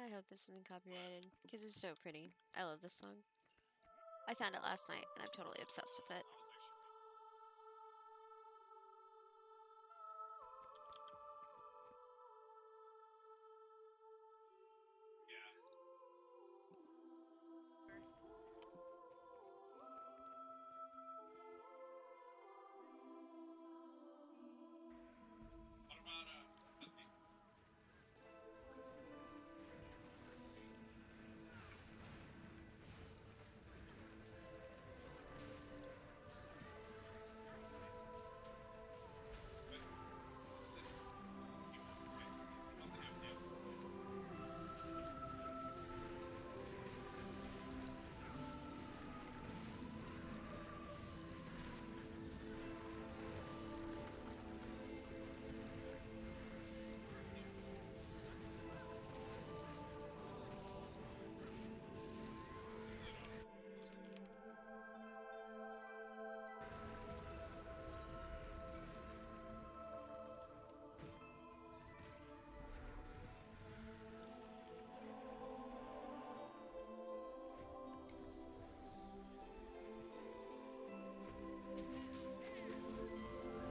I hope this isn't copyrighted, because it's so pretty. I love this song. I found it last night, and I'm totally obsessed with it.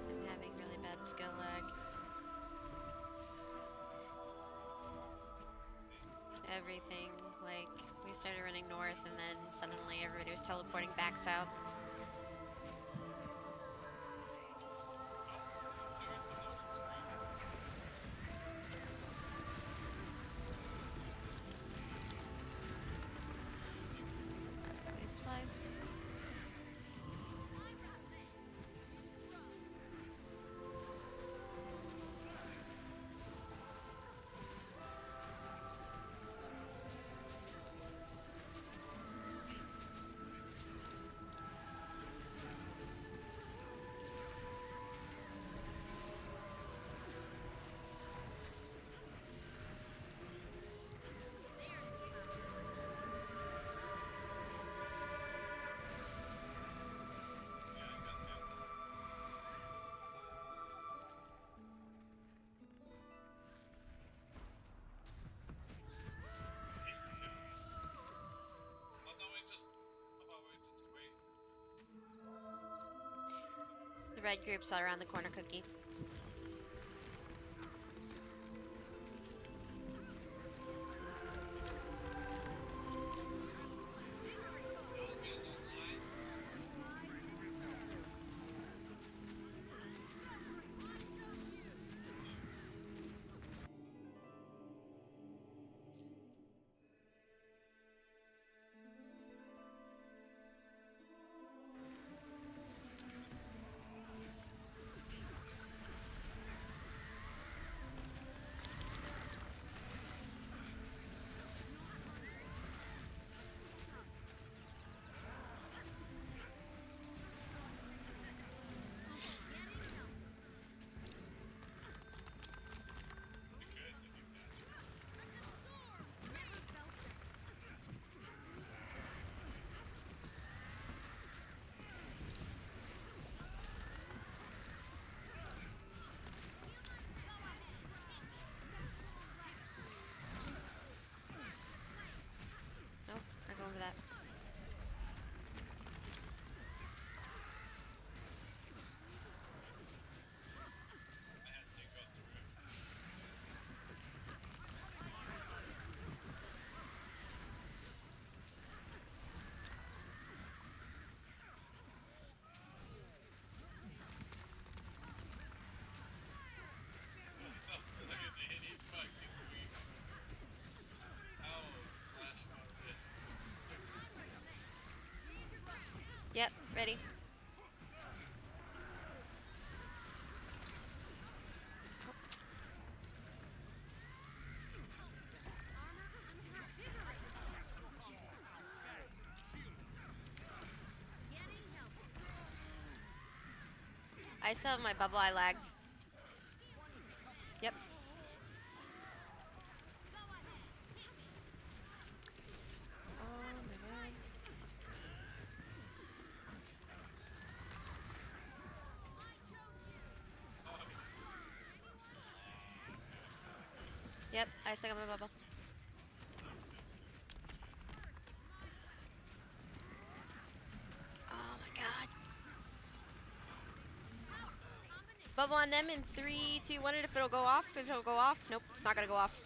I'm having really bad skill lag. Everything, like, we started running north and then suddenly everybody was teleporting back south. Any supplies? The red groups are around the corner, Cookie. Nope, not going for that. Yep, ready. I still have my bubble. I lagged. Yep. Oh my god. Yep, I still got my bubble. Bubble on them in 3, 2, 1. And if it'll go off, nope, it's not gonna go off.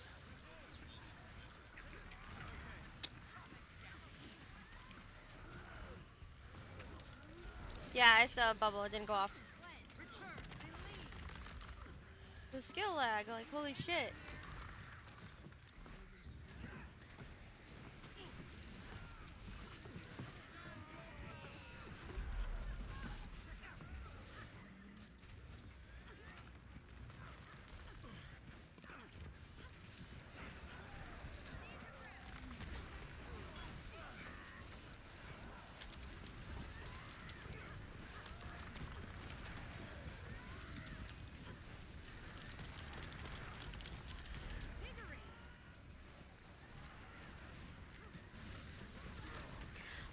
Yeah, I saw a bubble. It didn't go off. The skill lag, like holy shit.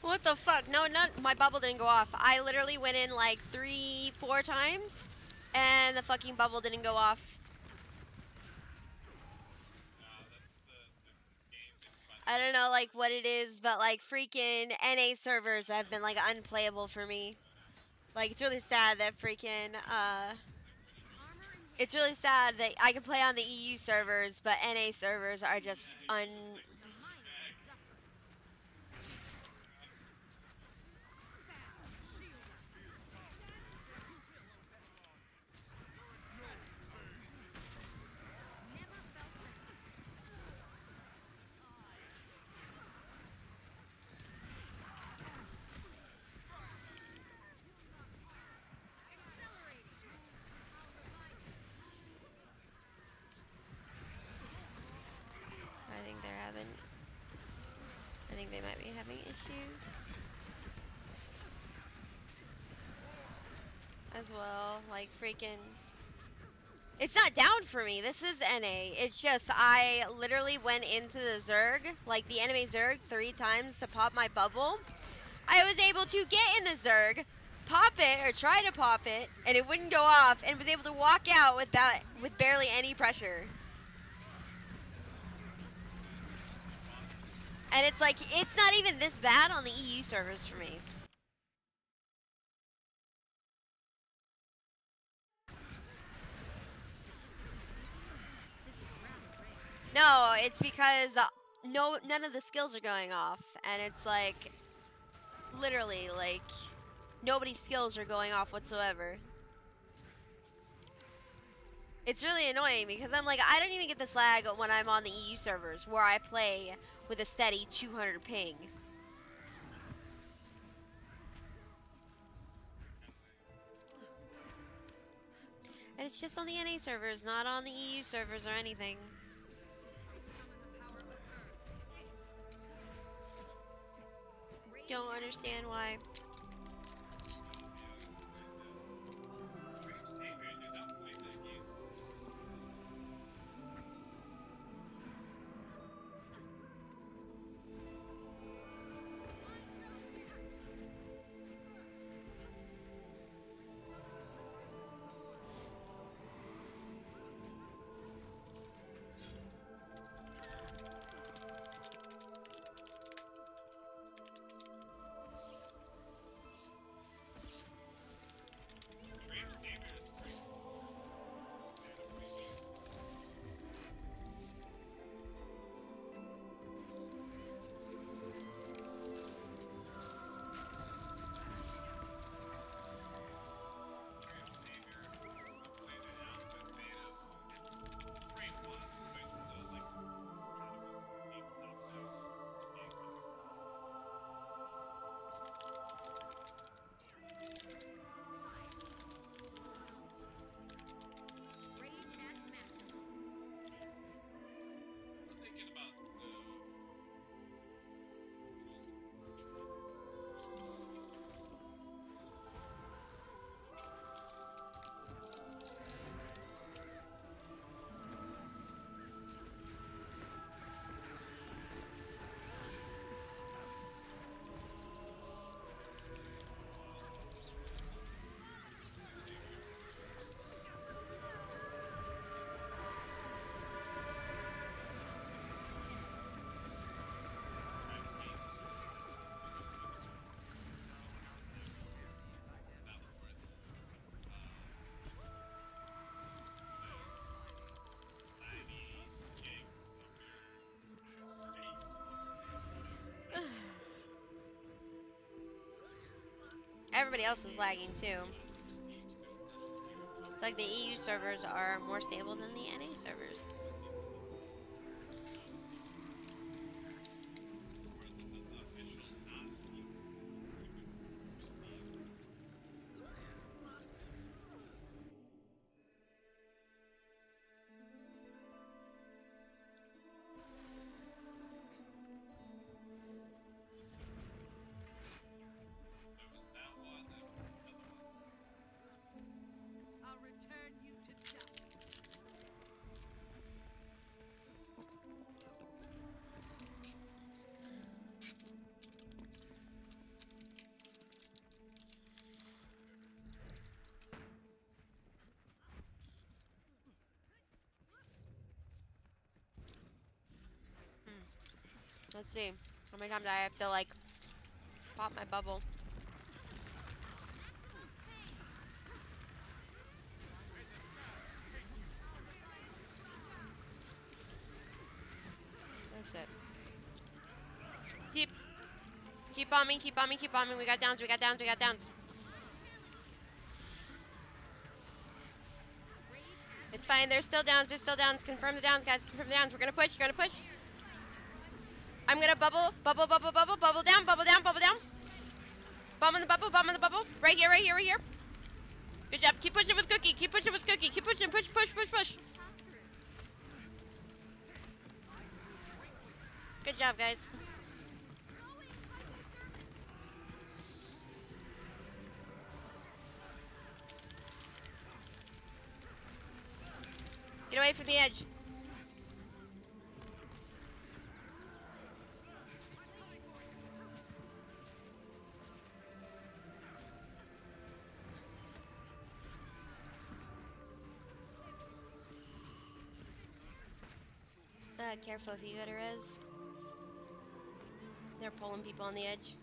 What the fuck? No, my bubble didn't go off. I literally went in like 3, 4 times, and the fucking bubble didn't go off. I don't know like what it is, but like freaking NA servers have been like unplayable for me. Like it's really sad that freaking it's really sad that I can play on the EU servers, but NA servers are just I think they might be having issues as well. Like freaking, it's not down for me. This is NA. It's just I literally went into the Zerg, like the enemy Zerg, 3 times to pop my bubble. I was able to get in the Zerg, pop it or try to pop it, and it wouldn't go off, and was able to walk out with barely any pressure. And it's like, it's not even this bad on the EU servers for me. No, it's because none of the skills are going off, and it's like, literally, like, nobody's skills are going off whatsoever. It's really annoying because I'm like, I don't even get this lag when I'm on the EU servers where I play with a steady 200 ping. And it's just on the NA servers, not on the EU servers or anything. Don't understand why. everybody else is lagging too. It's like the EU servers are more stable than the NA servers. Let's see how many times I have to like pop my bubble. Oh shit. Keep bombing, keep bombing, keep bombing. We got downs, we got downs, we got downs. It's fine, there's still downs, there's still downs. Confirm the downs, guys, confirm the downs. We're gonna push, you're gonna push. I'm gonna bubble, bubble, bubble, bubble, bubble down, bubble down, bubble down. Bomb on the bubble, bomb on the bubble. Right here, right here, right here. Good job. Keep pushing with Cookie, keep pushing with Cookie. Keep pushing, push, push, push, push. Good job, guys. Get away from the edge. Careful if you got a res. They're pulling people on the edge.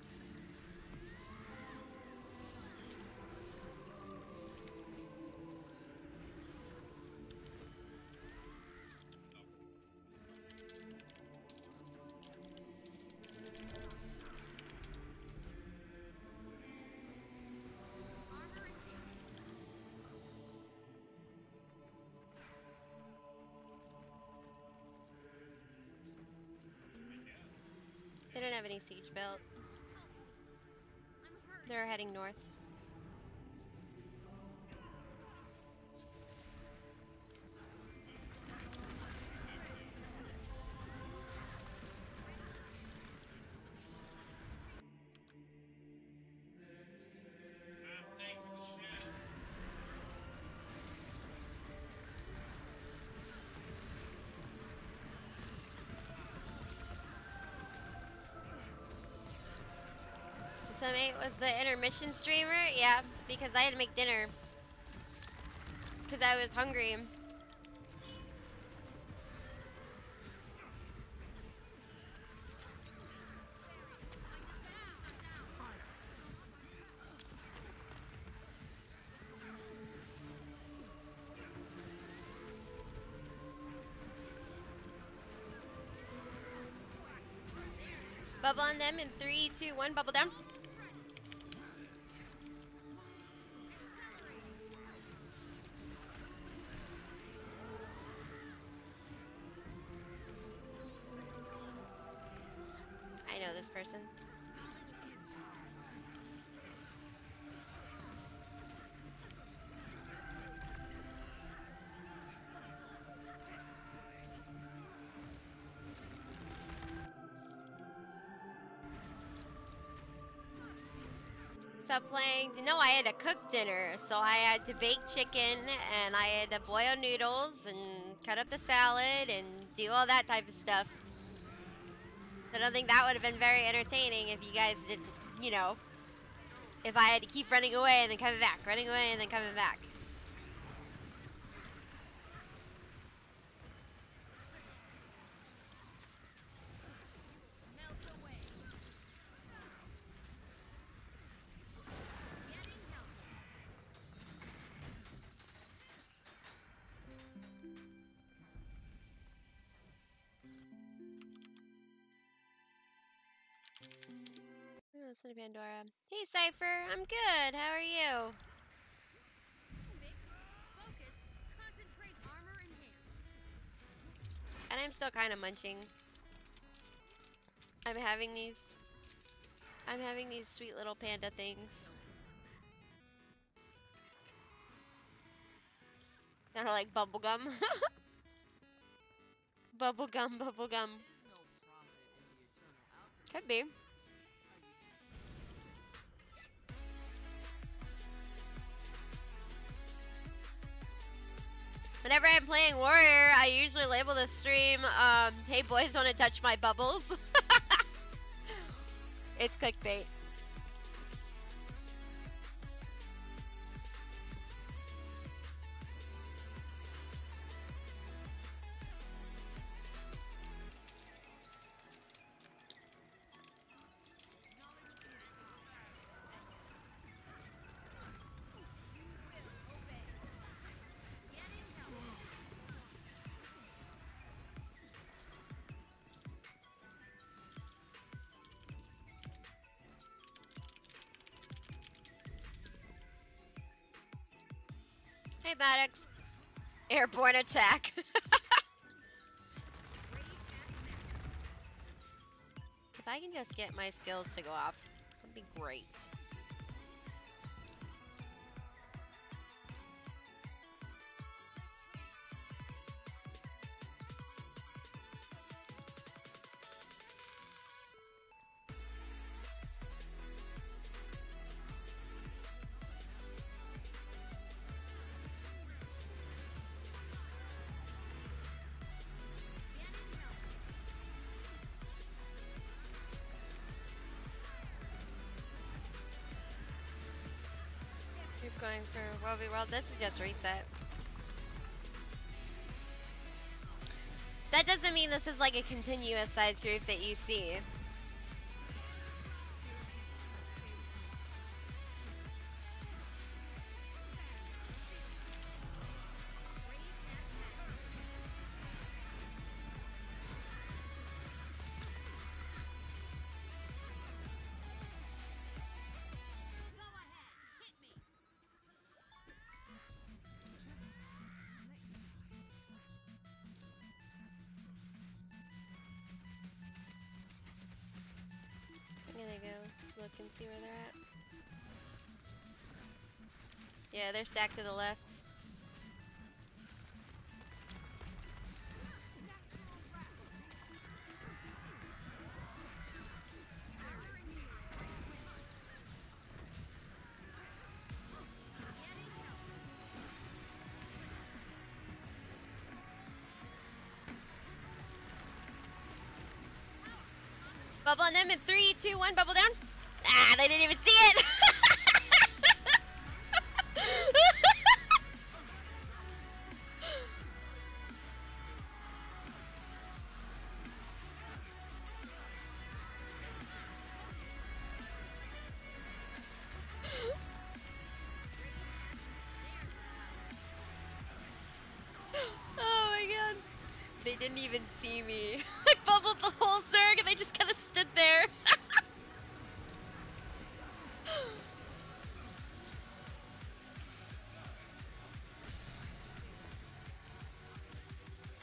They don't have any siege built. They're heading north. So mate was the intermission streamer? Yeah, because I had to make dinner. Because I was hungry. Bubble on them in 3, 2, 1, bubble down. I know this person. Stop playing. No, I had to cook dinner. So I had to bake chicken and I had to boil noodles and cut up the salad and do all that type of stuff. I don't think that would have been very entertaining if you guys did, you know, if I had to keep running away and then coming back, running away and then coming back. Listen to Pandora. Hey, Cypher. I'm good. How are you? And I'm still kind of munching. I'm having these sweet little panda things. Kind of like bubblegum. Bubblegum, bubblegum. Could be. Whenever I'm playing Warrior, I usually label the stream, hey boys, wanna touch my bubbles? It's clickbait. Hey, Maddox. Airborne attack. If I can just get my skills to go off, that'd be great. Going for WvW World. This is just reset. That doesn't mean this is like a continuous size group that you see. I'm gonna go look and see where they're at. Yeah, they're stacked to the left. Bubble on them in 3, 2, 1, bubble down. Ah, they didn't even see it. Oh my god. They didn't even see me. I bubbled the whole Zerg and they just kind of stood there.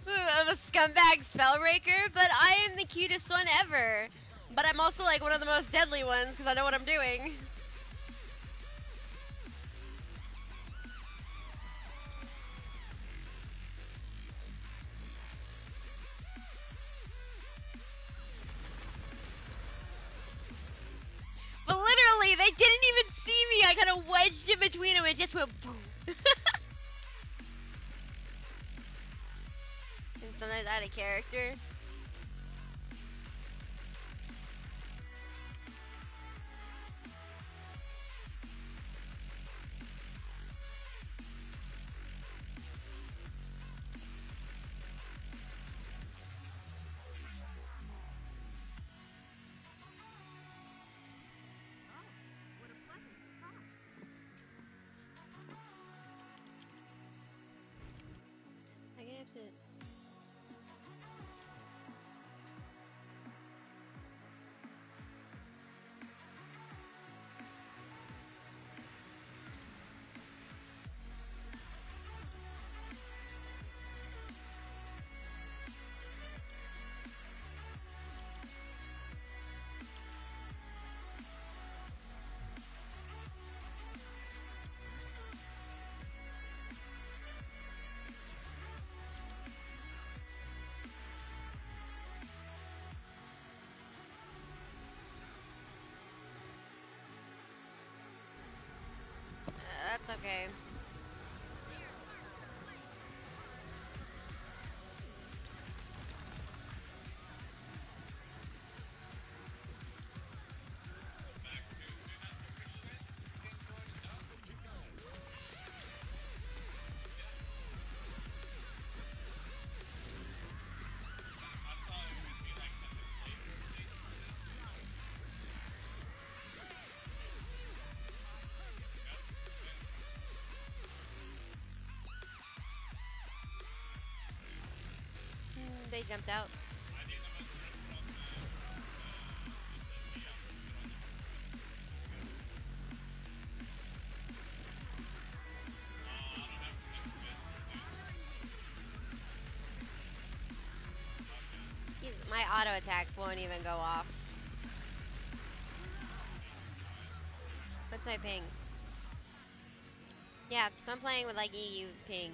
I'm a scumbag spellbreaker, but I am the cutest one ever. But I'm also like one of the most deadly ones because I know what I'm doing. But literally, they didn't even see me. I kind of wedged in between them and just went boom. And sometimes out of character. I have to. Okay. They jumped out. My auto attack won't even go off. What's my ping? Yeah, so I'm playing with like EU ping.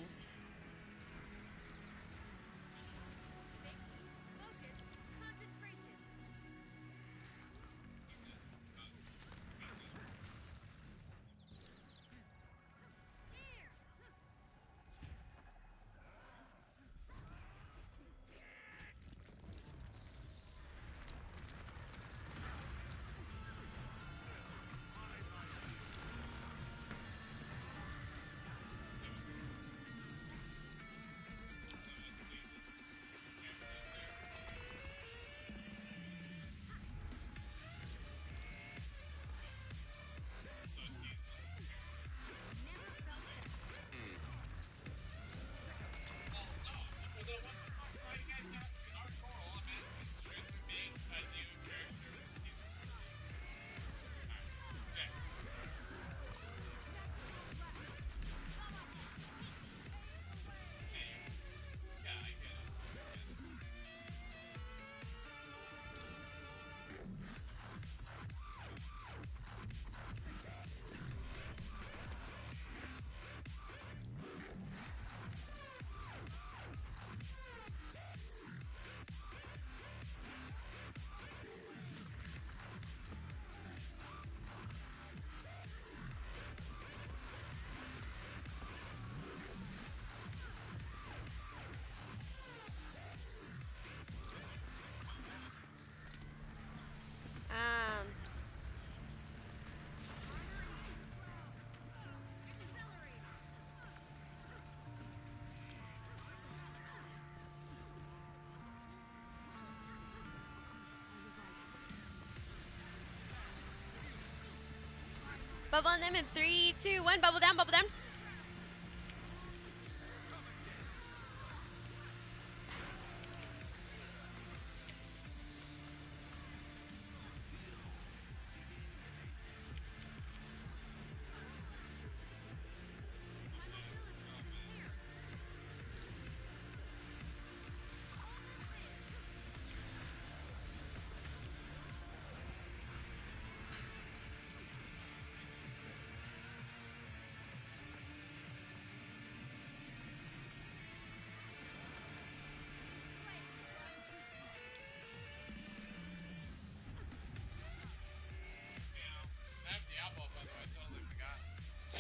Bubble on them in 3, 2, 1. Bubble down, bubble down.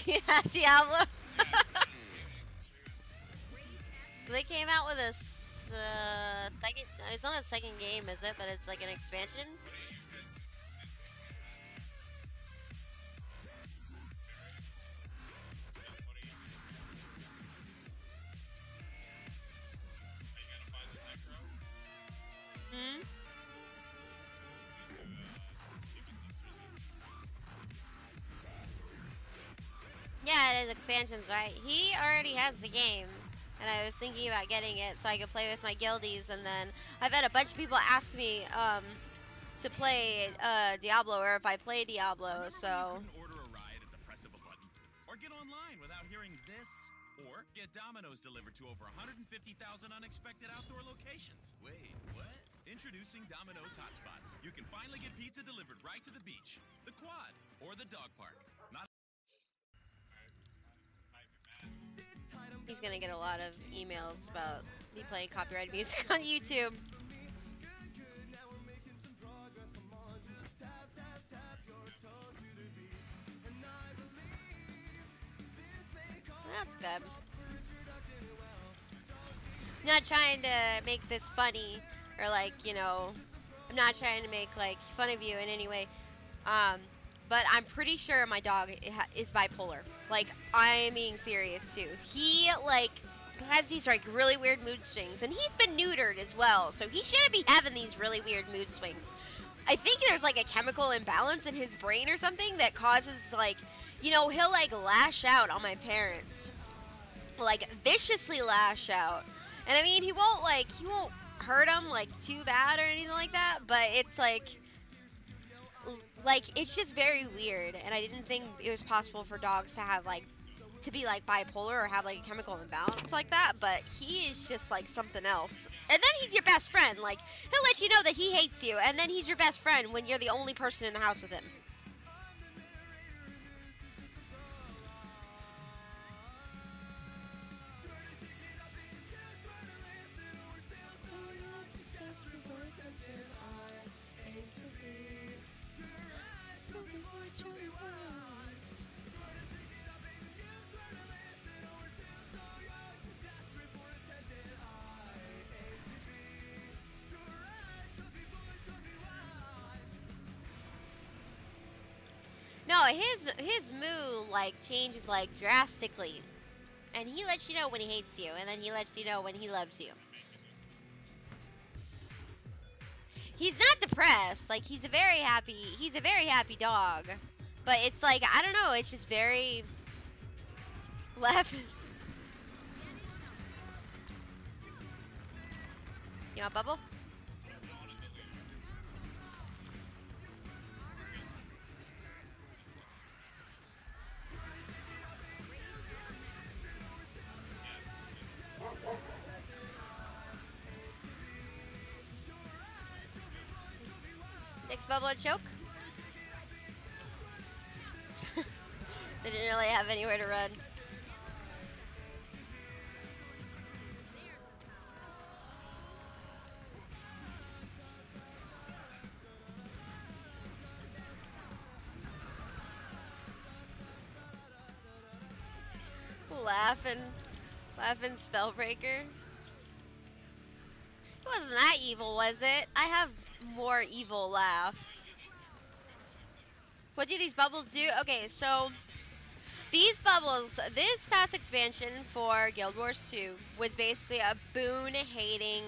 Yeah, Diablo. They came out with a second. It's not a second game, is it? But it's like an expansion. Hmm. Yeah, it is expansions, right? He already has the game, and I was thinking about getting it so I could play with my guildies. And then I've had a bunch of people ask me to play Diablo, or if I play Diablo. So. Order a ride at the press of a button, or get online without hearing this, or get Domino's delivered to over 150,000 unexpected outdoor locations. Wait, what? Introducing Domino's Hotspots. You can finally get pizza delivered right to the beach, the quad, or the dog park. Not He's gonna get a lot of emails about me playing copyrighted music on YouTube. That's good. Not trying to make this funny or like, you know, I'm not trying to make like fun of you in any way. But I'm pretty sure my dog is bipolar. Like, I'm being serious too. He like has these like really weird mood swings, and he's been neutered as well, so he shouldn't be having these really weird mood swings. I think there's like a chemical imbalance in his brain or something that causes like, you know, he'll like lash out on my parents, like viciously lash out. And I mean, he won't hurt them like too bad or anything like that, but it's like it's just very weird. And I didn't think it was possible for dogs to have like to be like bipolar or have like a chemical imbalance like that, but he is just like something else. And then he's your best friend. Like, he'll let you know that he hates you, and then he's your best friend when you're the only person in the house with him. No, his mood like changes like drastically, and he lets you know when he hates you, and then he lets you know when he loves you. He's not depressed. Like, he's a very happy dog, but it's like, I don't know. It's just very left. You want bubble? Next bubble and choke. They didn't really have anywhere to run. Laughing Spellbreaker. It wasn't that evil, was it? I have more evil laughs. What do these bubbles do? Okay, so these bubbles, this past expansion for Guild Wars 2 was basically a boon-hating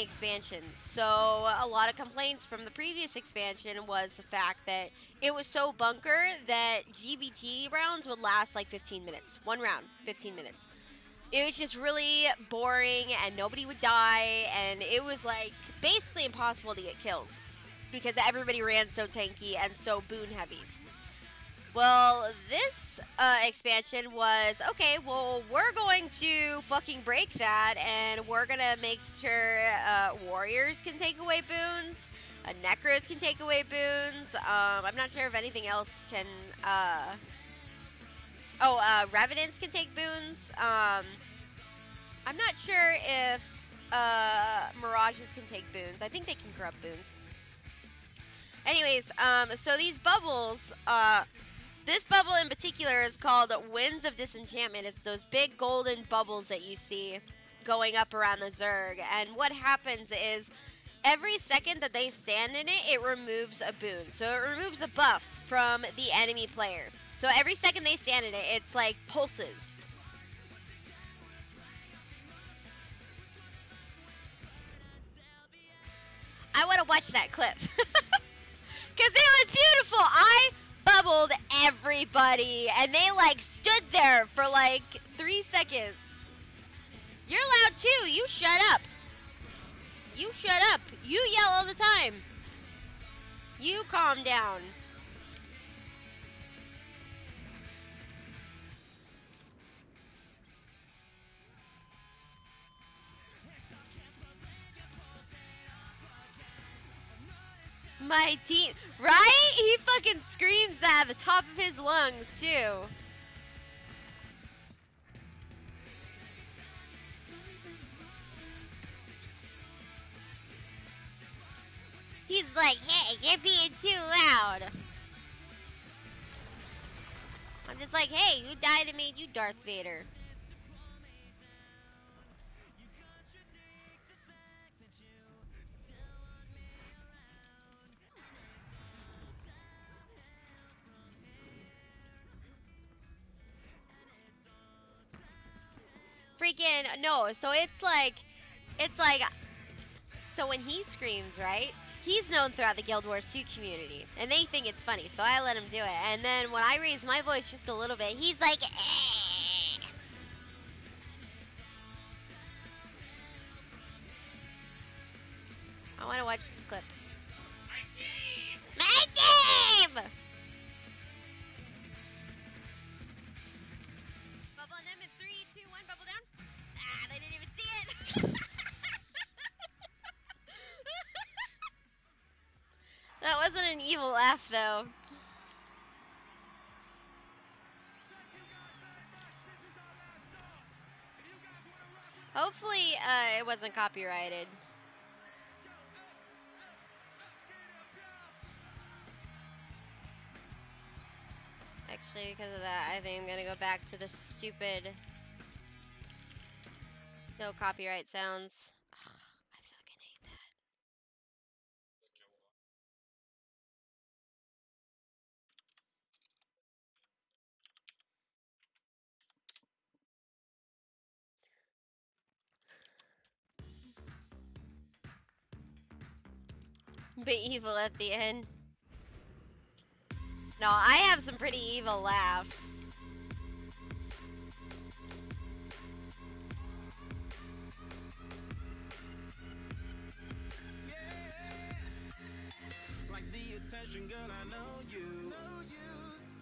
expansion. So a lot of complaints from the previous expansion was the fact that it was so bunker that GVG rounds would last like 15 minutes. One round, 15 minutes. It was just really boring, and nobody would die, and it was like basically impossible to get kills because everybody ran so tanky and so boon heavy. Well, this expansion was, okay, well, we're going to fucking break that, and we're going to make sure warriors can take away boons, necros can take away boons. I'm not sure if anything else can, revenants can take boons. I'm not sure if mirages can take boons. I think they can corrupt boons. Anyways, so these bubbles, this bubble in particular is called Winds of Disenchantment. It's those big golden bubbles that you see going up around the Zerg. And what happens is every second that they stand in it, it removes a boon. So it removes a buff from the enemy player. So every second they stand in it, it's like pulses. I want to watch that clip. Because it was beautiful. I bubbled everybody, and they like stood there for like 3 seconds. You're loud too. You shut up. You shut up. You yell all the time. You calm down. My team, right? He fucking screams that at the top of his lungs, too. He's like, hey, you're being too loud. I'm I'm just like, hey, who died and made you Darth Vader? Freaking no, so it's like so when he screams, right? He's known throughout the Guild Wars 2 community, and they think it's funny, so I let him do it. And then when I raise my voice just a little bit, he's like, eh. I want to watch this clip. My team! My team! Bubble on them in 3, 2, 1, bubble down. Ah, they didn't even see it. That wasn't an evil laugh, though. Hopefully, it wasn't copyrighted. Actually, because of that, I think I'm gonna go back to the stupid no copyright sounds. Ugh, I fucking hate that. But evil at the end. No, I have some pretty evil laughs. Like the attention, girl, I know you.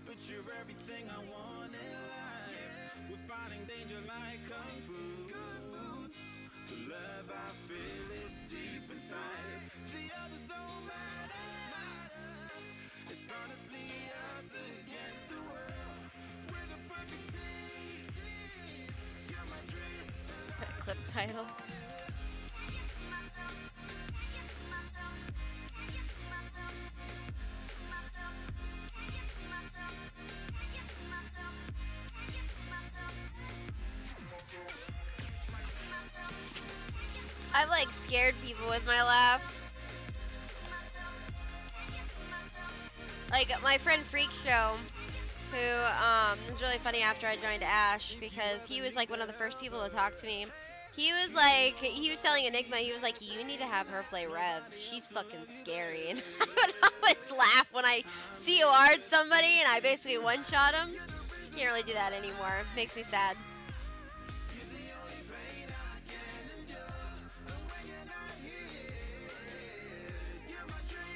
But you're everything I want in life. We're fighting danger like kung fu. The love I feel is deep inside. The others don't matter. It's honestly us against the world. We're the perfect team. You're my dream. Clip title. I've like scared people with my laugh. Like my friend Freak Show, who was really funny after I joined Ash because he was like one of the first people to talk to me. He was like, he was telling Enigma, he was like, you need to have her play Rev. She's fucking scary. And I would always laugh when I COR'd somebody and I basically one-shot him. Can't really do that anymore. Makes me sad.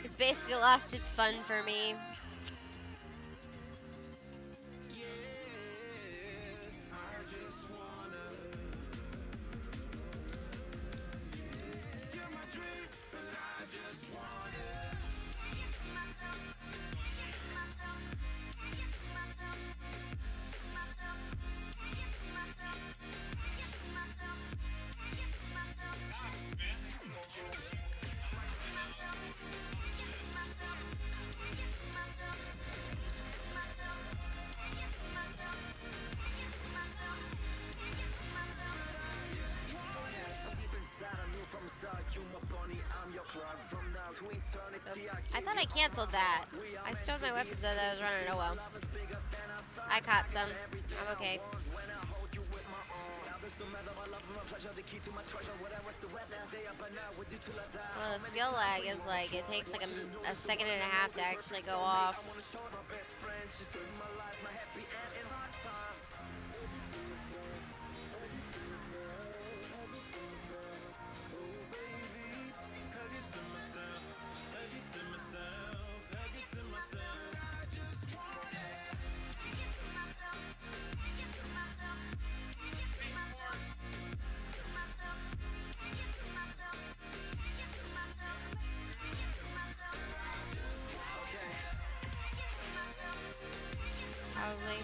It's basically lost its fun for me. I thought I canceled that. I stowed my weapons as I was running. Oh well. I caught some. I'm okay. Well, the skill lag is like, it takes like a second and a half to actually go off. Probably.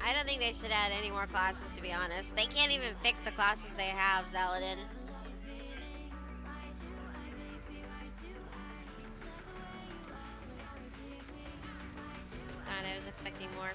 I don't think they should add any more classes, to be honest. They can't even fix the classes they have, Zaladin. I was expecting more.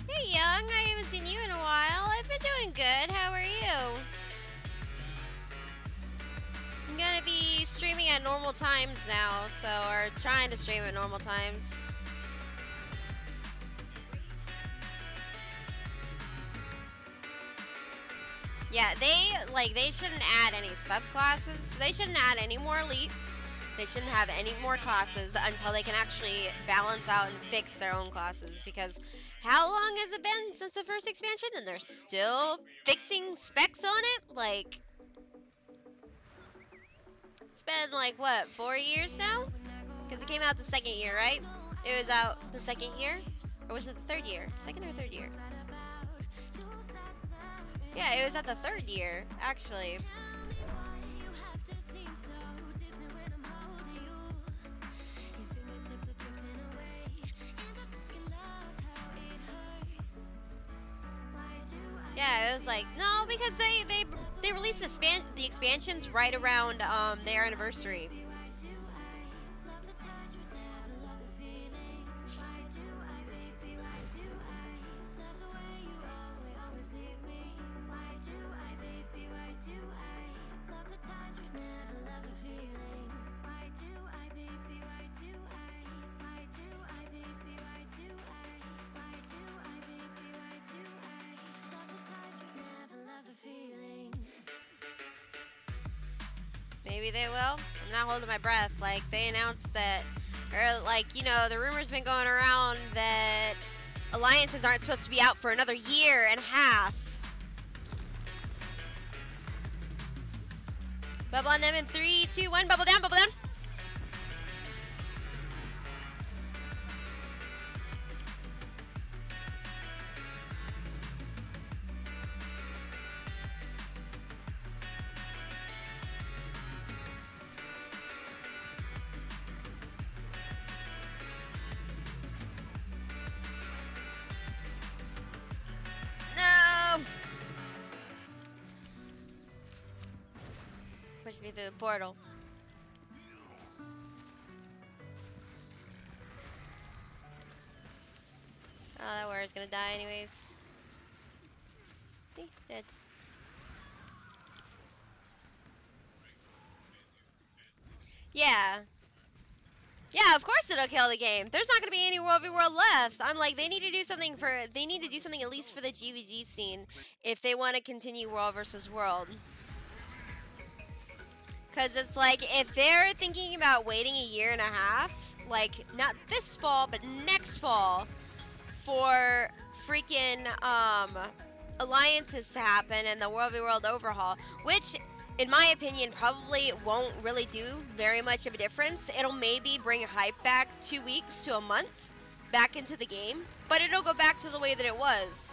Hey, Young, I haven't seen you in a while. I've been doing good. How are you? I'm gonna be streaming at normal times now, or trying to stream at normal times. Yeah, they shouldn't add any subclasses. They shouldn't add any more elites. They shouldn't have any more classes until they can actually balance out and fix their own classes, because how long has it been since the first expansion and they're still fixing specs on it? Like, it's been like, what, 4 years now? Because it came out the second year, right? It was out the second year? Or was it the third year? Second or third year? Yeah, it was at the third year, actually. Yeah, it was like, no, because they released the expansions right around their anniversary. Maybe they will. I'm not holding my breath. Like, they announced that, or like, you know, the rumor's been going around that alliances aren't supposed to be out for another year and a half. Bubble on them in 3, 2, 1. Bubble down, bubble down. Push me through the portal. Oh, that warrior's gonna die anyways. See? Dead. Yeah. Yeah, of course it'll kill the game. There's not gonna be any World v World left. I'm like, they need to do something at least for the GVG scene if they want to continue World versus World. Because it's like, if they're thinking about waiting a year and a half, like, not this fall, but next fall, for freaking alliances to happen and the World v World overhaul, which, in my opinion, probably won't really do very much of a difference. It'll maybe bring hype back 2 weeks to a month back into the game, but it'll go back to the way that it was.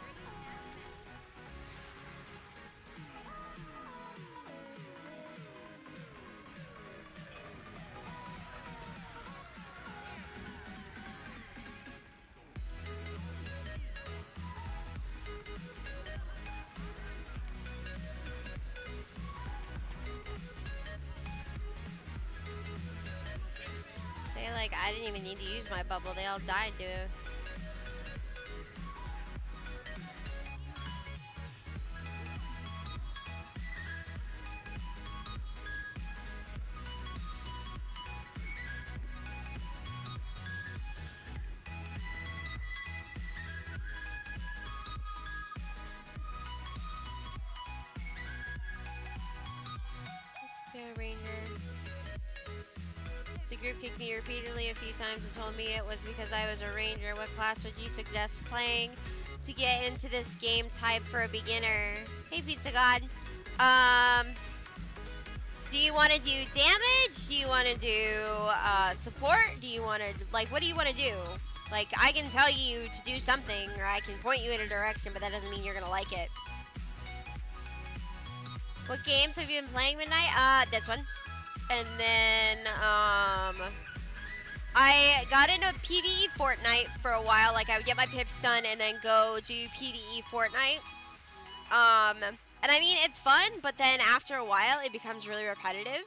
Like, I didn't even need to use my bubble. They all died, dude. Let's go, Ranger. The group kicked me repeatedly a few times and told me it was because I was a ranger. What class would you suggest playing to get into this game type for a beginner? Hey, Pizza God. Do you want to do damage? Do you want to do support? Do you want to, like, what do you want to do? Like, I can tell you to do something, or I can point you in a direction, but that doesn't mean you're going to like it. What games have you been playing, Midnight? This one. And then, I got into PvE Fortnite for a while. Like, I would get my pips done and then go do PvE Fortnite. And I mean, it's fun, but then after a while, it becomes really repetitive.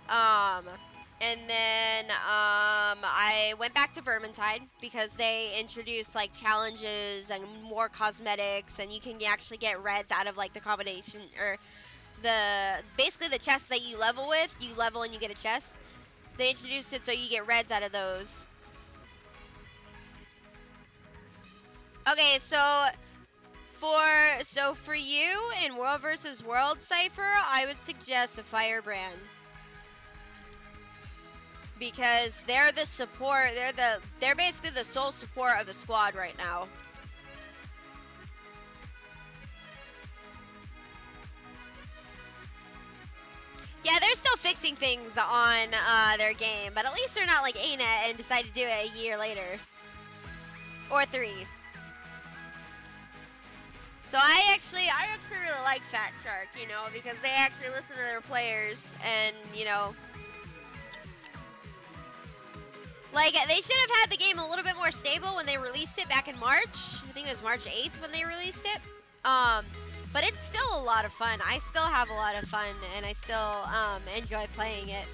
And then, I went back to Vermintide because they introduced, like, challenges and more cosmetics, and you can actually get reds out of, like, the combination, or basically the chests that you level with, you level and you get a chest. They introduced it so you get reds out of those. Okay, so for you in World vs. World Cypher, I would suggest a Firebrand. Because they're the support, they're basically the sole support of a squad right now. Yeah, they're still fixing things on their game, but at least they're not like ANET and decide to do it a year later. Or 3. So I actually really like Fat Shark, you know, because they actually listen to their players and, you know, like, they should have had the game a little bit more stable when they released it back in March. I think it was March 8th when they released it. But it's still a lot of fun. I still have a lot of fun, and I still enjoy playing it.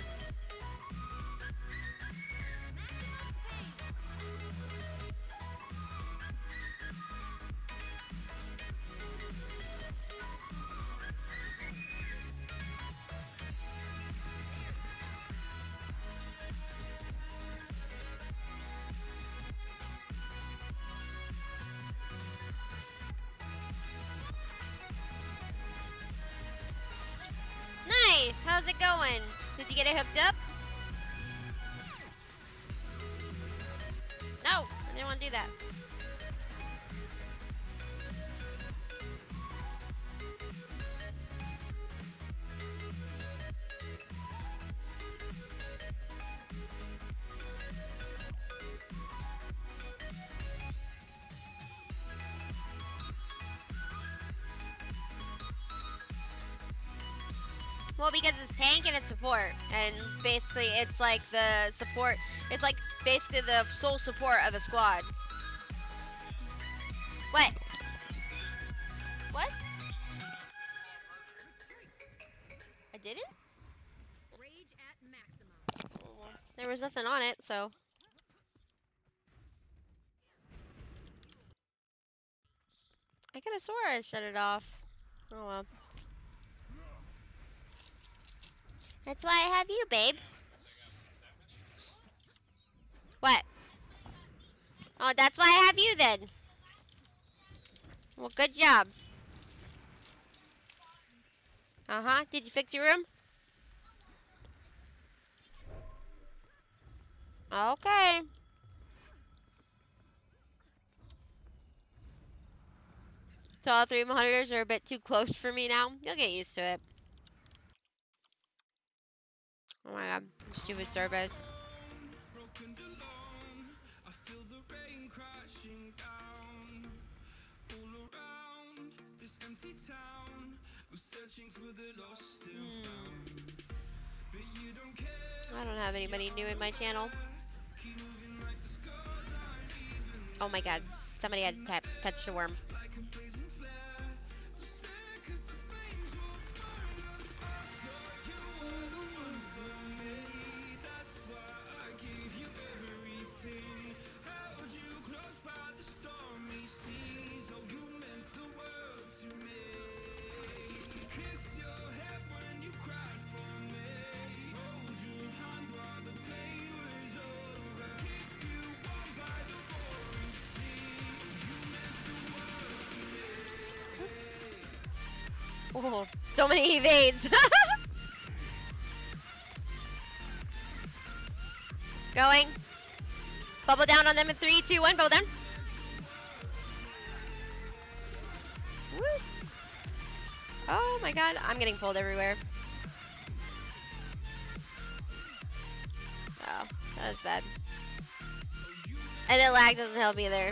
Nice! How's it going? Did you get it hooked up? No! I didn't want to do that. Well, because it's tank and it's support, and basically it's like the support, it's like basically the sole support of a squad. What? What? I didn't? Rage at maximum. Well, there was nothing on it, so. I could have swore I shut it off. Oh well. That's why I have you, babe. What? Oh, that's why I have you then. Well, good job. Uh-huh. Did you fix your room? Okay. So all 3 monitors are a bit too close for me now. You'll get used to it. Oh my god. Stupid servos. I don't have anybody new in my channel. Oh my god. Somebody had touched the worm. Oh, so many evades. Going. Bubble down on them in 3, 2, 1. Bubble down. Woo. Oh my god. I'm getting pulled everywhere. That was bad. And the lag doesn't help either.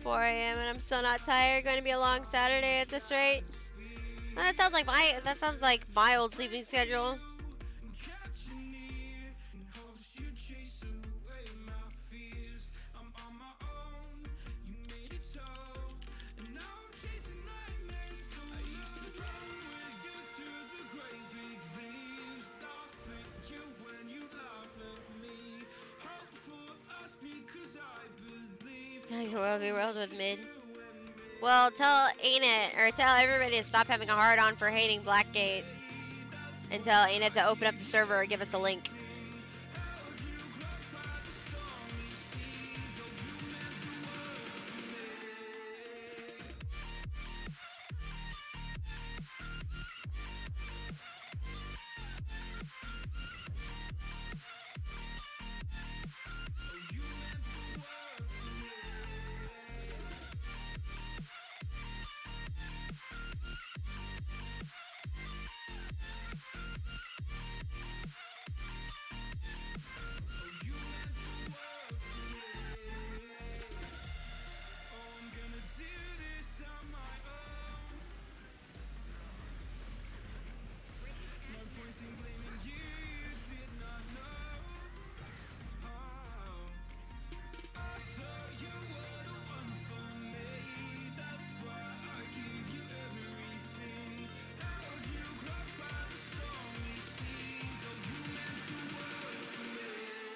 4 a.m. and I'm still not tired. Going to be a long Saturday at this rate. Well, that sounds like my old sleeping schedule. We'll be rolled with mid. Well, tell Ain't It, or tell everybody to stop having a hard on for hating Blackgate. And tell Ain't It to open up the server or give us a link.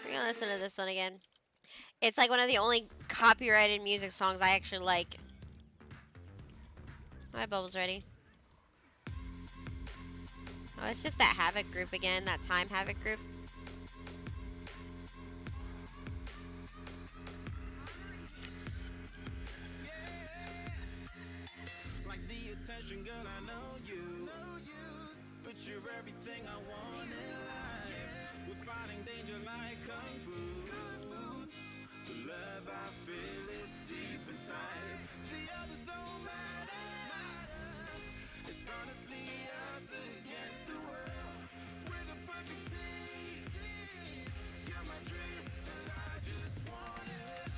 We're gonna listen to this one again. It's like one of the only copyrighted music songs I actually like. My bubble's ready. Oh, it's just that Havoc group again, that Time Havoc group. Like the attention, girl, I know you. But you're everything I want in life. We're fighting danger like kung fu. The love I feel is deep inside. The others don't matter. It's honestly us against the world. We're the perfect team. You're my dream, and I just want it.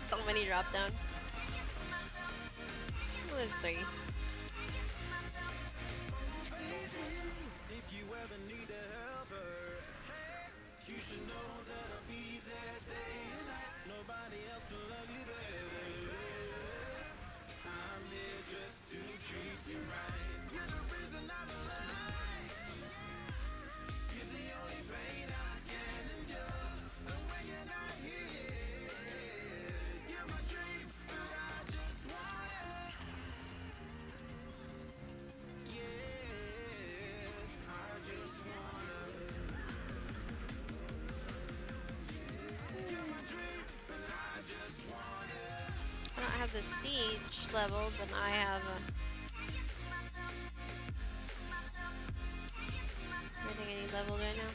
So many drop down. Oh, there's 3. If you ever need a helper, you should know that I'll be there day and night. Nobody else can love you better. I'm here just to treat you right. You're the reason I'm alive. You're the only pain I can endure. And when you're not here, you're my dream, but I just want it. Yeah, I just wanna. You're my dream, but I just want it. I don't have the siege leveled, but I have everything I need leveled right now.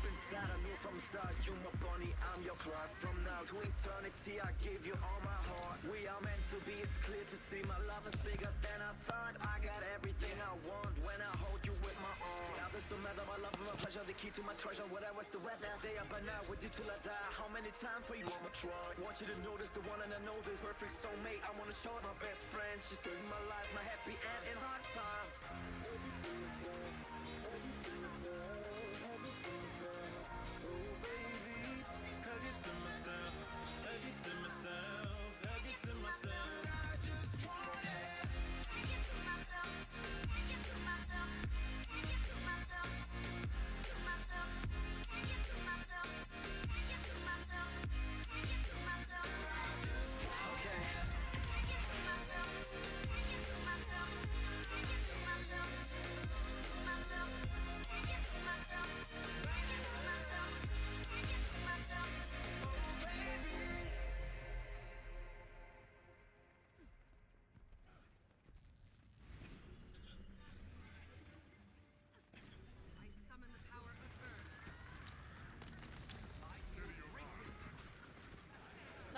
Inside, I knew from the start, you're my bunny, I'm your Clark. From now to eternity, I give you all my heart. We are meant to be, it's clear to see my love is bigger than I thought. I got everything I want when I hold you with my arms. Now this don't matter, my love and my pleasure, the key to my treasure. Whatever's the weather, day up and out with you till I die. How many times for you I'ma try? Want you to notice the one and I know this perfect soulmate. I wanna show it my best friend. She saved my life, my happy end in hard times.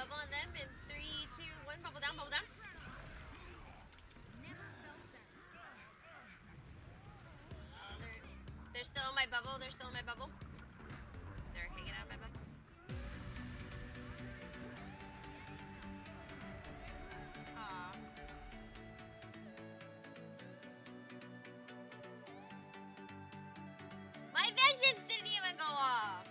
Bubble on them in 3, 2, 1. Bubble down, bubble down. Never felt better. They're still in my bubble. They're still in my bubble. They're hanging out in my bubble. Aw. My vengeance didn't even go off.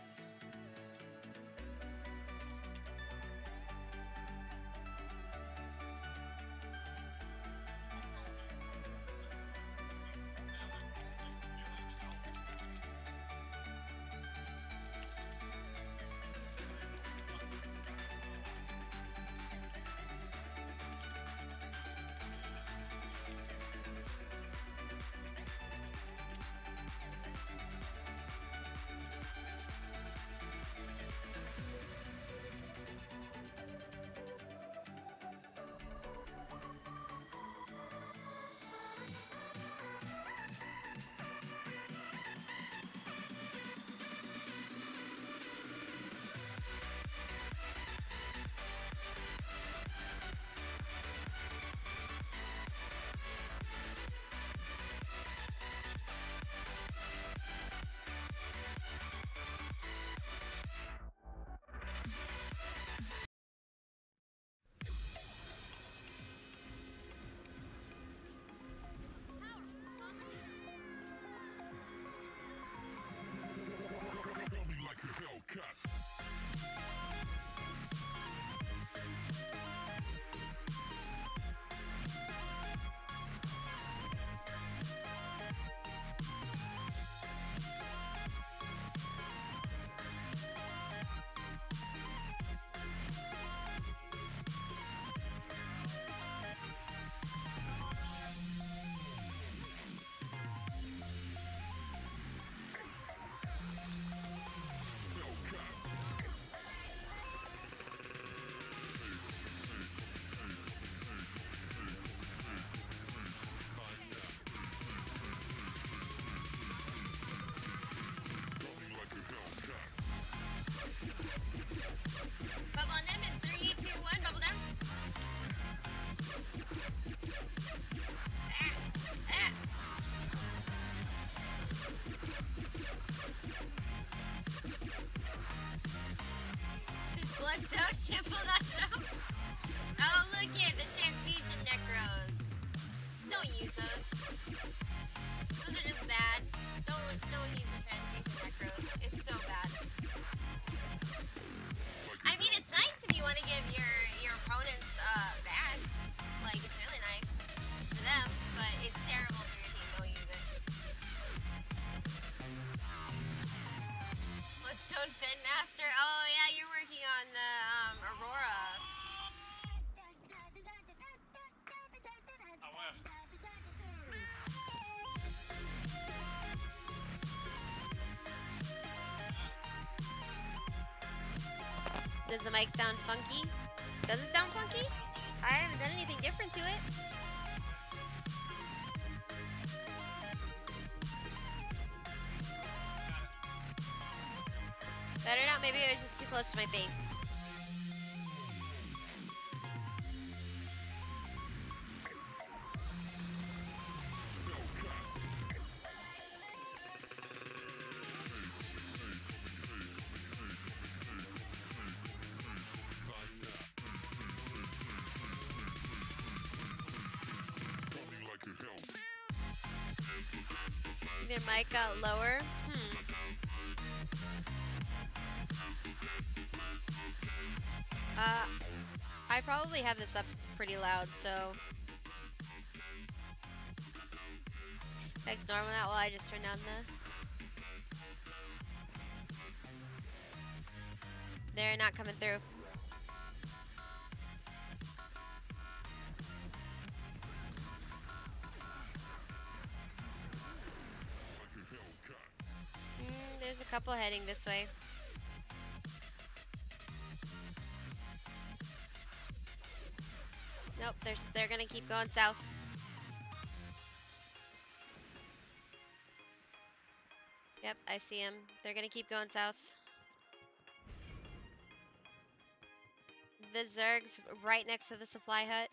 Bubble on them in 3, 2, 1. Bubble down. This bloodstone shit will not throw. Oh, look at the transfusion necros. Don't use those. Those are just bad. Don't use the transfusion necros. It's so bad. I mean, it's nice if you want to give your opponents bags. Like, it's really nice for them, but it's terrible for your team. Don't use it. What's Stone Fin Master? Oh yeah, you're working on the Aurora. I left. Does the mic sound funky? Does it sound funky? I haven't done anything different to it. Better not. Maybe it was just too close to my face. Their mic got lower. I probably have this up pretty loud, so ignore that while I just turn down the. They're not coming through. There's a couple heading this way. Nope, they're gonna keep going south. Yep, I see them. They're gonna keep going south. The Zerg's right next to the supply hut.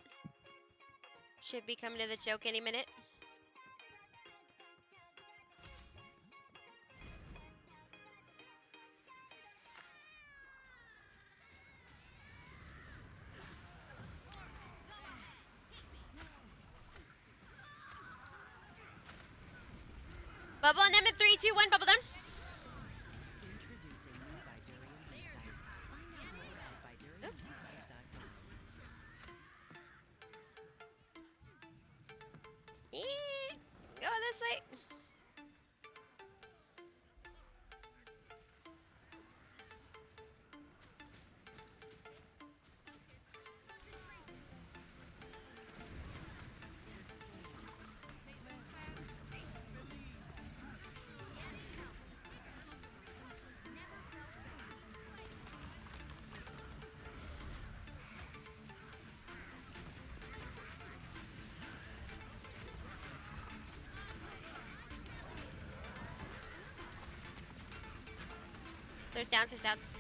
Should be coming to the choke any minute. Bubble on them in 3, 2, 1. Bubble down. Introducing new Vidurium Precise. Find out more at viduriumprecise.com. Go this way. There's downs, there's downs.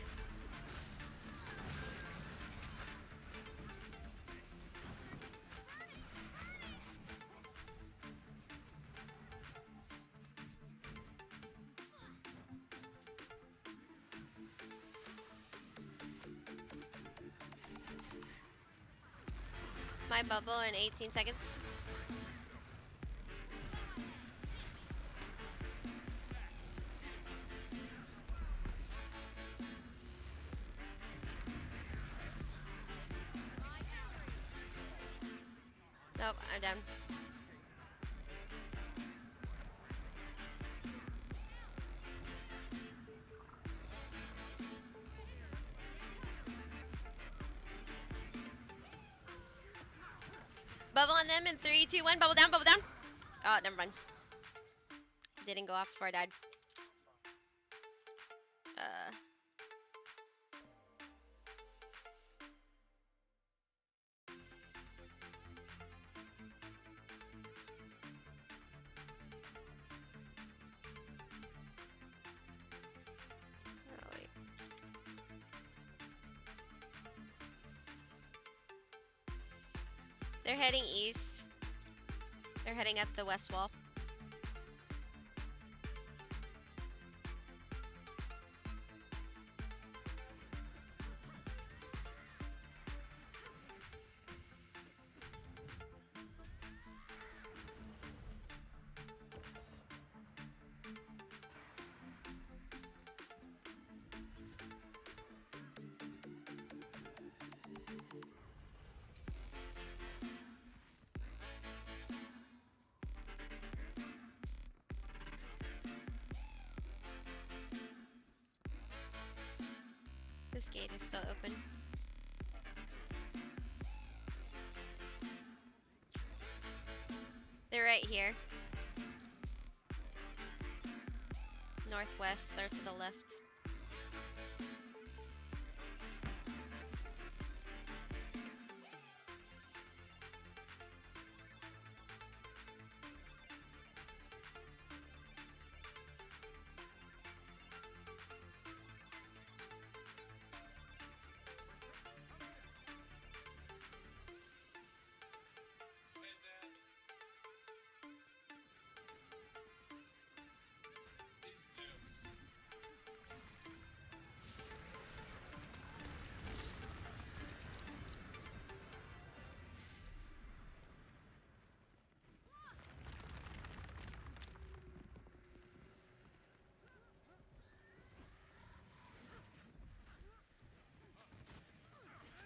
My bubble in 18 seconds. Nope, I'm done. Bubble on them in 3, 2, 1. Bubble down, bubble down. Oh, never mind. Didn't go off before I died. Oh, wait. They're heading east. They're heading up the west wall. This gate is still open. They're right here. Northwest or to the left.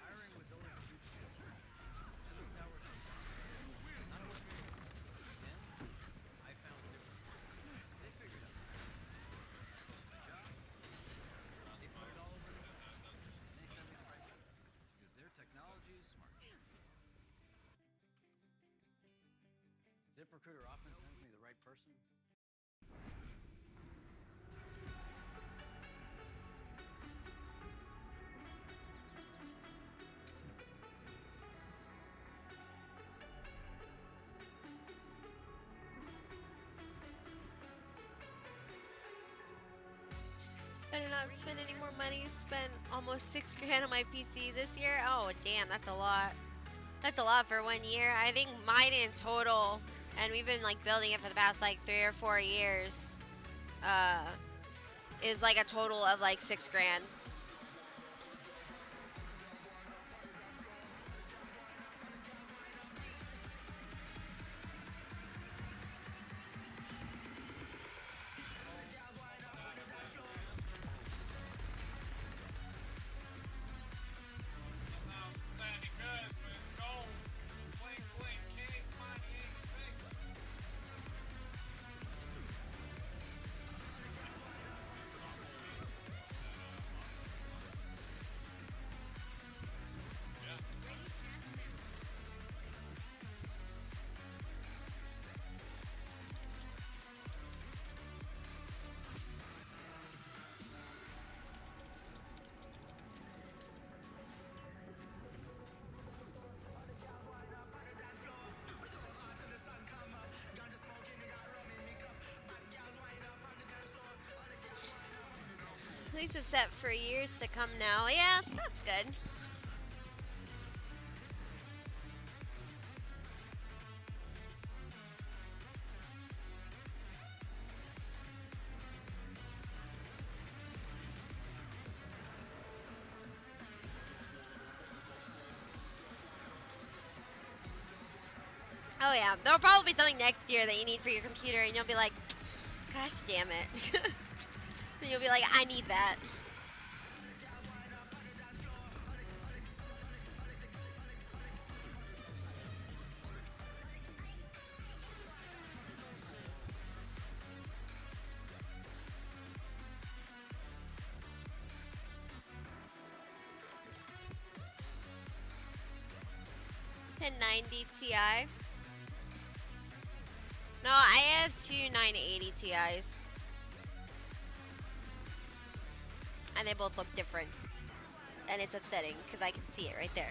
Hiring was always a huge deal. Took us hours on bombs. Not working. Then I found Zipper. They figured out. Post my job. They put it all over the web. And they sent me right back. Because their technology is smart. ZipRecruiter often sends me the right person. I did not spend any more money. Spent almost 6 grand on my PC this year. Oh, damn, that's a lot. That's a lot for 1 year. I think mine in total, and we've been like building it for the past like 3 or 4 years, is like a total of like 6 grand. At least it's set for years to come now. Yeah, that's good. Oh yeah, there'll probably be something next year that you need for your computer, and you'll be like, gosh damn it. And you'll be like, I need that. $1090 Ti. No, I have two 980 Ti's. And they both look different. And it's upsetting because I can see it right there.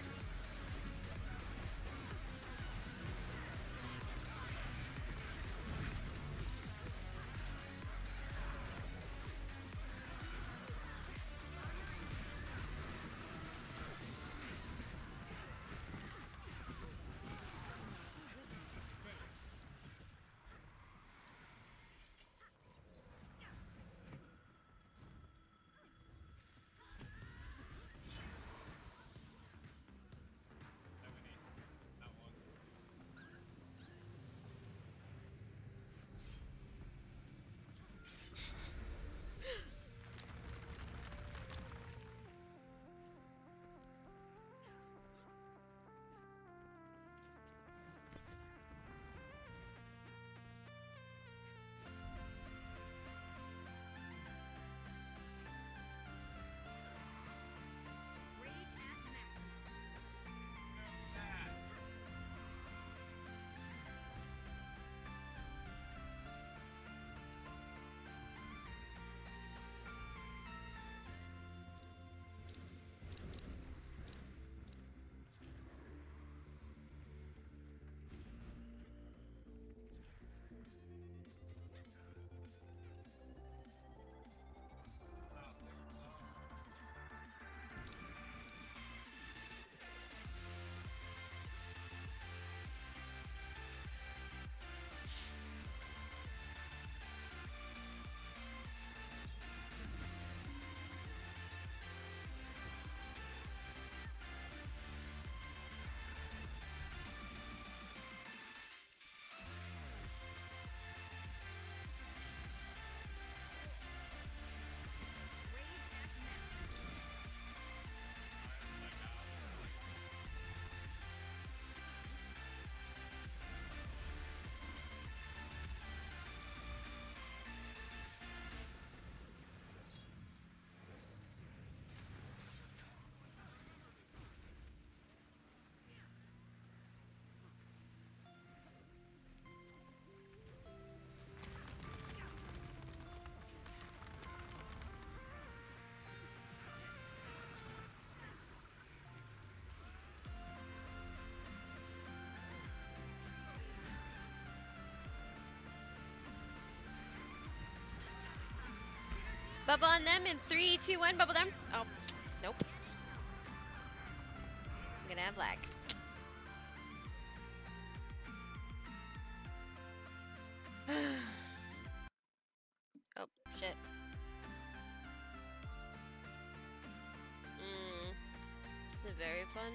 Bubble on them in 3, 2, 1. Bubble down. Oh, nope. I'm gonna have lag. Oh, shit. This is very fun.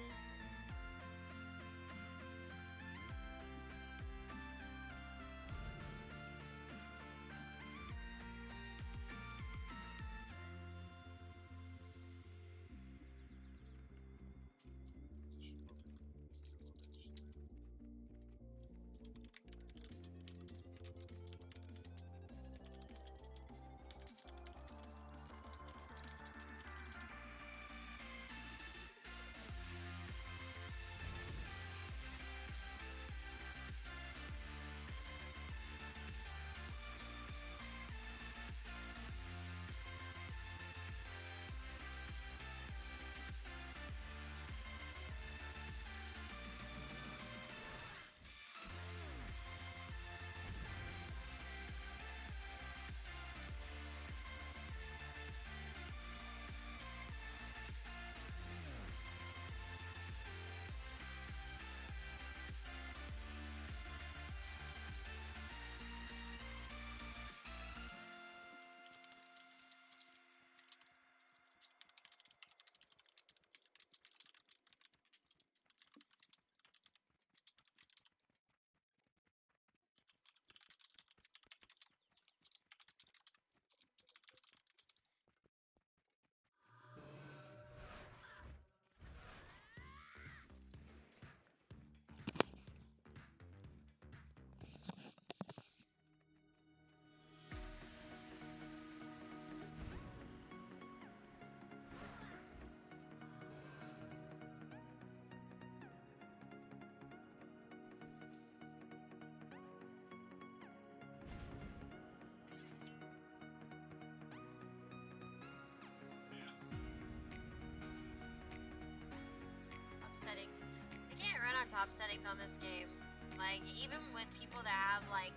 Settings. I can't run on top settings on this game. Like, even with people that have, like,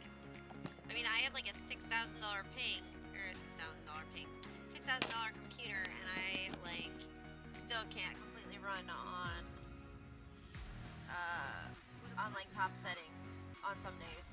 I mean, I have, like, a $6,000 ping, or a $6,000 ping, $6,000 computer, and I, like, still can't completely run on, like, top settings on some days.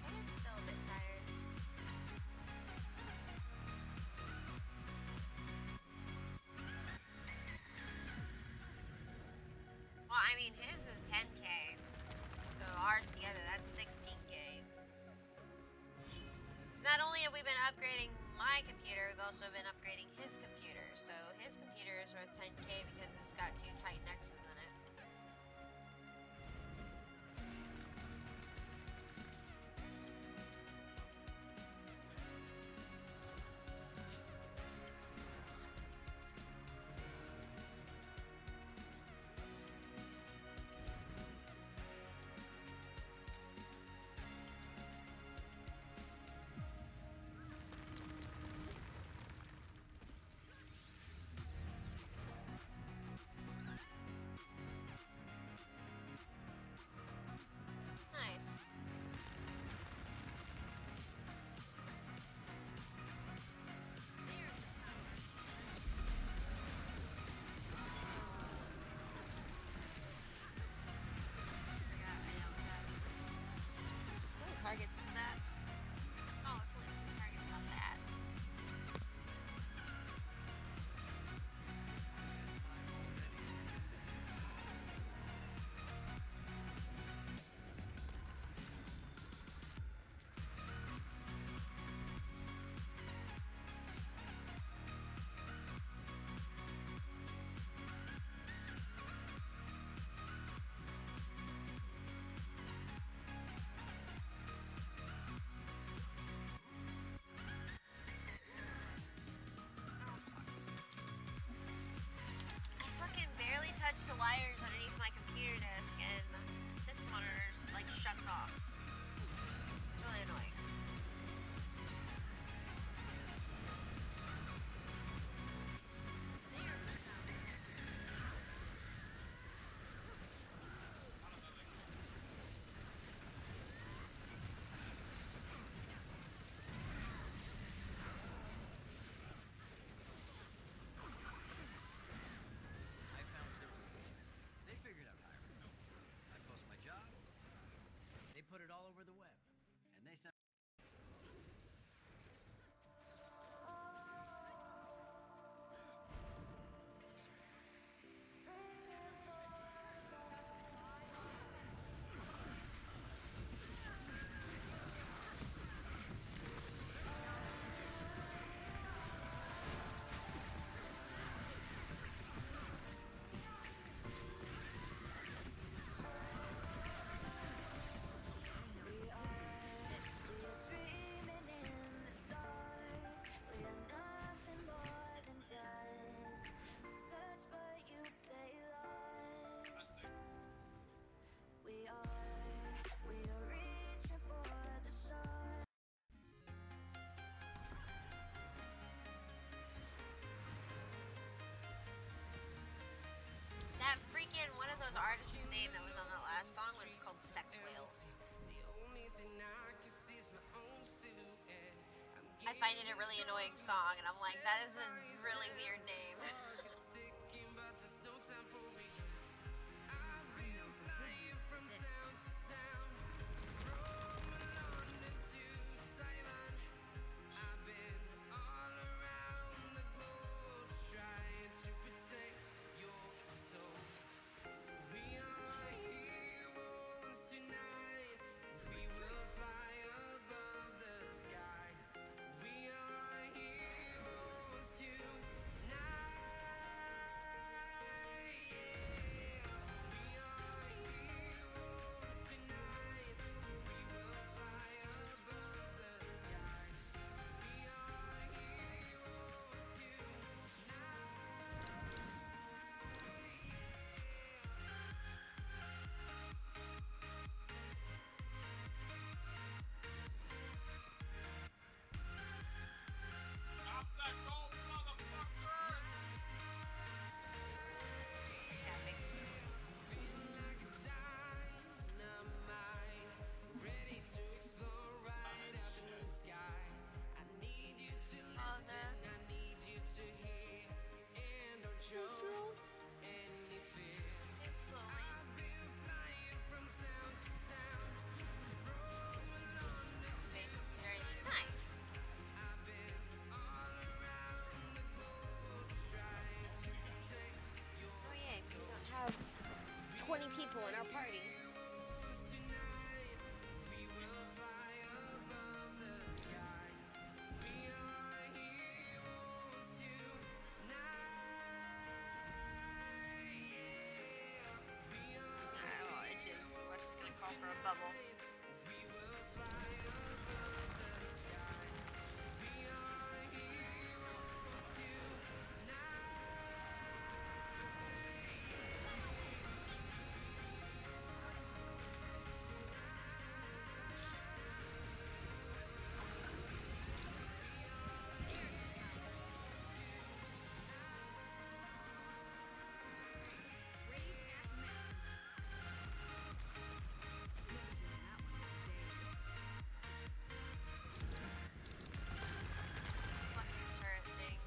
I'm still a bit tired. Well, I mean, his is 10K. So ours together, that's 16K. Not only have we been upgrading my computer, we've also been upgrading his computer. So his computer is worth 10K because it's got 2 Titan X's in it. the wires underneath my computer desk, and this monitor like shuts off. It's really annoying. I found several. They figured out hiring. I post my job. They put it all over the web, and they send. That freaking one of those artists' name that was on that last song was called Sex Whales. I find it a really annoying song, and I'm like, that is a really weird name. Epic. Oh, it's slowly. It's very nice. Oh yeah, we don't have 20 people in our party. Alright, well, it is. We're just gonna call for a bubble. Rage at maximum. Fucking turret thing.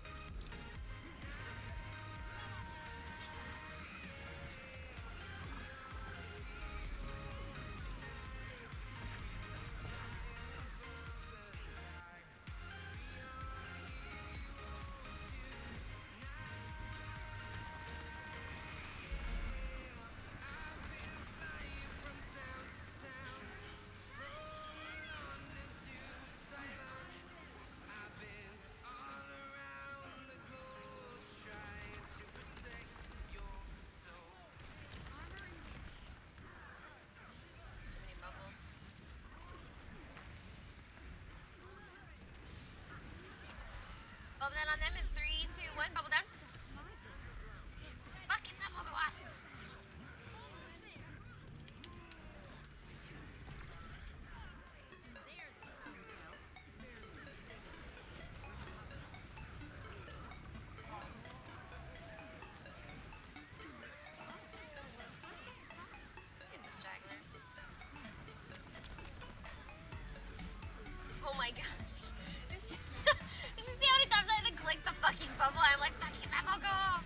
Too many bubbles. Bubble down on them in 3, 2, 1. Bubble down. Fucking bubble go off. my gosh. Did you see how many times I had to click the fucking bubble? I'm like, fucking bubble, go off.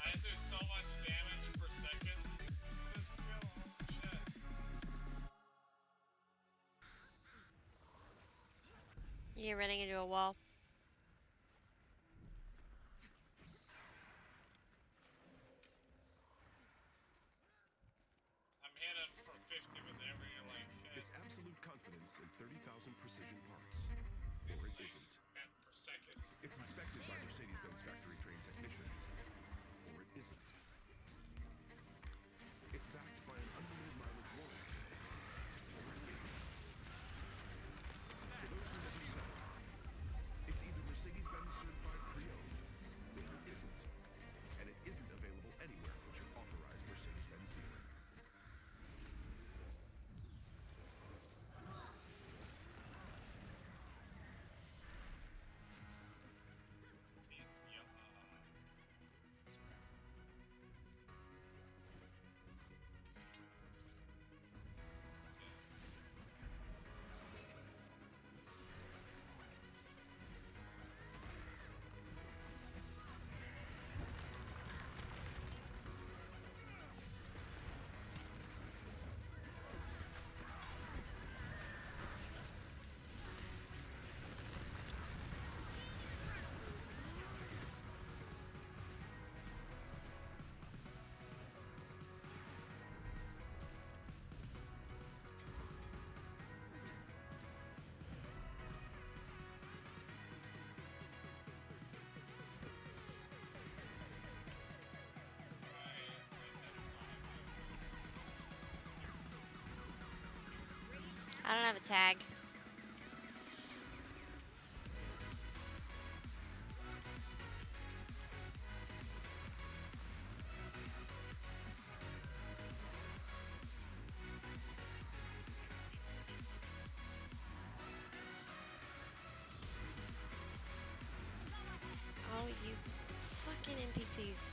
I do so much damage per second with this skill. Shit. You're running into a wall. I'm hitting for 50 with every like hit. It's absolute confidence in 30,000 precision parts. Or it isn't. Hit per second. It's inspected by Mercedes-Benz factory-trained technicians. Or it isn't. It's backed by an unlimited mileage warranty. Or it isn't. For those who never settle, it's either Mercedes-Benz certified pre-owned, or it isn't. And it isn't available anywhere but your authorized Mercedes-Benz dealer. These, I don't have a tag. Oh, you fucking NPCs.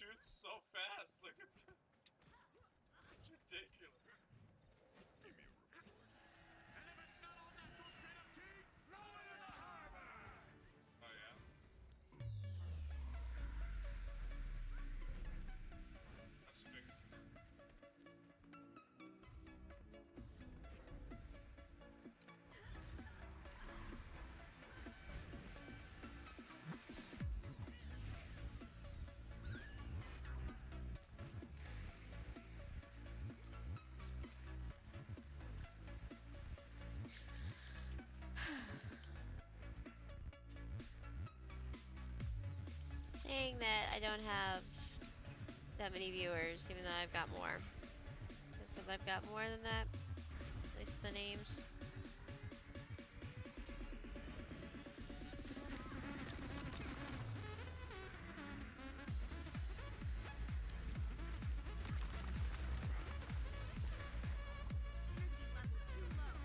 shoots so fast. Look at that. It's ridiculous. Give me a report. And if it's not all natural straight up tea, throw it in the harbor! Oh yeah. That's big. Saying that I don't have that many viewers, even though I've got more. Because I've got more than that, at least the names. Energy level too low.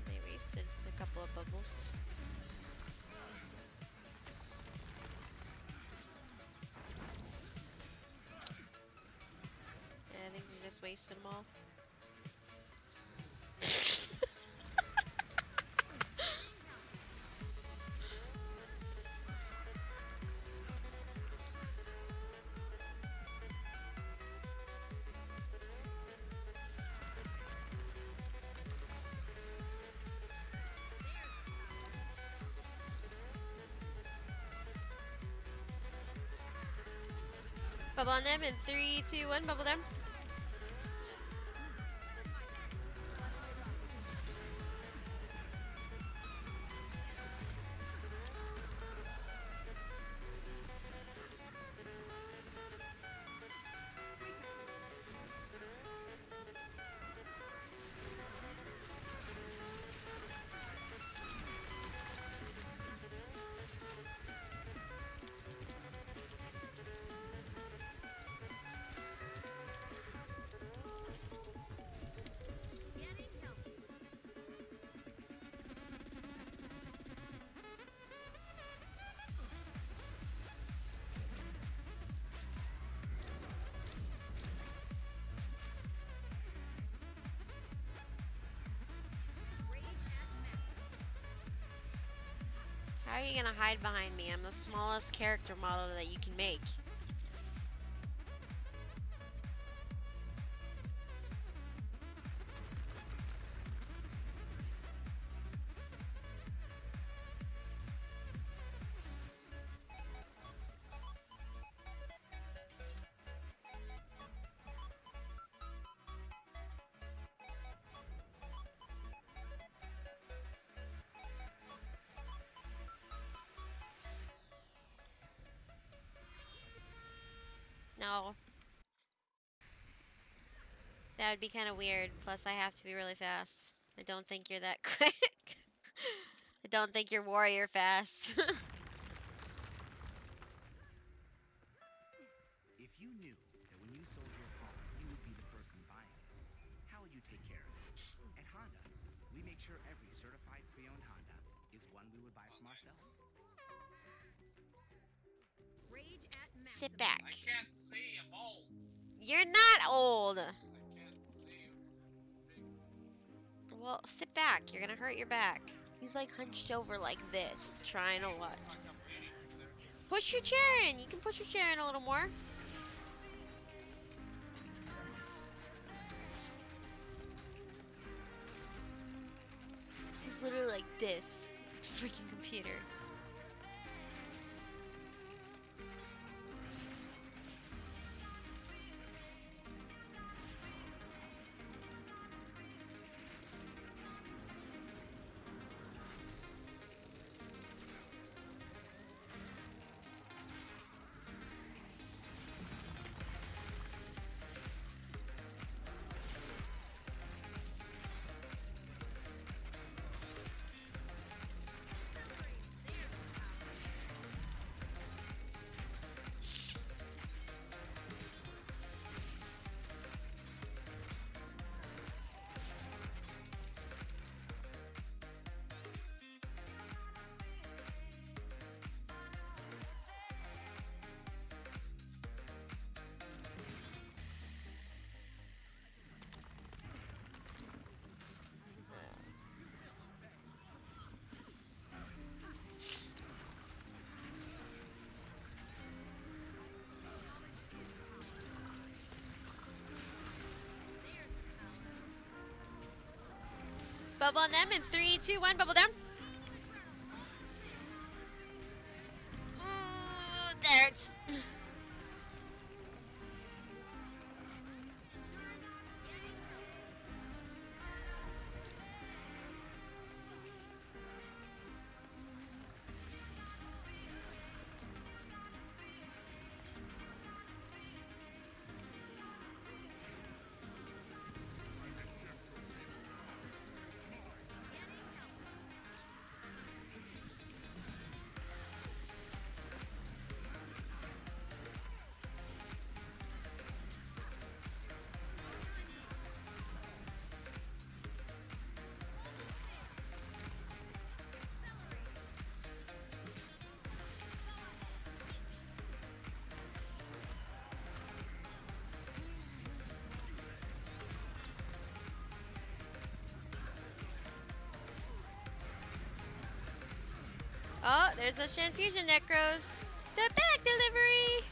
They wasted a couple of bubbles. Yeah, I think we just wasted them all. Bubble on them in 3, 2, 1. Bubble them. Getting healthy. Rage at maximum. How are you gonna hide behind me? I'm the smallest character model that you can make. No. That would be kind of weird. Plus, I have to be really fast. I don't think you're that quick. I don't think you're warrior fast. If you knew that when you sold your car, you would be the person buying it, how would you take care of it? At Honda, we make sure every certified pre-owned Honda is one we would buy from ourselves. Rage at maximum. Sit back. I can't see. I'm old. You're not old. I can't see. Well, sit back. You're gonna hurt your back. He's like hunched over like this, trying to watch. Like I'm waiting for there. Push your chair in. You can push your chair in a little more. He's literally like this. Freaking computer. Bubble on them in 3, 2, 1. Bubble down. Ooh, that hurts. Oh, there's those Shan Fusion Necros. The back delivery.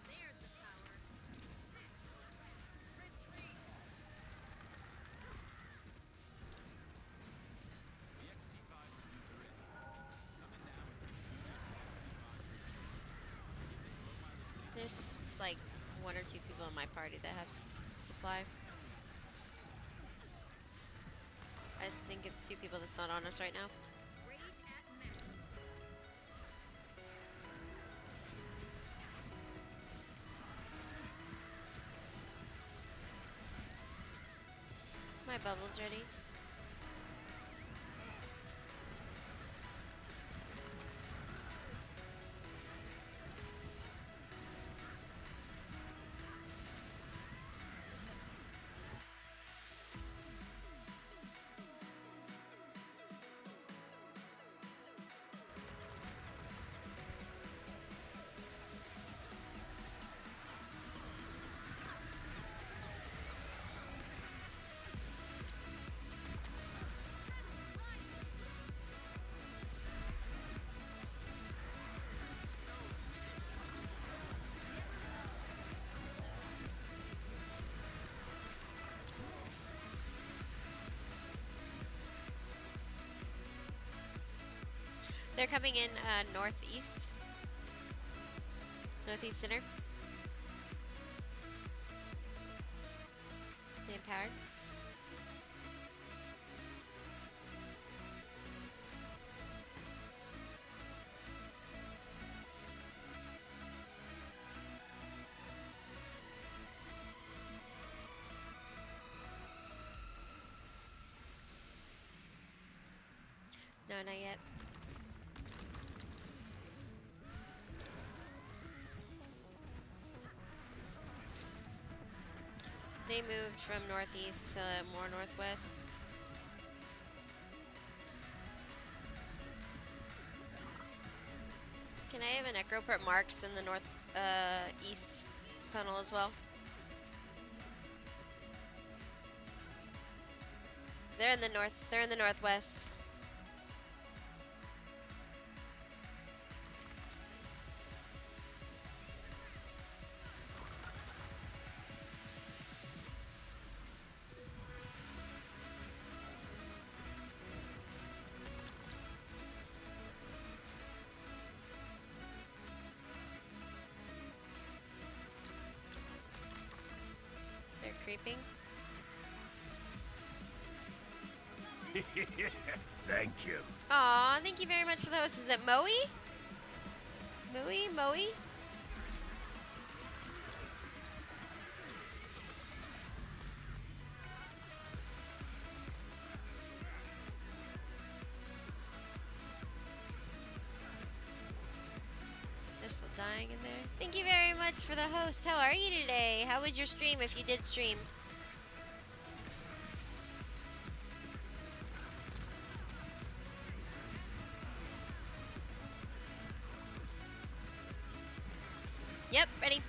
There's the power. The XT5 reviews are in. Come in now and see the new XT5 version. There's like 1 or 2 people in my party that have supply. I think it's 2 people that's not on us right now. Rage at max. My bubble's ready. They're coming in northeast. Northeast center. They empowered. No, not yet. They moved from northeast to more northwest. Can I have an Necro put marks in the north east tunnel as well? They're in the north. They're in the northwest. They're creeping. Thank you. Aw, thank you very much for the host. Is it Moe? Moe? There's still dying in there. Thank you very much for the host. How are you today? How was your stream if you did stream? Yep, ready.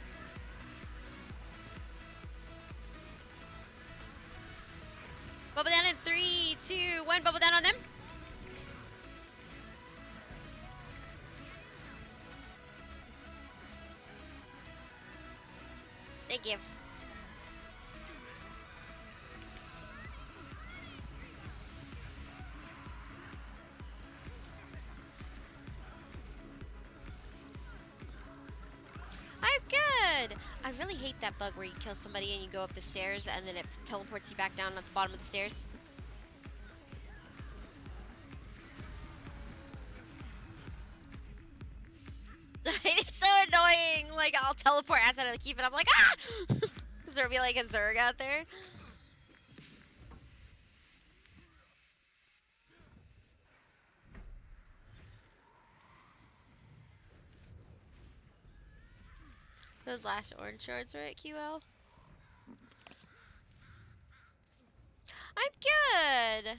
Bubble down in 3, 2, 1. Bubble down on them. Thank you. I'm good. I really hate that bug where you kill somebody and you go up the stairs and then it teleports you back down at the bottom of the stairs. It's so annoying. Like, I'll teleport outside of the keep and I'm like, ah! Because there'll be like a Zerg out there. Those last orange shards were at QL. I'm good.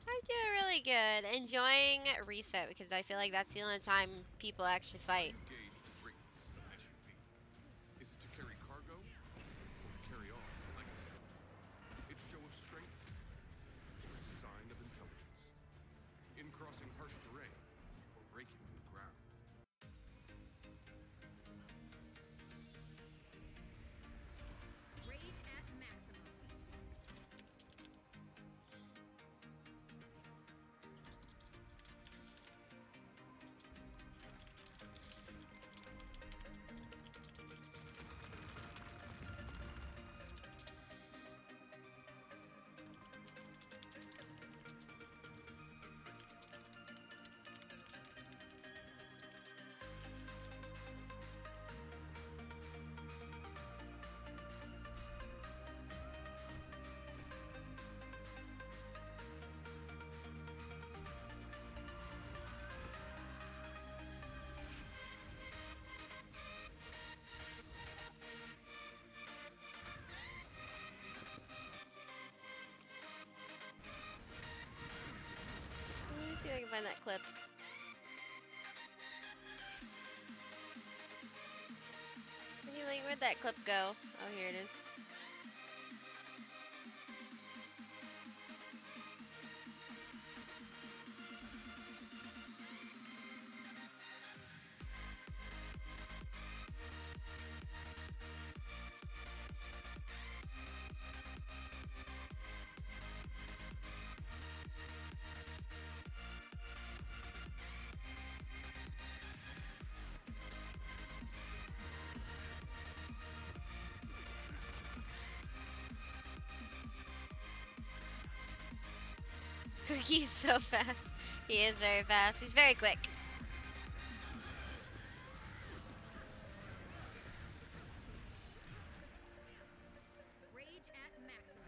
I'm doing really good. Enjoying Reset because I feel like that's the only time people actually fight. Gauge the greatness of an SUV. Is it to carry cargo or to carry on a legacy? Its show of strength or its sign of intelligence? In crossing harsh terrain or breaking new ground? Rage at maximum. Let me see if I can find that clip. Where'd that clip go? Oh, here it is. Cookie's so fast. He is very fast. He's very quick. Rage at maximum.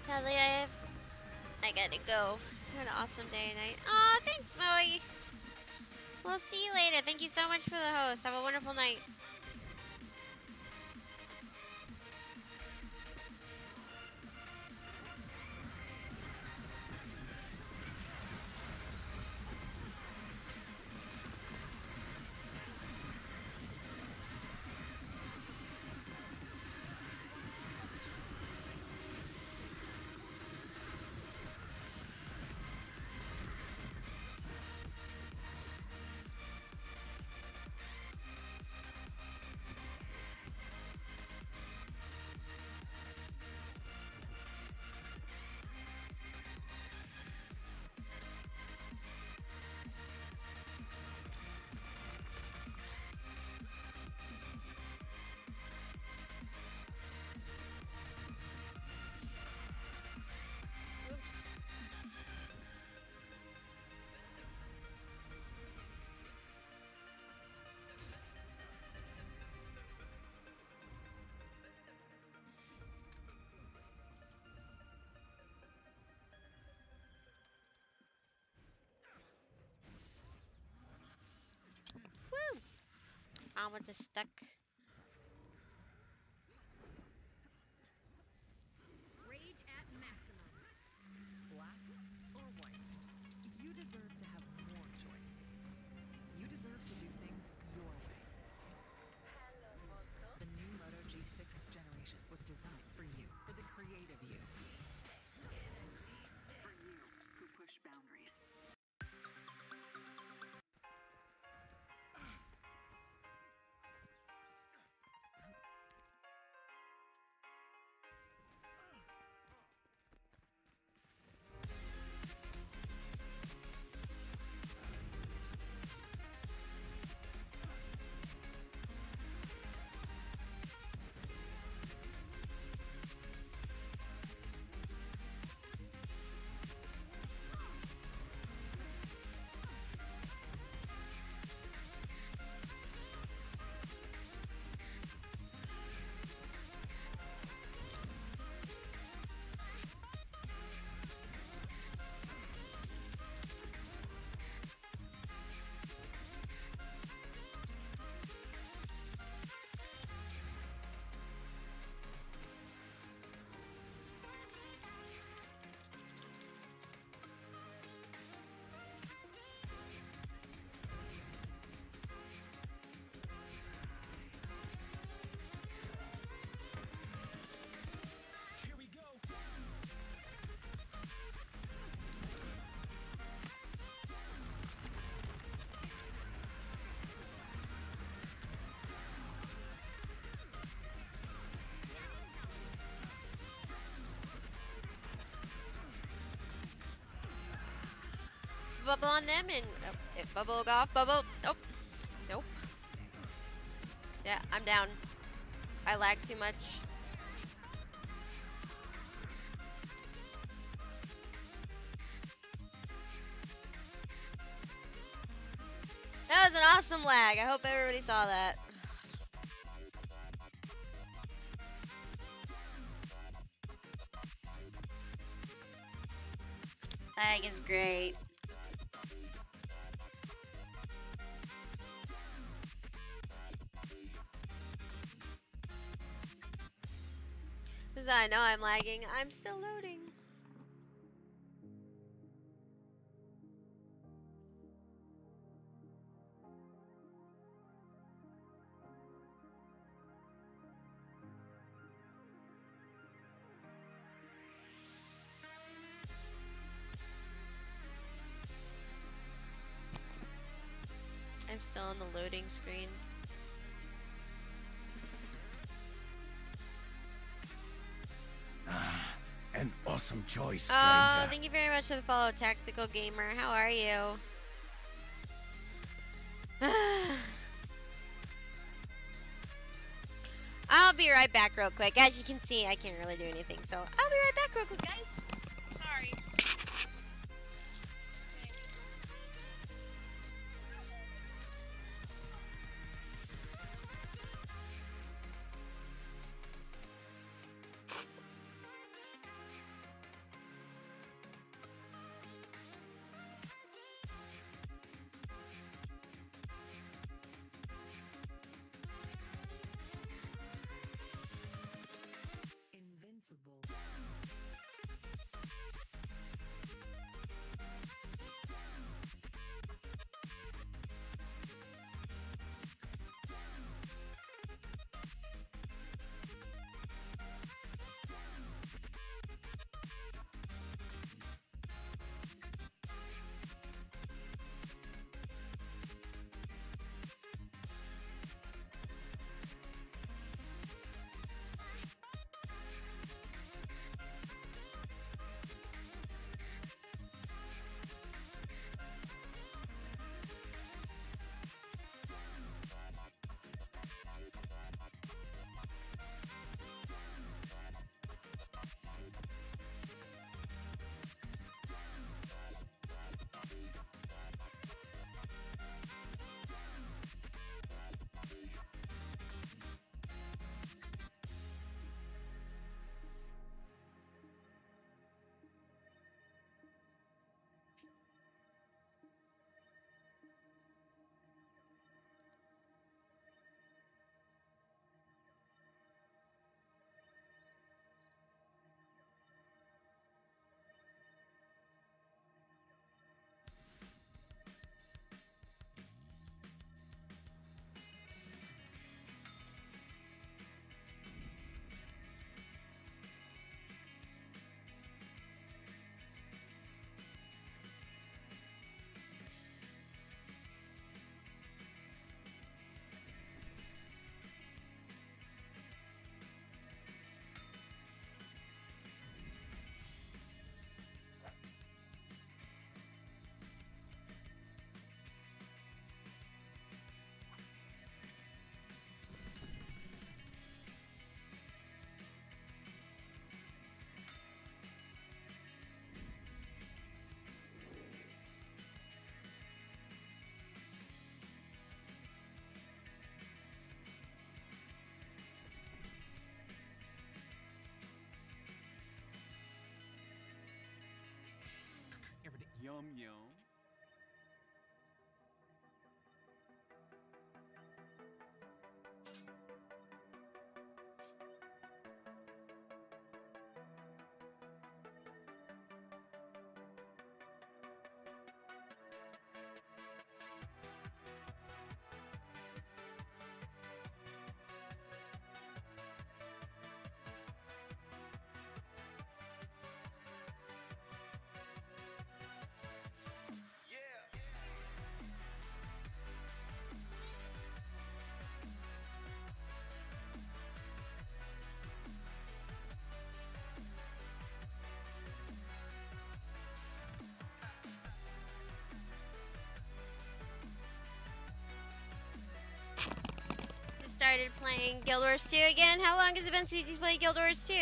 Sadly, I gotta go. Have an awesome day tonight. Aw, thanks, Moe. We'll see you later. Thank you so much for the host. Have a wonderful night. around with this stick. Rage at maximum. Black or white? You deserve to have more choice. You deserve to do things your way. The new Moto G6 generation was designed for you, for the creative you. For you, who push boundaries. Bubble on them and it bubble off. Bubble. Nope. Nope. Yeah, I'm down. I lag too much. That was an awesome lag. I hope everybody saw that. Lag is great. Because I know I'm lagging. I'm still loading. I'm still on the loading screen. An awesome choice, Oh, stranger. thank you very much for the follow, Tactical Gamer. How are you? I'll be right back real quick. As you can see, I can't really do anything, so I'll be right back real quick, guys. Sorry. Invincible. Yum yum. Just started playing Guild Wars 2 again. How long has it been since you played Guild Wars 2?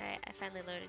Alright, I finally loaded.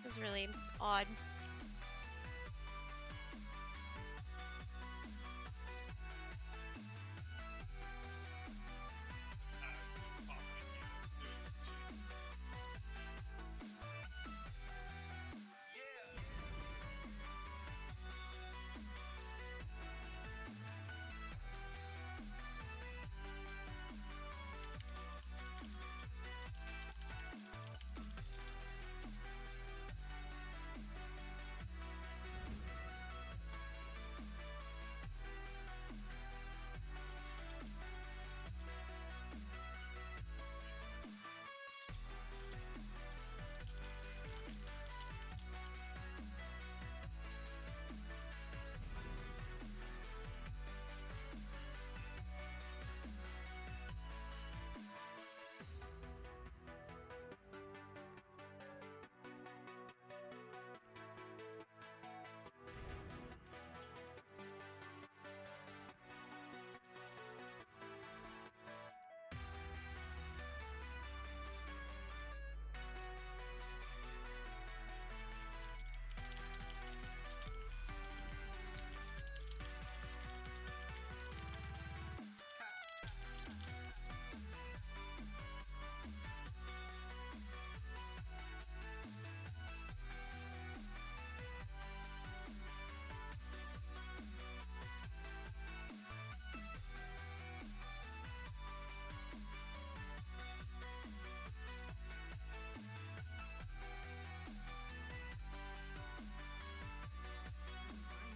It was really odd. I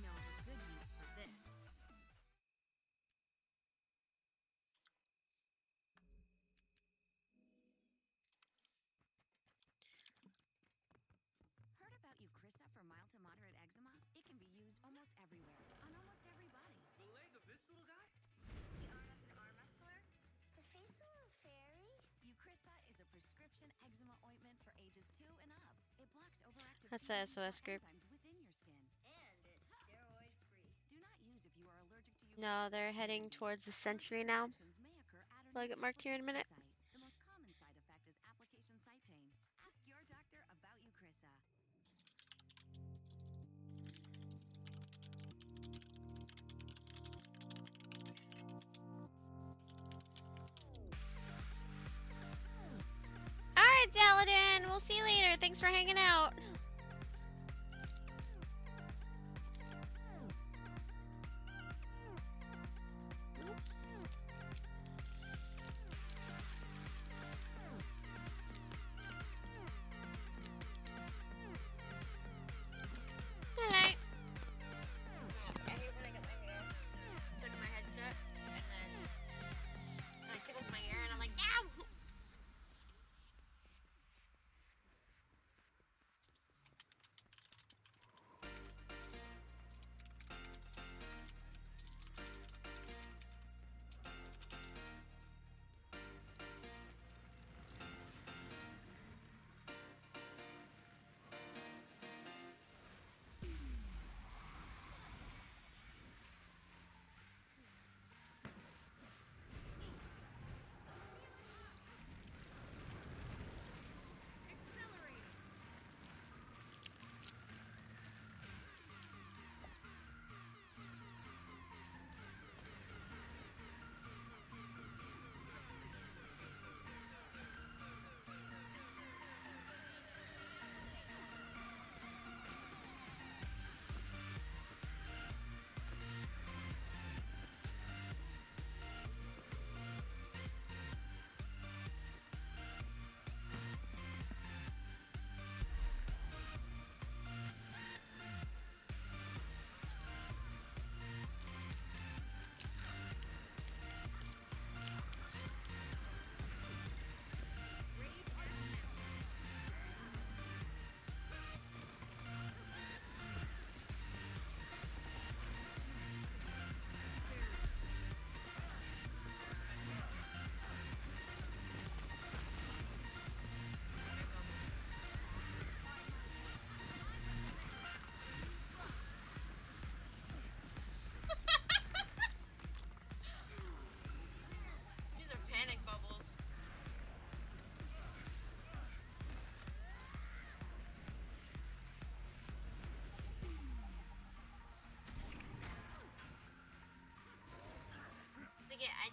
know a good use for this. Heard about Eucrisa for mild to moderate eczema? It can be used almost everywhere, on almost every body. The leg of this little guy? The arm of an arm wrestler? The face of a fairy? Eucrisa is a prescription eczema ointment for ages 2 and up. It blocks overactive That's the T-cell SOS group. enzymes within your skin. And it's steroid free. Do not use if you are allergic to No, Eucrisa. they're heading towards the sentry now. Reactions may occur at I'll get marked here in a minute. application site. The most common side effect is application site pain. Ask your doctor about Eucrisa. Alright, Zaladin! We'll see you later. Thanks for hanging out. Hello. I hate when I get my hair stuck in my headset and then it tickles my ear and I'm like, ow!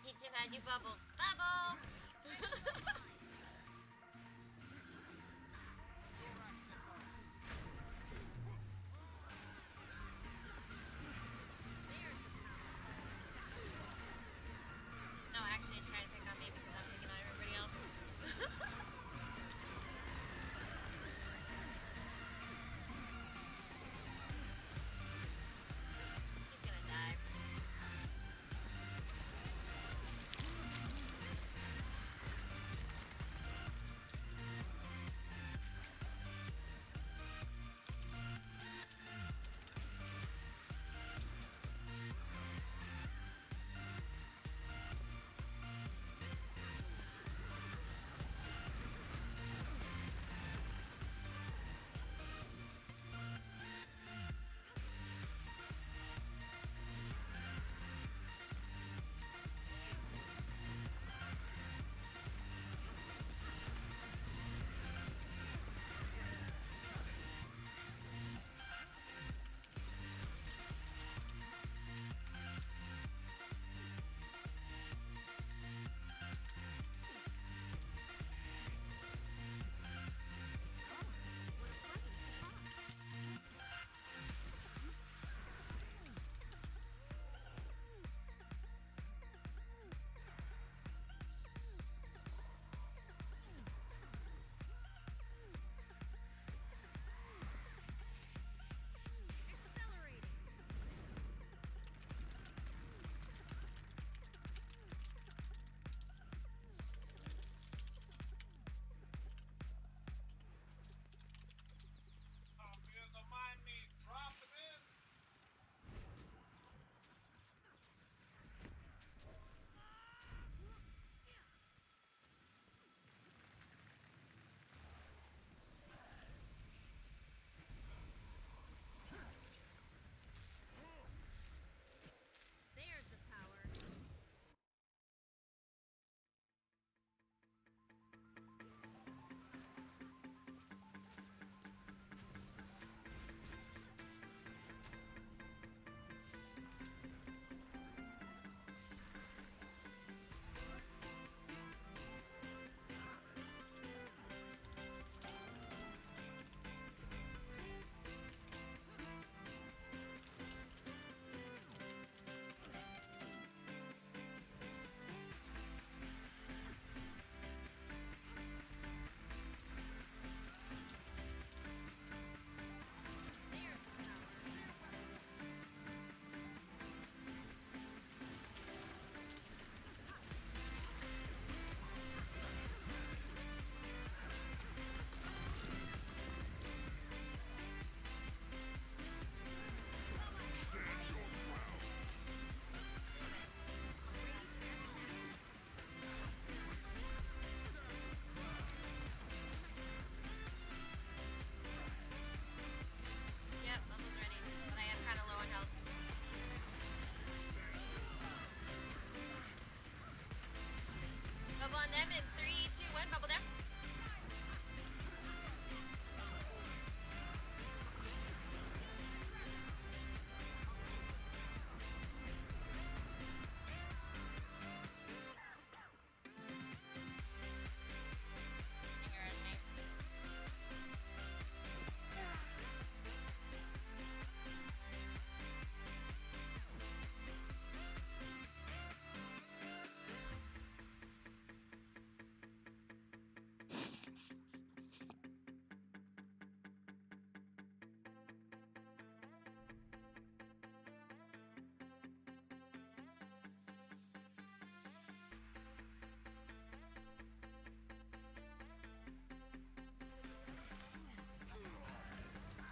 teach him how to do bubbles. Bubble! No, actually, he's trying to pick on me because I'm picking on everybody else. He's gonna die. Oh, if you don't mind me dropping in. There's the power. There's the power. Yep, bubbles ready. But I am kind of low on health. Bubble on them in 3, 2, 1. Bubble down. Here is me.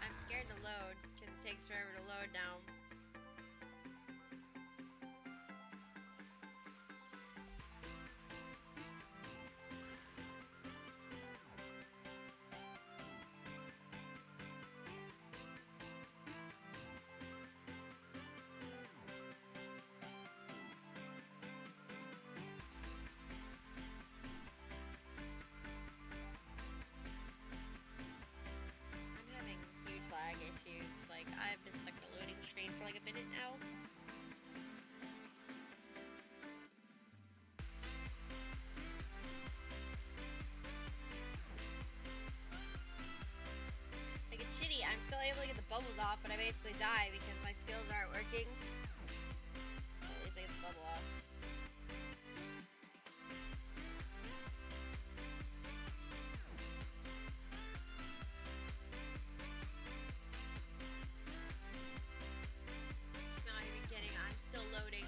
I'm scared to load because it takes forever to load now. I'm having huge lag issues. Like, I've been stuck in a loading screen for like a minute now. still able to get the bubbles off, but I basically die because my skills aren't working. At least I get the bubble off. Not even kidding, I'm still loading.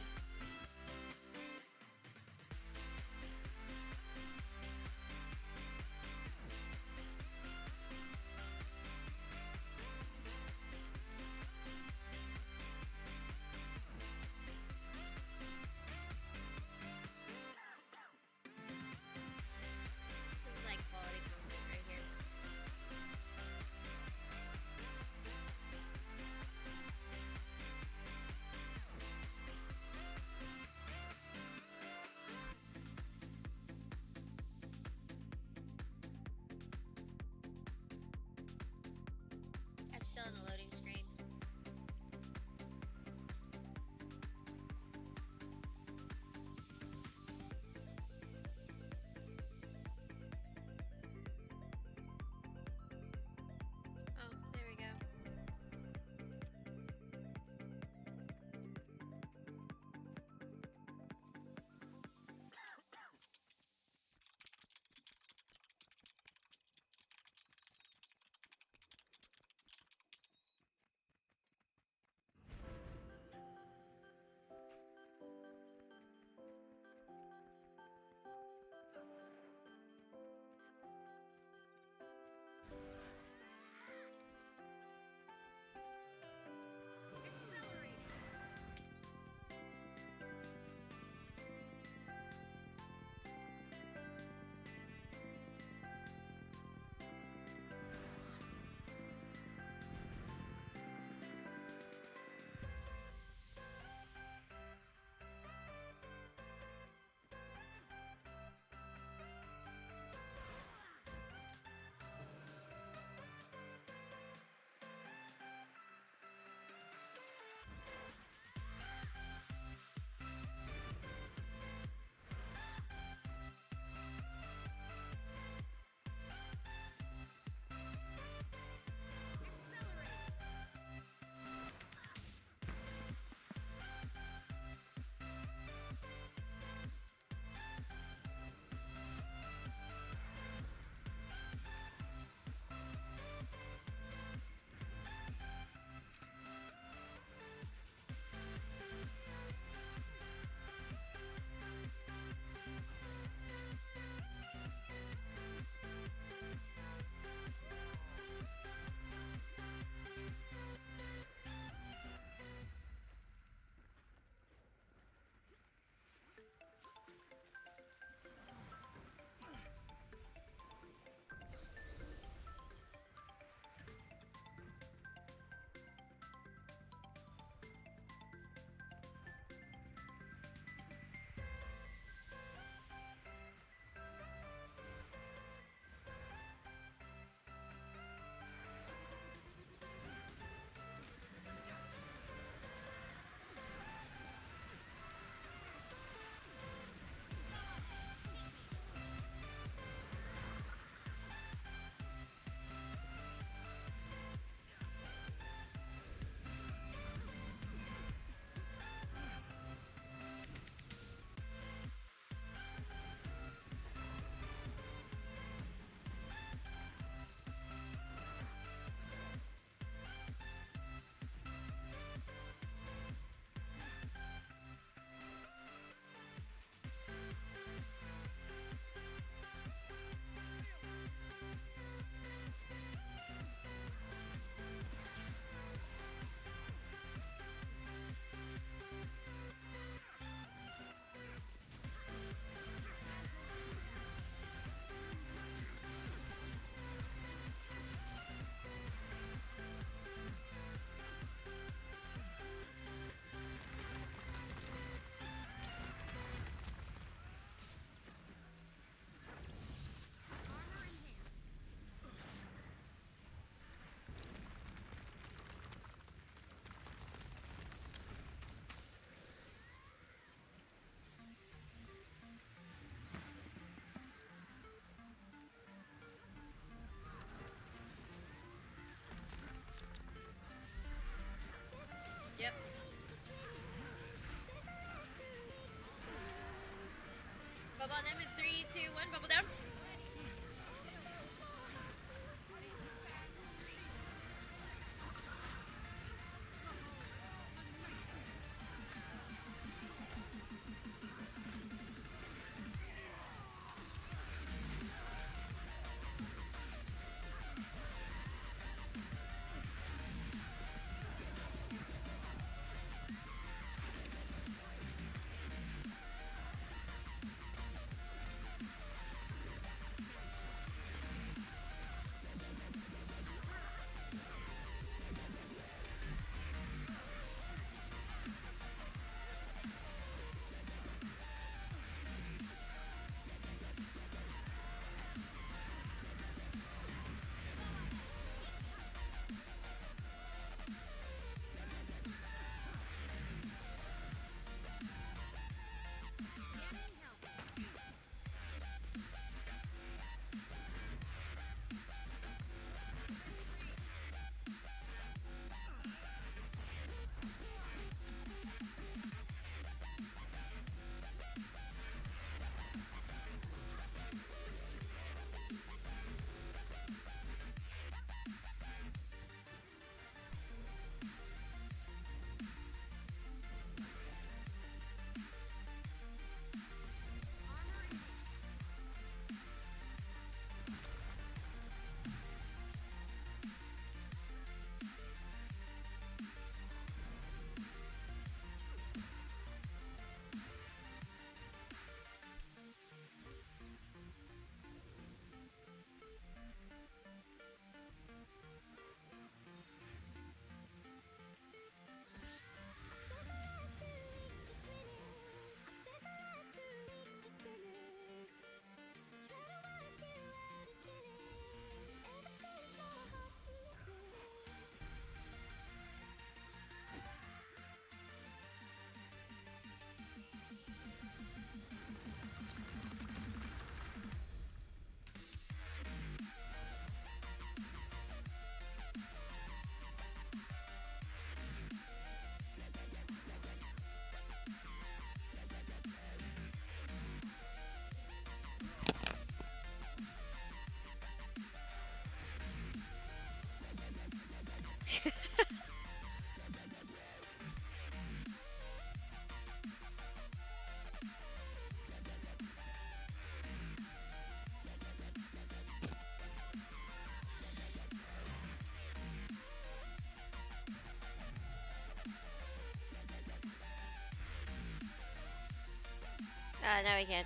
2, 1, bubble down. Now we can.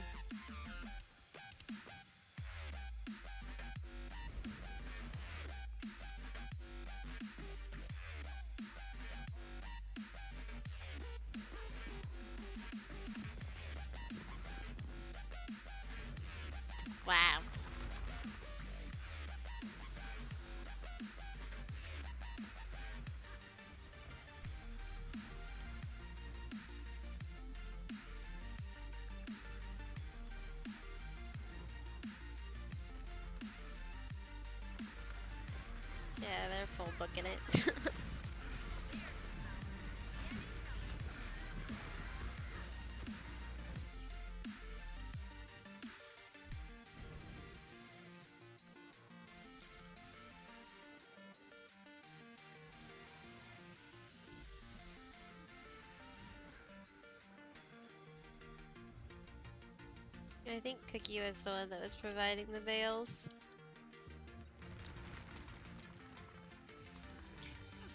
Wow. Yeah, they're full booking it. I think Cookie was the one that was providing the veils.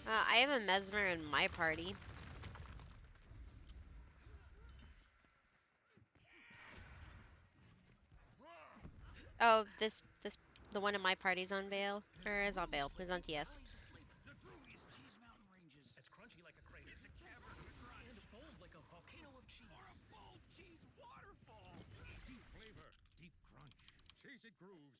I have a Mesmer in my party. Oh, the one in my party's on Veil, or is on Veil, is on TS. The grooviest cheese mountain ranges. It's crunchy like a crater. It's a cavern of crunch. And bold like a volcano of cheese. Or a bold cheese waterfall. Deep flavor, deep crunch. Cheesy grooves.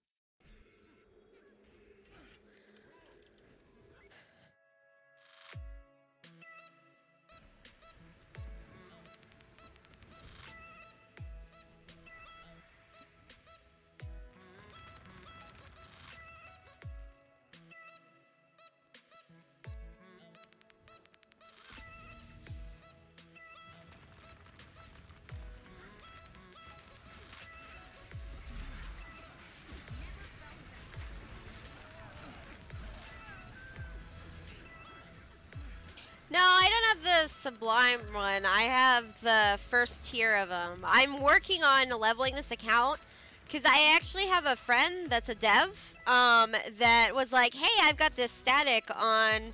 No, I don't have the Sublime one. I have the first tier of them. I'm working on leveling this account because I actually have a friend that's a dev that was like, hey, I've got this static on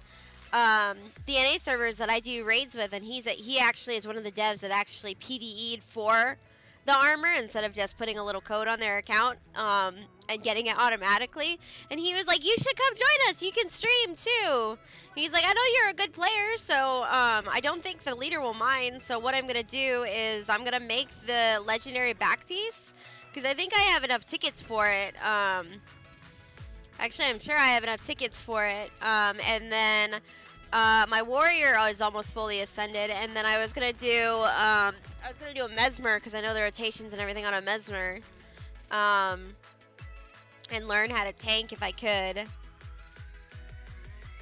the NA servers that I do raids with, and he actually is one of the devs that actually PvE'd for the armor instead of just putting a little code on their account and getting it automatically. And he was like, you should come join us. You can stream too. He's like, I know you're a good player, so I don't think the leader will mind. So what I'm going to do is I'm going to make the legendary back piece because I think I have enough tickets for it. Actually, I'm sure I have enough tickets for it. And then my warrior is almost fully ascended. And then I was going to do a mesmer because I know the rotations and everything on a mesmer. And learn how to tank if I could.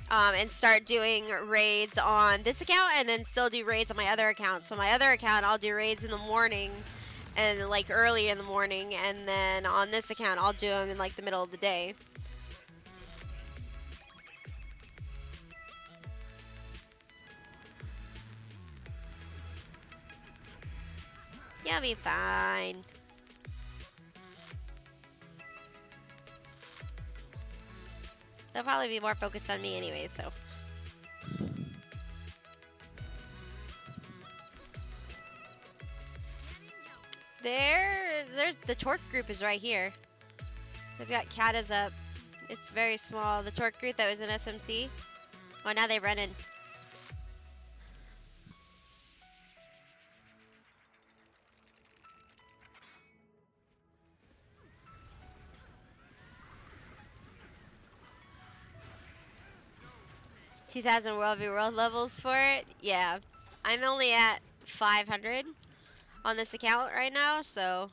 And start doing raids on this account and then still do raids on my other account. So my other account, I'll do raids in the morning and like early in the morning. And then on this account, I'll do them in like the middle of the day. You'll be fine. They'll probably be more focused on me anyway, so. There's the torque group is right here. They've got Katas up. It's very small. The torque group that was in SMC. Oh, now they run in. WvW levels for it. Yeah, I'm only at 500 on this account right now, so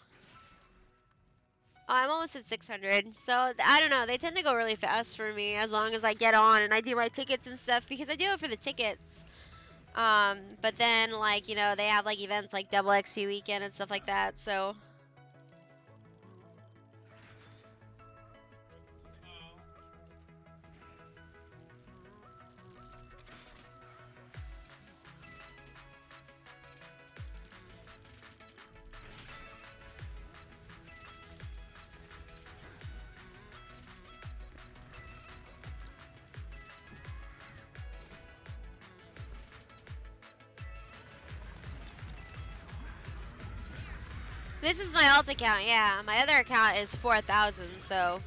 I'm almost at 600. So I don't know. They tend to go really fast for me as long as I get on and I do my tickets and stuff because I do it for the tickets. But then like you know they have like events like Double XP Weekend and stuff like that. So. This is my alt account, yeah. My other account is 4,000, so.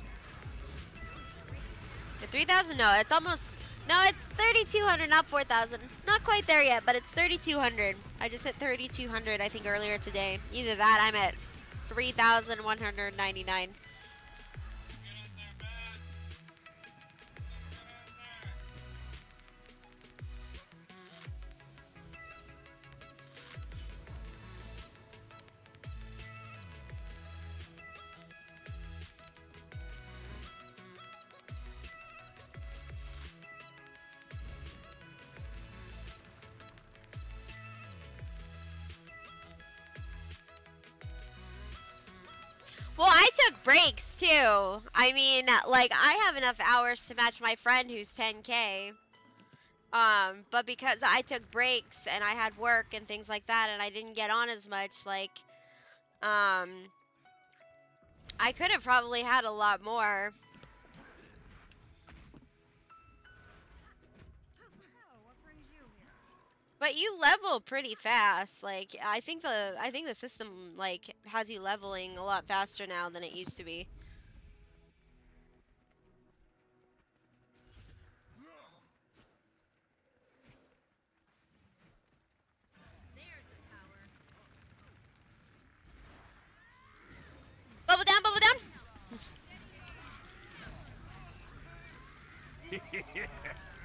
3,000? No, it's almost. No, it's 3,200, not 4,000. Not quite there yet, but it's 3,200. I just hit 3,200, I think, earlier today. Either that, I'm at 3,199. Well, I took breaks too. I mean, like I have enough hours to match my friend who's 10K. But because I took breaks and I had work and things like that and I didn't get on as much, like I could have probably had a lot more. But you level pretty fast. Like I think the system like has you leveling a lot faster now than it used to be. Bubble down, bubble down.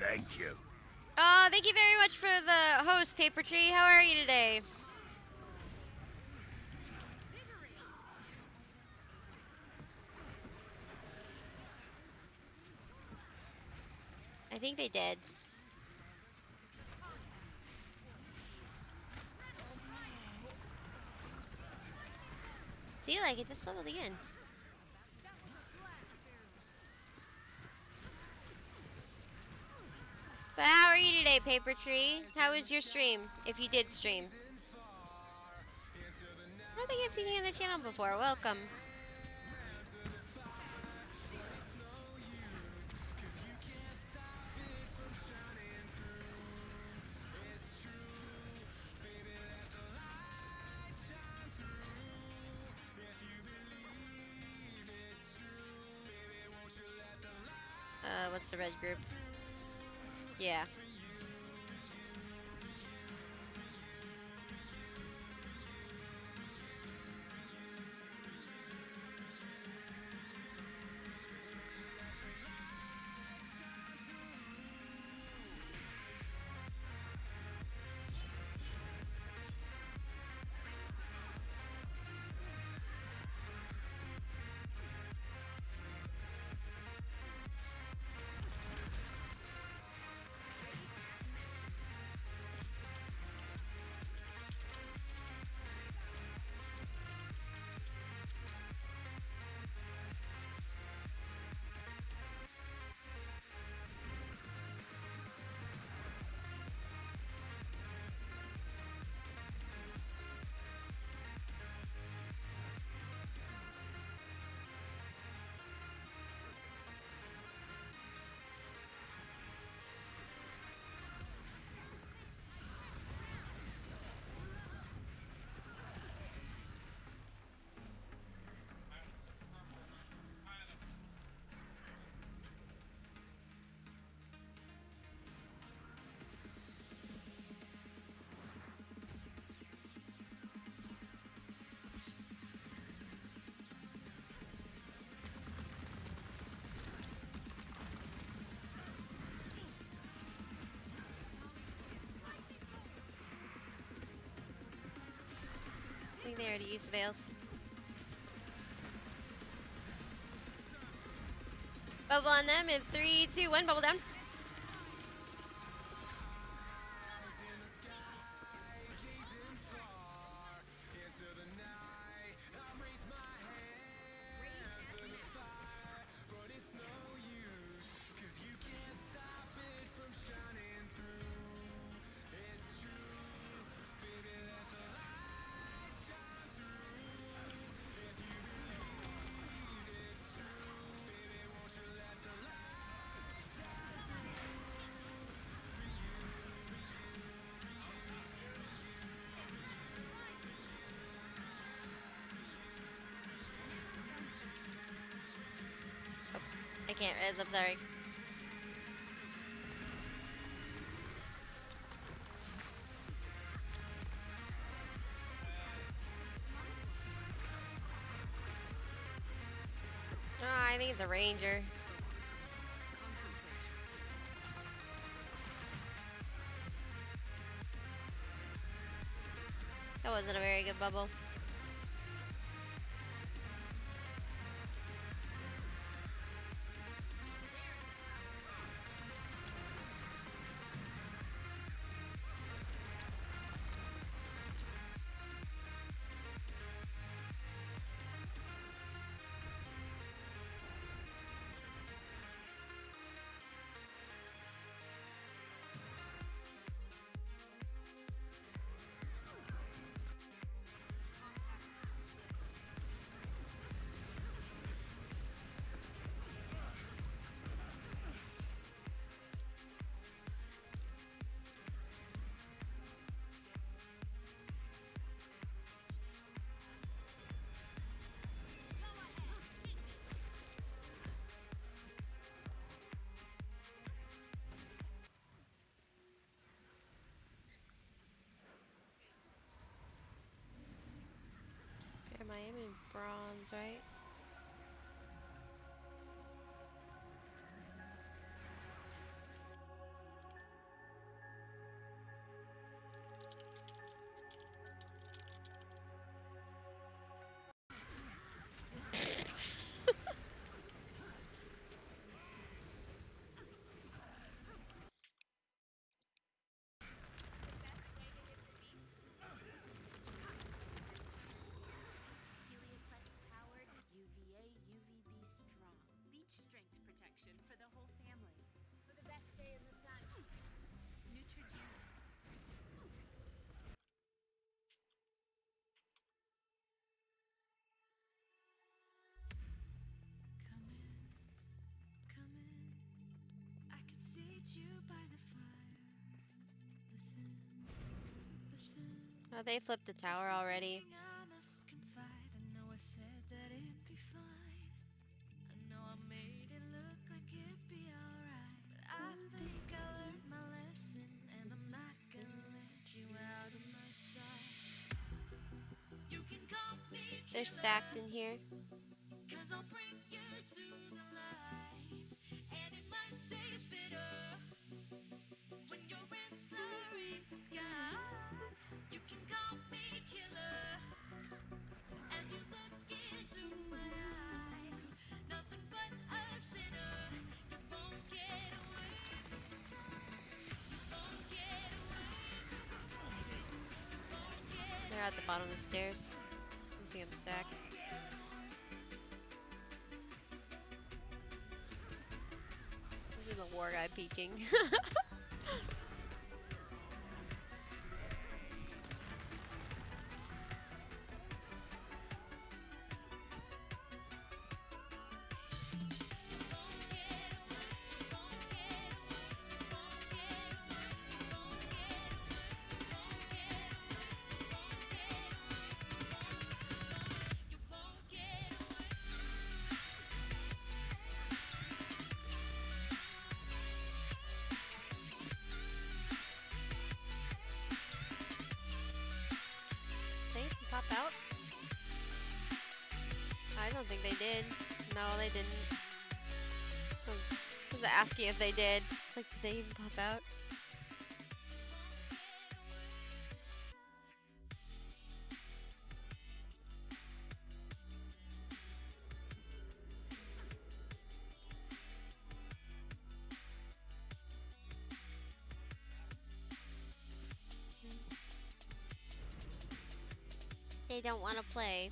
Thank you. Thank you very much for the host, Paper Tree. How are you today? I think they did. See, like it just leveled again. But how are you today, Paper Tree? How was your stream? If you did stream. I don't think I've seen you on the channel before. Welcome. What's the red group? Yeah. I think they already used veils. Bubble on them in 3, 2, 1. Bubble down. I can't, I'm sorry. Oh, I think it's a ranger. That wasn't a very good bubble. I am in bronze, right? Oh, they flipped the tower already. They're stacked in here. They're at the bottom of the stairs. You can see them stacked. This is the war guy peeking. They pop out? I don't think they did. No, they didn't. I was asking if they did. It's like, did they even pop out? They don't want to play.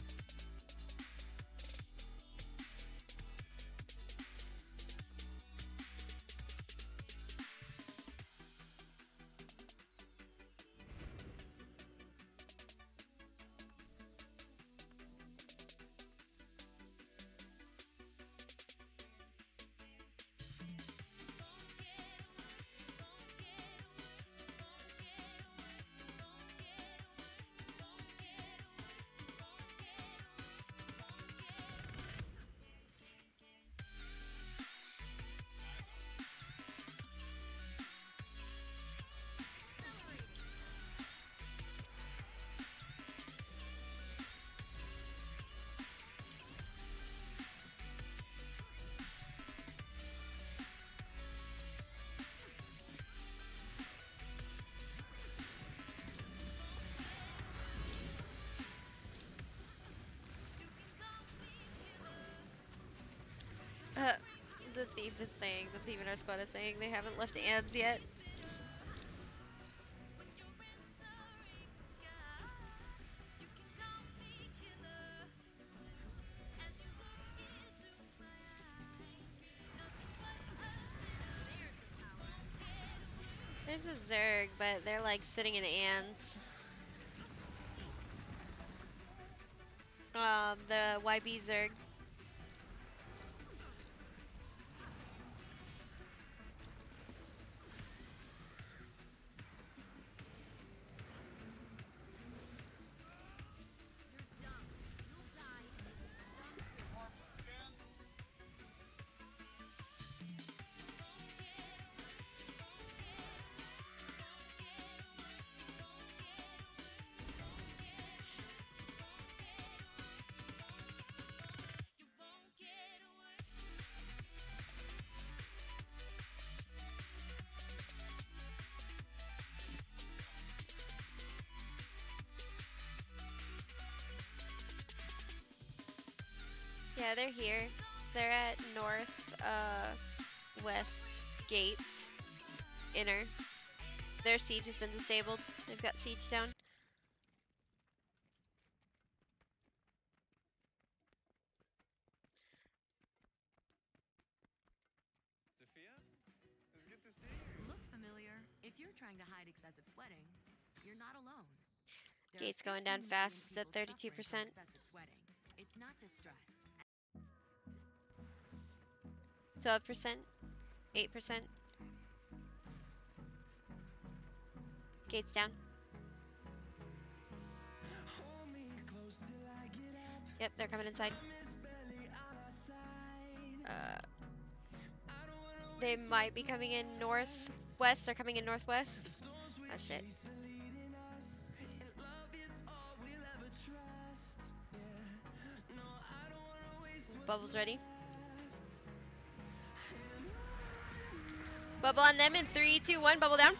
The thief is saying, the thief in our squad is saying they haven't left ands yet. There's a Zerg, but they're like sitting in ants. The YB Zerg. Yeah, they're here. They're at north, west gate, inner. Their siege has been disabled. They've got siege down. Sophia, it's good to see you. Look familiar. If you're trying to hide excessive sweating, you're not alone. There Gate's are going down 15 million fast. It's at people suffering 32%. from excessive sweating. It's not just stress. 12%. 8%. Gates down. Yep, they're coming inside. They might be coming in northwest. They're coming in northwest. Oh shit. Bubble's ready. Bubble on them in 3, 2, 1. Bubble down.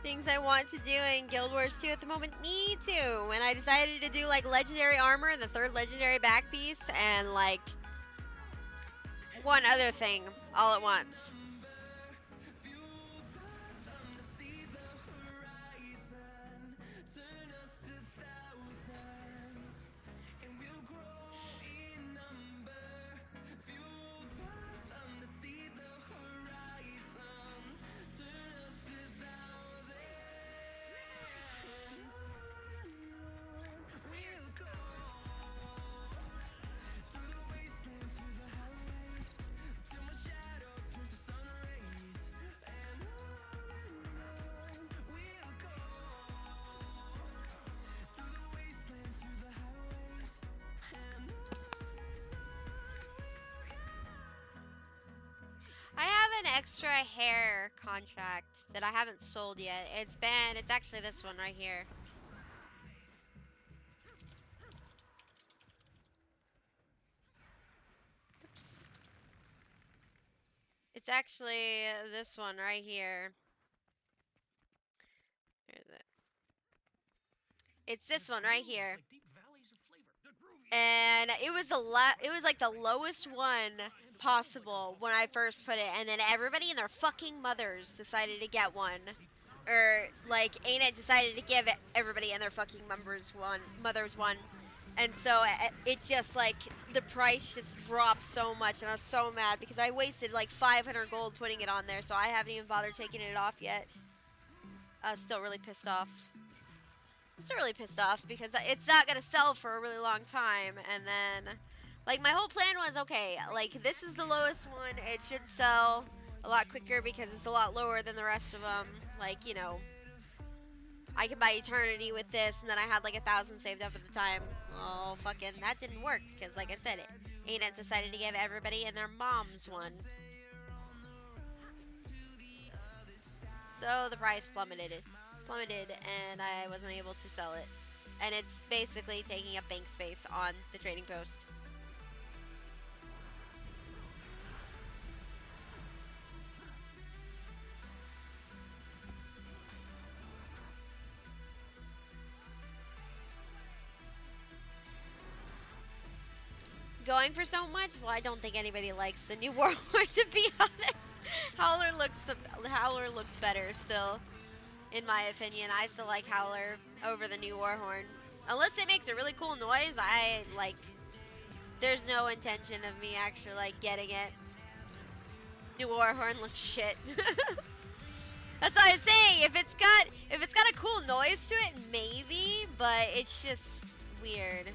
Things I want to do in Guild Wars 2 at the moment. Me too. And I decided to do like legendary armor and the 3rd legendary back piece and like one other thing all at once. I have an extra hair contract that I haven't sold yet. It's actually this one right here. Oops. It's actually this one right here. Here's it. It's this one right here. And it was like the lowest one possible when I first put it, and then everybody and their fucking mothers decided to get one, or like Ain't decided to give everybody and their fucking mothers one, and so it just like the price just dropped so much, and I was so mad because I wasted like 500 gold putting it on there, so I haven't even bothered taking it off yet. I was still really pissed off. I'm still really pissed off because it's not gonna sell for a really long time, and then like my whole plan was, okay, like this is the lowest one, it should sell a lot quicker because it's a lot lower than the rest of them. Like, you know, I can buy Eternity with this, and then I had like 1,000 saved up at the time. Oh, fucking, that didn't work because, like I said, Ain't decided to give everybody and their moms one. So the price plummeted, and I wasn't able to sell it. And it's basically taking up bank space on the trading post. Going for so much? Well, I don't think anybody likes the new Warhorn, to be honest. Howler looks better still, in my opinion. I still like Howler over the new Warhorn. Unless it makes a really cool noise, I like. There's no intention of me actually like getting it. New war horn looks shit. That's what I was saying. If it's got a cool noise to it, maybe, but it's just weird.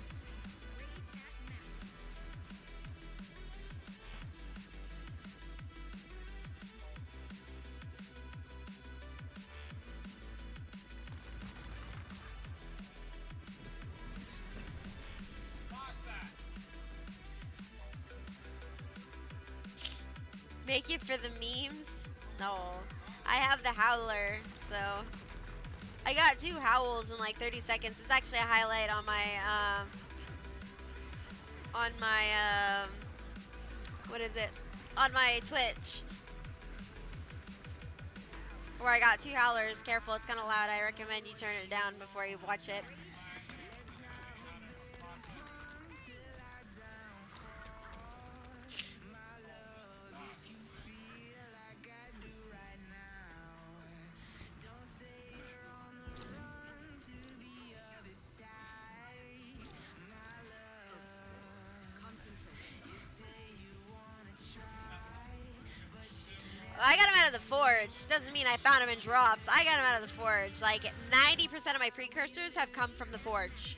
Make it for the memes? No. I have the howler, so I got 2 howls in like 30 seconds. It's actually a highlight on my what is it? On my Twitch. Where I got 2 howlers. Careful, it's kind of loud. I recommend you turn it down before you watch it. I got him out of the forge. Doesn't mean I found him in drops. I got him out of the forge. Like 90% of my precursors have come from the forge.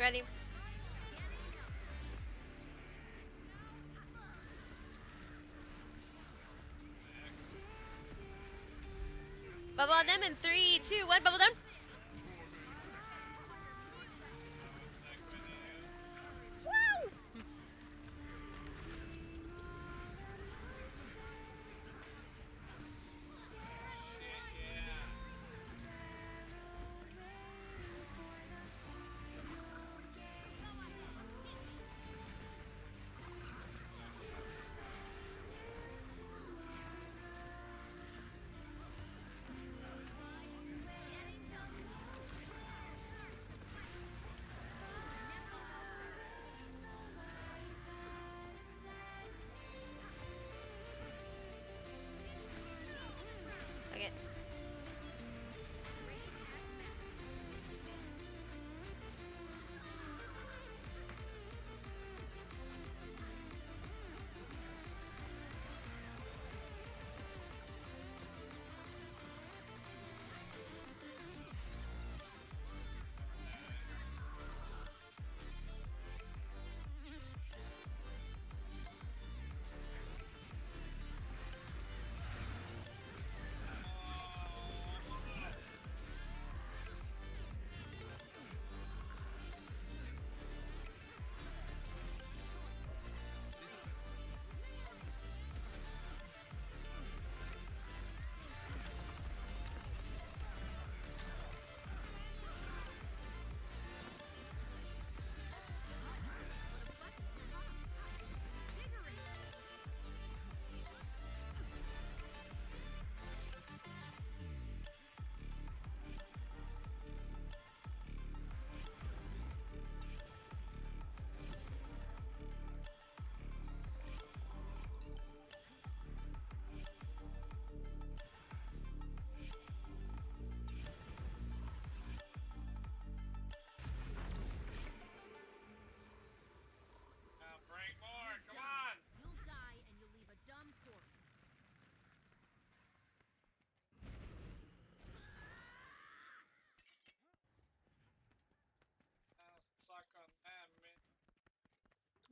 Ready? Bubble on them in 3, 2, 1. Bubble down. Woo!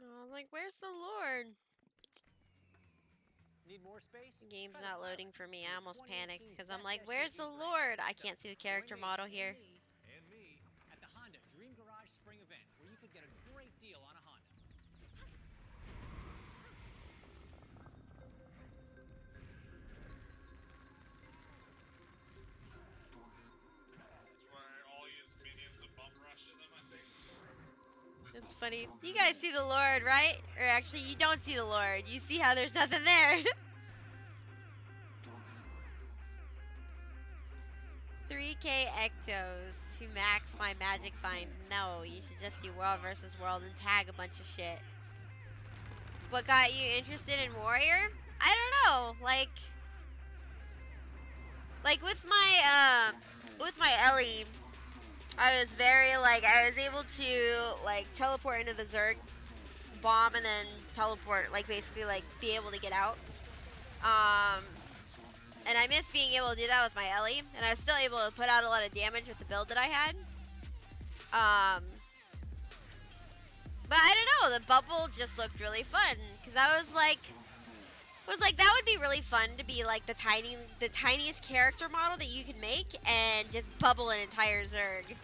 I was like, where's the Lord? Need more space? The game's Try the not Pilot, loading for me. the I almost 2018 panicked because I'm best like, where's SUV the brand. Lord? I So, can't see the character join me model here. and me at the Honda Dream Garage Spring Event, where you could get a great deal on a Honda. That's where all use minions of bum rush in them, I think. It's funny. You guys see the Lord, right? Or actually, you don't see the Lord. You see how there's nothing there. 3K Ectos to max my magic find. No, you should just do world versus world and tag a bunch of shit. What got you interested in Warrior? I don't know. Like with my Ellie, I was very like I was able to like teleport into the Zerg bomb and then teleport, like basically like be able to get out. And I miss being able to do that with my Ellie, and I was still able to put out a lot of damage with the build that I had. But I don't know, the bubble just looked really fun because I was like that would be really fun to be like the tiniest character model that you can make and just bubble an entire Zerg.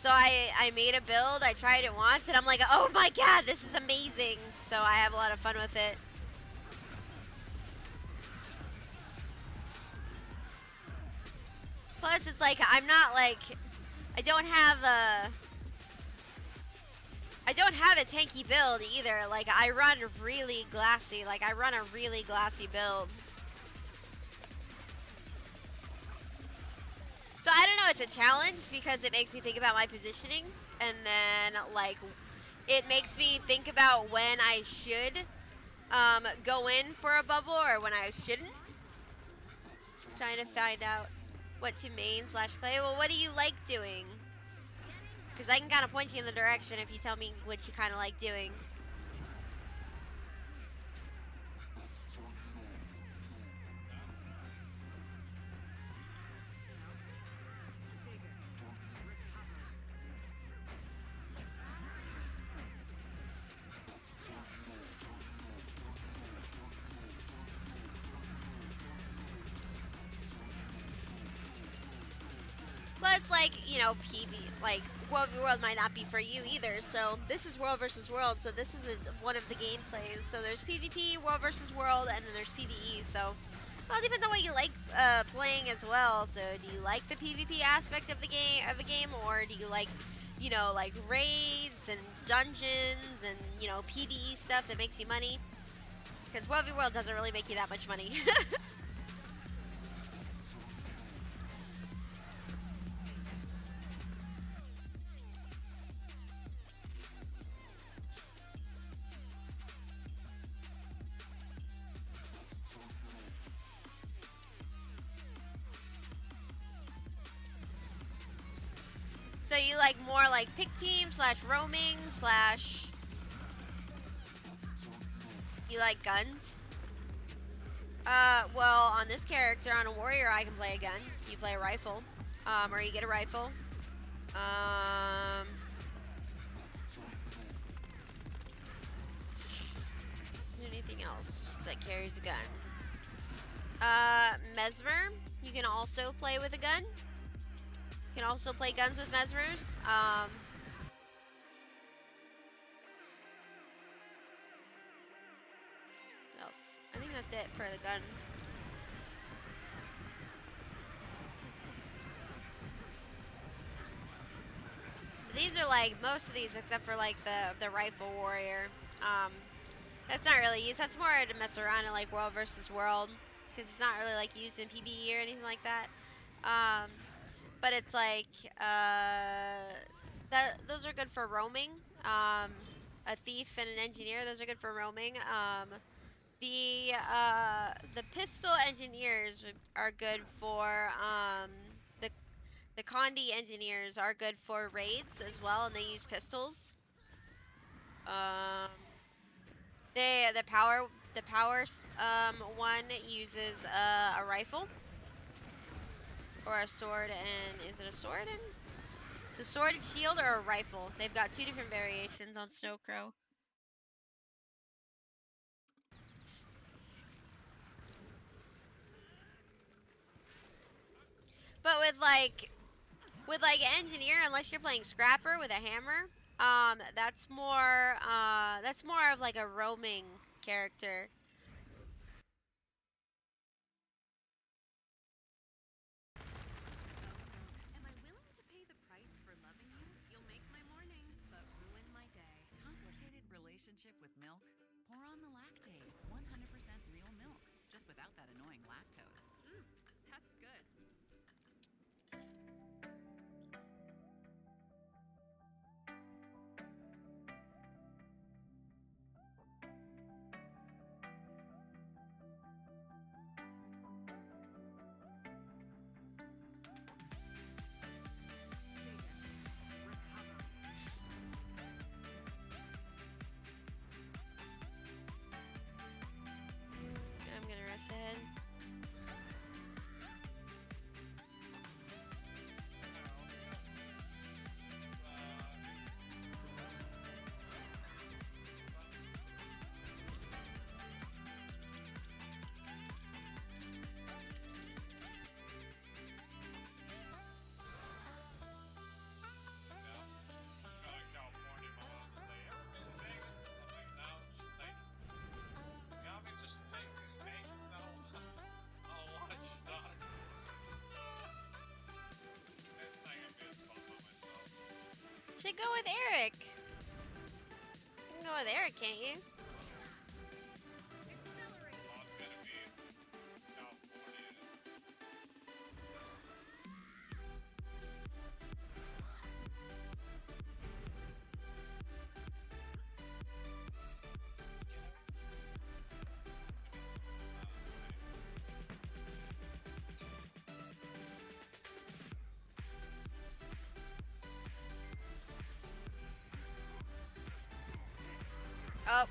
So I made a build, I tried it once, and I'm like, oh my god, this is amazing. So I have a lot of fun with it. Plus, it's like, I'm not like, I don't have a tanky build either. Like, I run really glassy. Like, I run a really glassy build. So I don't know, it's a challenge because it makes me think about my positioning. And then, like, it makes me think about when I should go in for a bubble or when I shouldn't. Trying to find out what to main / play. Well, what do you like doing? Because I can kind of point you in the direction if you tell me what you kind of like doing. Plus, like, you know, like, World v World might not be for you either. So this is World versus World. So this is one of the gameplays. So there's PvP, World versus World, and then there's PvE. So, well, it depends on what you like playing as well. So do you like the PvP aspect of the game, or do you like, you know, like raids and dungeons and, you know, PvE stuff that makes you money? Because World v World doesn't really make you that much money. So you like more like pick team / roaming / you like guns? Well, on this character, on a warrior, I can play a gun. You play a rifle, or you get a rifle. Is there anything else that carries a gun? Mesmer, you can also play with a gun. You can also play guns with Mesmers. What else? I think that's it for the gun. These are like, most of these except for like the rifle warrior. That's not really used. That's more to mess around in like World versus World. Because it's not really like used in PvE or anything like that. But it's like, those are good for roaming. A thief and an engineer, those are good for roaming. The pistol engineers are good for, the Condi engineers are good for raids as well, and they use pistols. The power one uses a rifle or a sword, and is it a sword? It's a sword and shield or a rifle. They've got two different variations on Snowcrow. But with like engineer, unless you're playing scrapper with a hammer, that's more of like a roaming character. Am I willing to pay the price for loving you? You'll make my morning, but ruin my day. Complicated relationship with milk? Pour on the lactate. 100% real milk, just without that annoying lactose. That's good. I'm gonna rush ahead. Should go with Eric. You can go with Eric, can't you? Oh,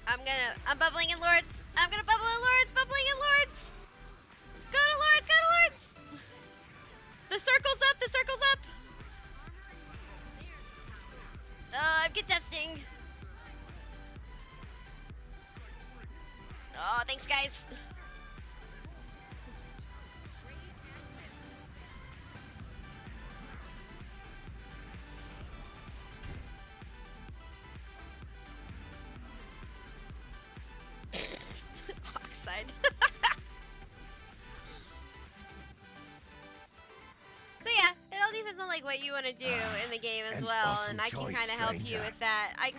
I'm bubbling in Lords. I'm gonna bubble in Lords, bubbling in Lords. Go to Lords, go to Lords. The circle's up, the circle's up. I'm contesting. Oh, thanks guys. Oxide. So yeah, it all depends on like what you want to do in the game as An well, awesome and I can choice, kind of help you stranger. with that. I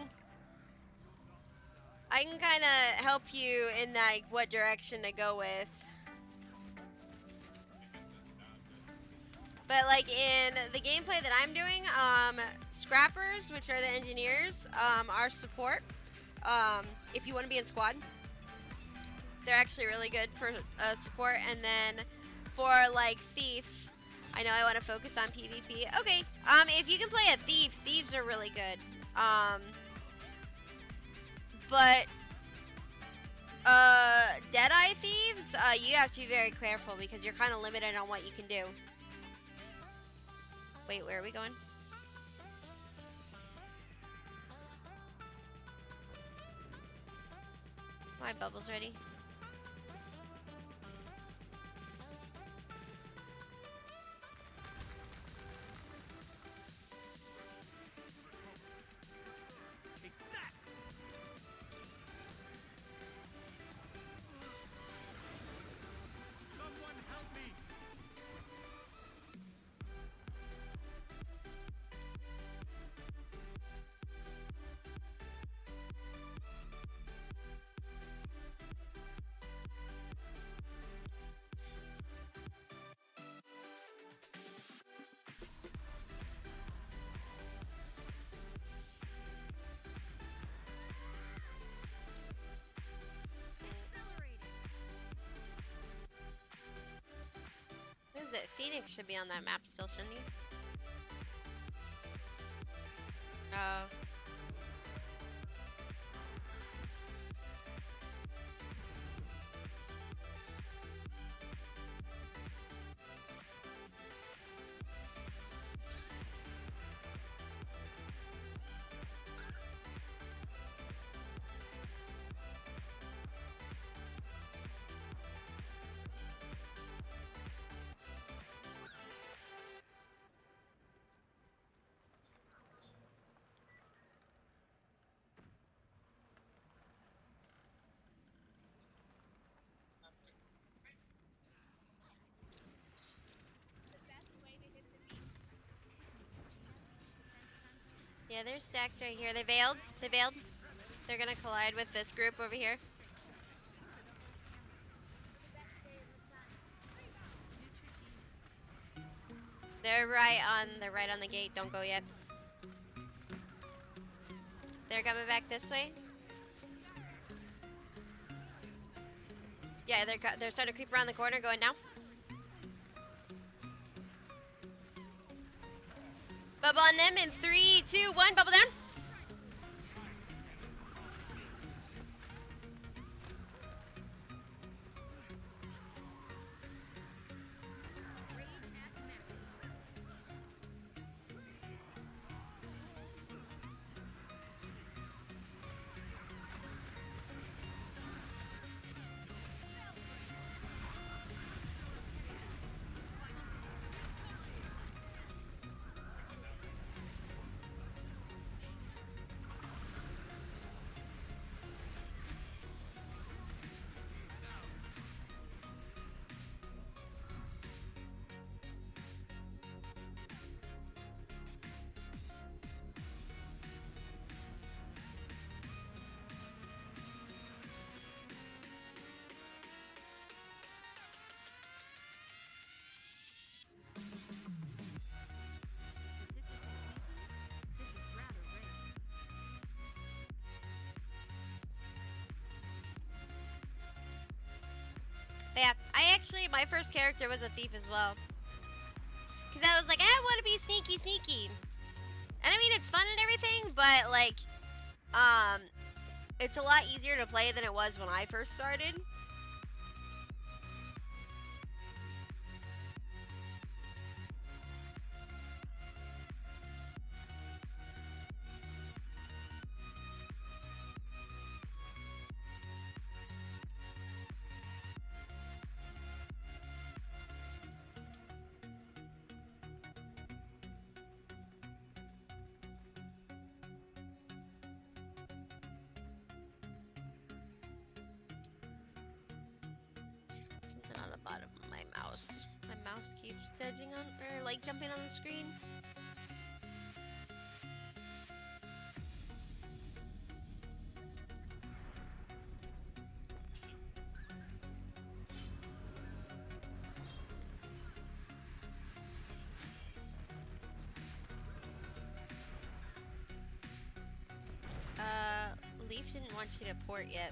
can kind of help you in like what direction to go with. But like in the gameplay that I'm doing, scrappers, which are the engineers, are support. If you want to be in squad, they're actually really good for support. And then for like thief, I know I want to focus on PvP. Okay, if you can play a thief, thieves are really good. But Deadeye thieves, you have to be very careful because you're kind of limited on what you can do. Wait, where are we going? My bubble's ready. Someone help me! What is it? Phoenix should be on that map still, shouldn't he? Oh. Yeah, they're stacked right here. They veiled. They veiled. They're gonna collide with this group over here. They're right on the gate. Don't go yet. They're coming back this way. Yeah, they're starting to creep around the corner, going down. Bubble on them in 3, 2, 1. Bubble down. But yeah, my first character was a thief as well. Because I was like, I want to be sneaky, sneaky. And I mean, it's fun and everything, but like, it's a lot easier to play than it was when I first started. Something on the bottom of my mouse. My mouse keeps judging on, or like jumping on the screen. Leaf didn't want you to port yet.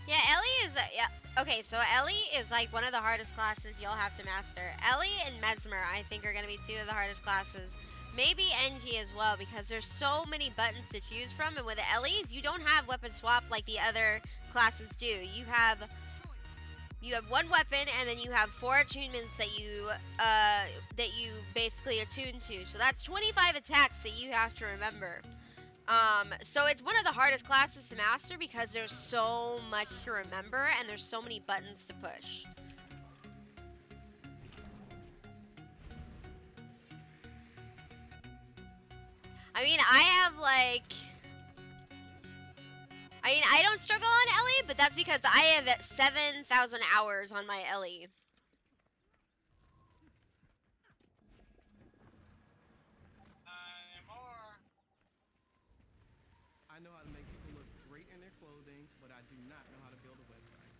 Yeah, Ellie is, yeah. Okay, so Ellie is like one of the hardest classes you'll have to master. Ellie and Mesmer, I think, are going to be two of the hardest classes. Maybe NG as well, because there's so many buttons to choose from, and with Ellie's, you don't have weapon swap like the other classes do. You have one weapon, and then you have 4 attunements that you basically attune to. So that's 25 attacks that you have to remember. So it's one of the hardest classes to master because there's so much to remember and there's so many buttons to push. I mean, I don't struggle on Ellie, but that's because I have 7,000 hours on my Ellie. I know how to make people look great in their clothing, but I do not know how to build a website.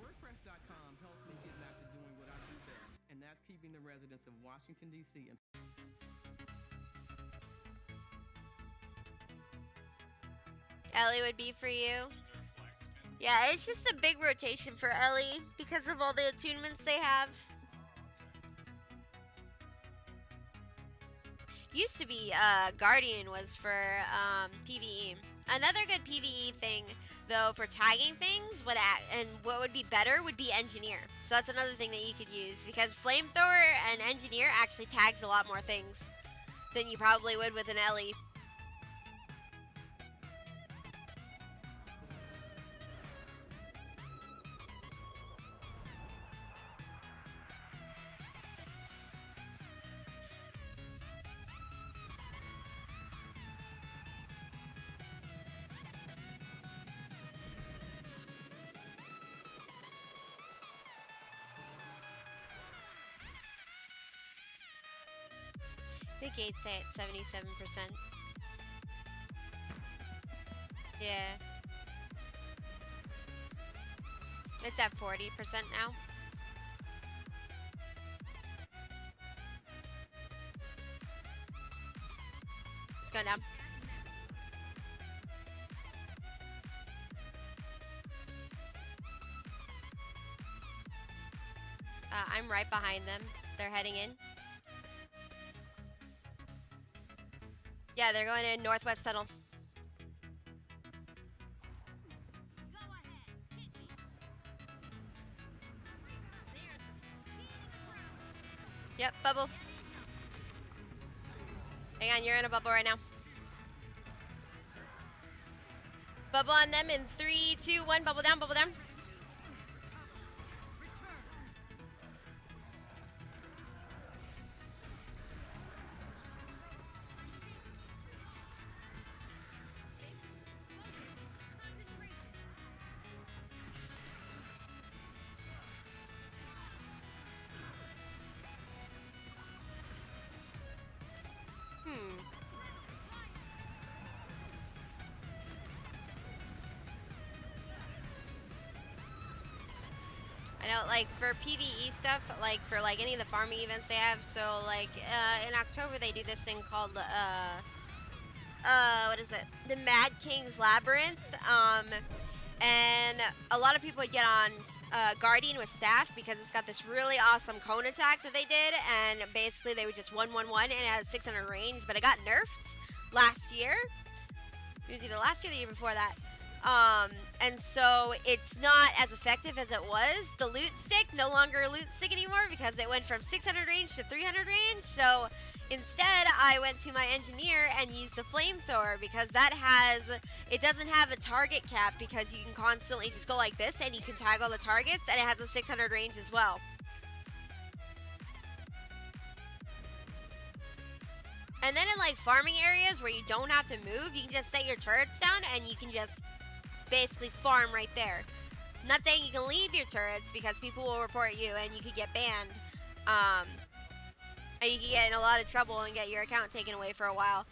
WordPress.com helps me get back to doing what I do best, and that's keeping the residents of Washington, D.C. Ellie would be for you. Yeah, it's just a big rotation for Ellie because of all the attunements they have. Used to be Guardian was for PvE. Another good PvE thing, though, for tagging things, and what would be better would be Engineer. So that's another thing that you could use, because Flamethrower and Engineer actually tags a lot more things than you probably would with an Ellie. The gates say it's 77%. Yeah. It's at 40% now. It's going down. I'm right behind them. They're heading in. Yeah, they're going in northwest tunnel. Yep, bubble. Hang on, you're in a bubble right now. Bubble on them in 3, 2, 1. Bubble down, bubble down. I know, like, for PvE stuff, like, for, like, any of the farming events they have, so, like, in October they do this thing called, what is it? The Mad King's Labyrinth, and a lot of people get on Guardian with Staff because it's got this really awesome cone attack that they did, and basically they would just 1-1-1, and it has 600 range, but it got nerfed last year. It was either last year or the year before that. And so it's not as effective as it was. The loot stick, no longer a loot stick anymore because it went from 600 range to 300 range. So instead, I went to my engineer and used the flamethrower because it doesn't have a target cap because you can constantly just go like this and you can tag all the targets, and it has a 600 range as well. And then in like farming areas where you don't have to move, you can just set your turrets down and you can just basically farm right there. I'm not saying you can leave your turrets because people will report you and you could get banned. And you can get in a lot of trouble and get your account taken away for a while.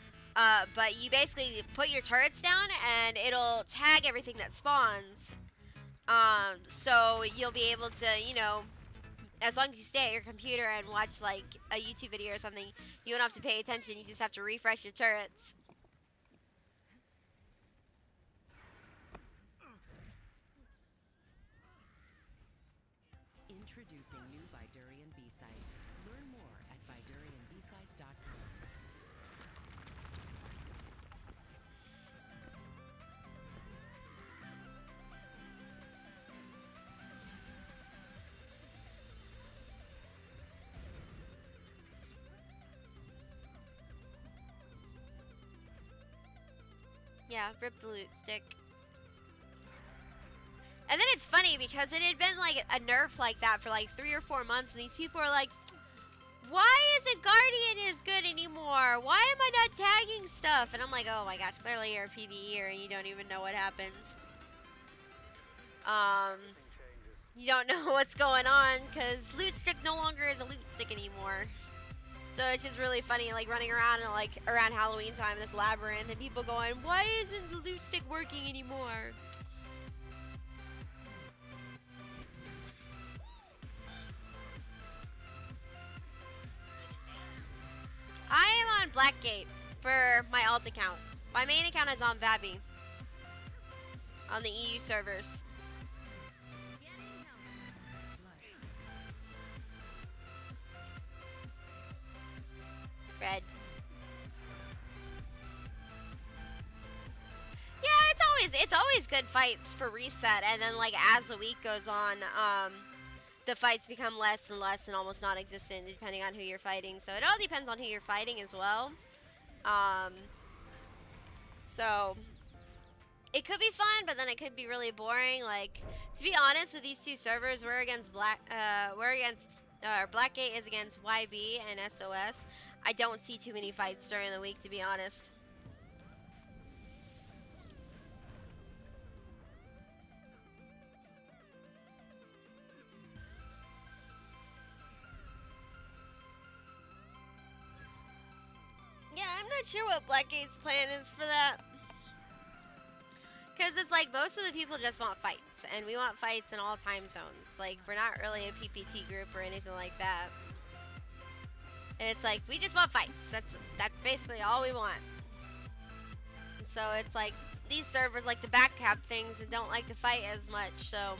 But you basically put your turrets down and it'll tag everything that spawns. So you'll be able to, you know, as long as you stay at your computer and watch like a YouTube video or something, you don't have to pay attention. You just have to refresh your turrets. Introducing new Vidurian B-Size. Learn more at vidurianbsize.com. Yeah, rip the loot stick. And then it's funny because it had been like a nerf like that for like 3 or 4 months, and these people are like, why isn't Guardian as good anymore? Why am I not tagging stuff? And I'm like, oh my gosh, clearly you're a PvEer and you don't even know what happens. You don't know what's going on because loot stick no longer is a loot stick anymore. So it's just really funny, like running around and like around Halloween time in this labyrinth and people going, why isn't the loot stick working anymore? I am on Blackgate for my alt account. My main account is on WvW on the EU servers. red. Yeah, it's always good fights for reset, and then like as the week goes on, the fights become less and less and almost non-existent depending on who you're fighting. So it all depends on who you're fighting as well. So it could be fun, but then it could be really boring. Like, to be honest, with these two servers, we're against Blackgate is against YB and SOS. I don't see too many fights during the week, to be honest. Yeah, I'm not sure what Blackgate's plan is for that. Because it's like most of the people just want fights, and we want fights in all time zones. Like, we're not really a PPT group or anything like that. And it's like, we just want fights. That's basically all we want. And so it's like, these servers like to backcap things and don't like to fight as much, so.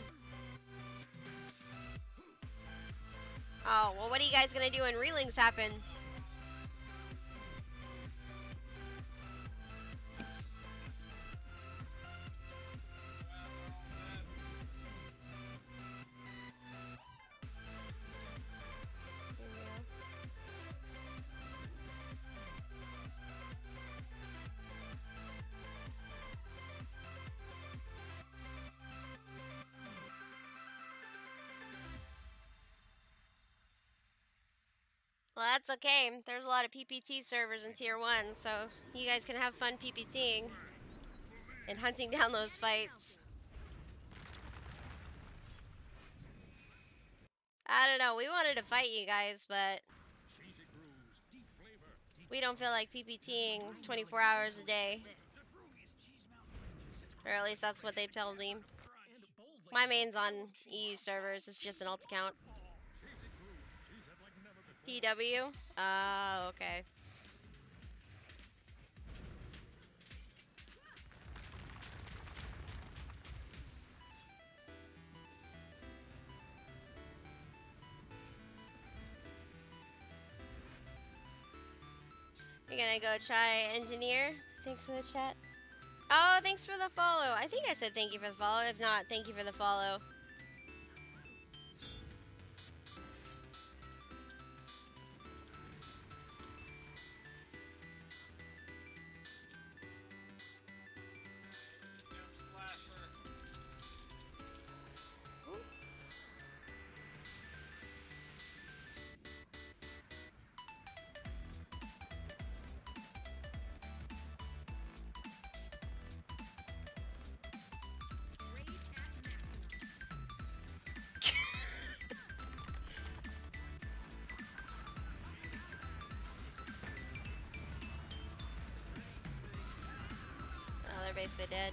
Oh, well, what are you guys going to do when relinks happen? Well, that's okay. There's a lot of PPT servers in Tier 1, so you guys can have fun PPTing and hunting down those fights. I don't know. We wanted to fight you guys, but we don't feel like PPTing 24 hours a day. Or at least that's what they've told me. My main's on EU servers. It's just an alt account. TW? Oh, okay. You're gonna go try engineer? Thanks for the chat. Oh, thanks for the follow. I think I said thank you for the follow. If not, thank you for the follow. Oh, they're basically dead.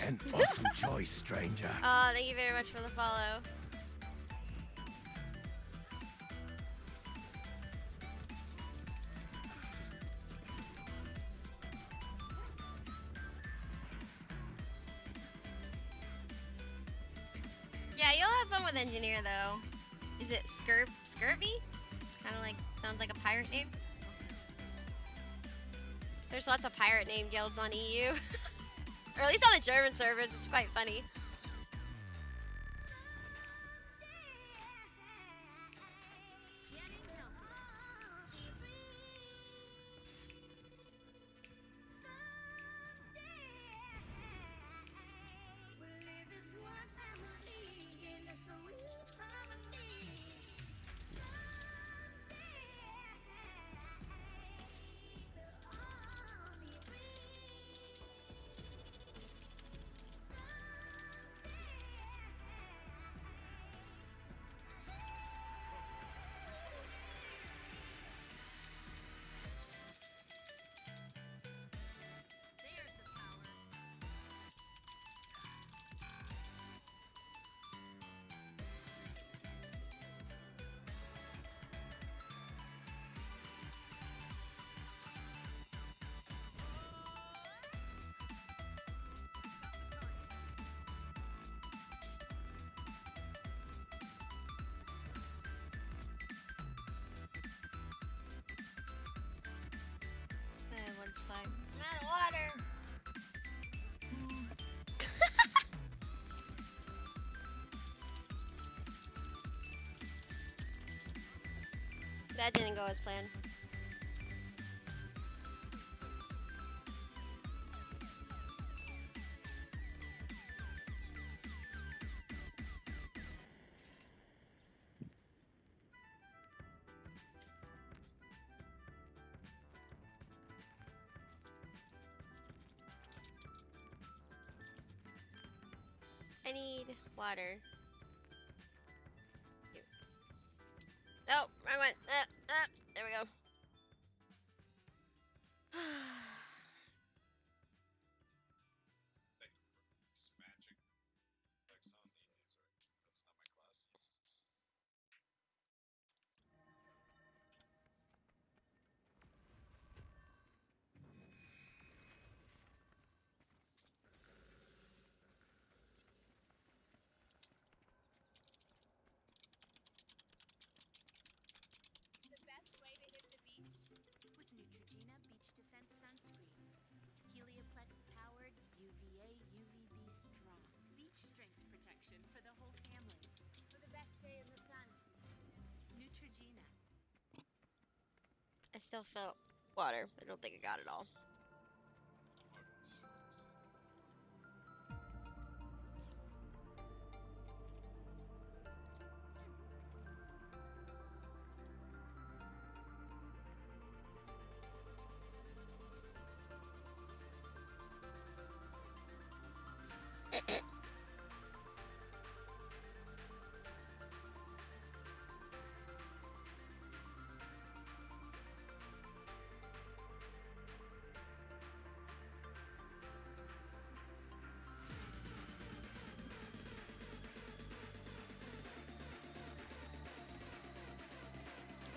An awesome choice, stranger. Oh, thank you very much for the follow. Yeah, you'll have fun with engineer though. Is it Scurvy? Kind of like, sounds like a pirate name. There's lots of pirate name guilds on EU. Or at least on the German servers, it's quite funny. That didn't go as planned. I need water. Here. Oh, wrong one. There we go. Magic. That's not my class. The best way to hit the beach? With Neutrogena Beach Defense Sunscreen. Helioplex powered UVA UVB strong. Beach strength protection for the whole family. For the best day in the sun. Neutrogena. I still felt water. I don't think I got it all.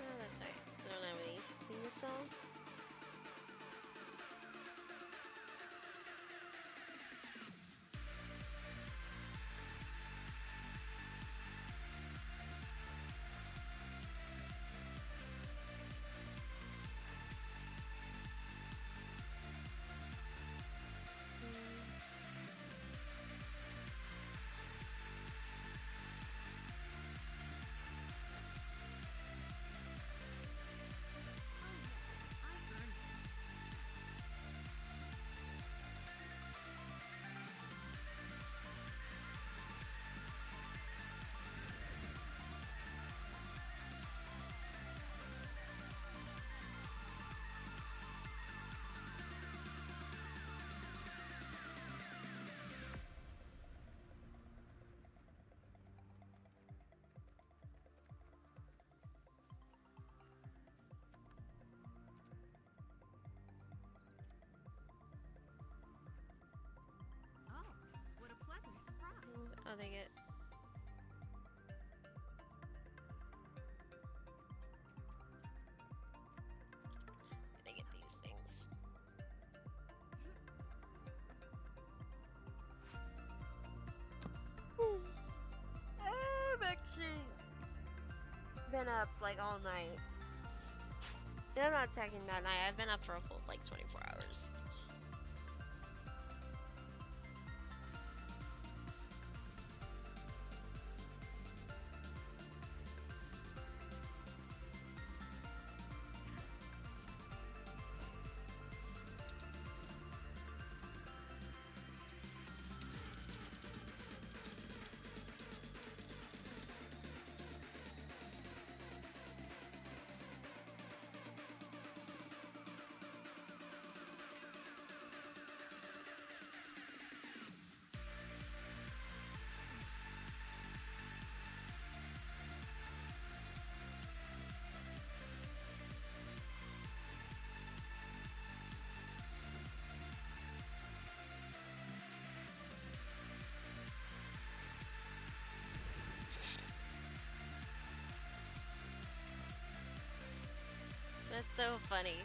Oh, that's right. I don't have anything to sell. Oh, what a pleasant surprise. Oh, they get. They get these things. I've actually been up like all night. And I'm not talking that night. I've been up for a full like 24 hours. That's so funny.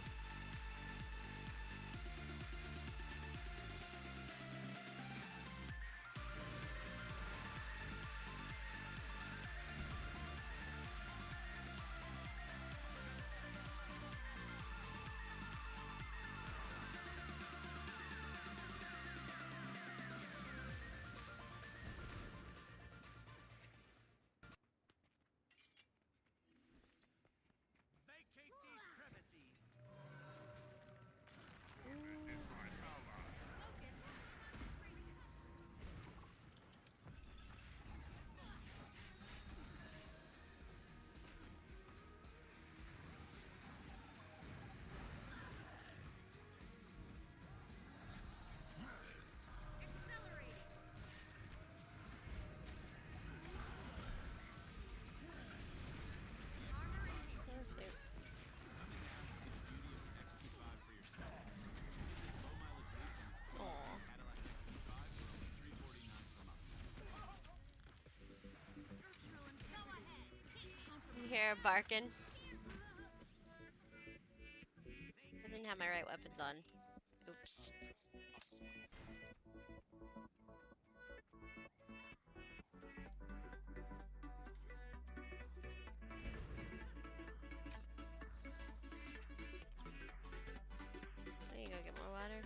hear her barking. I didn't have my right weapons on. Oops. There you go, get more water.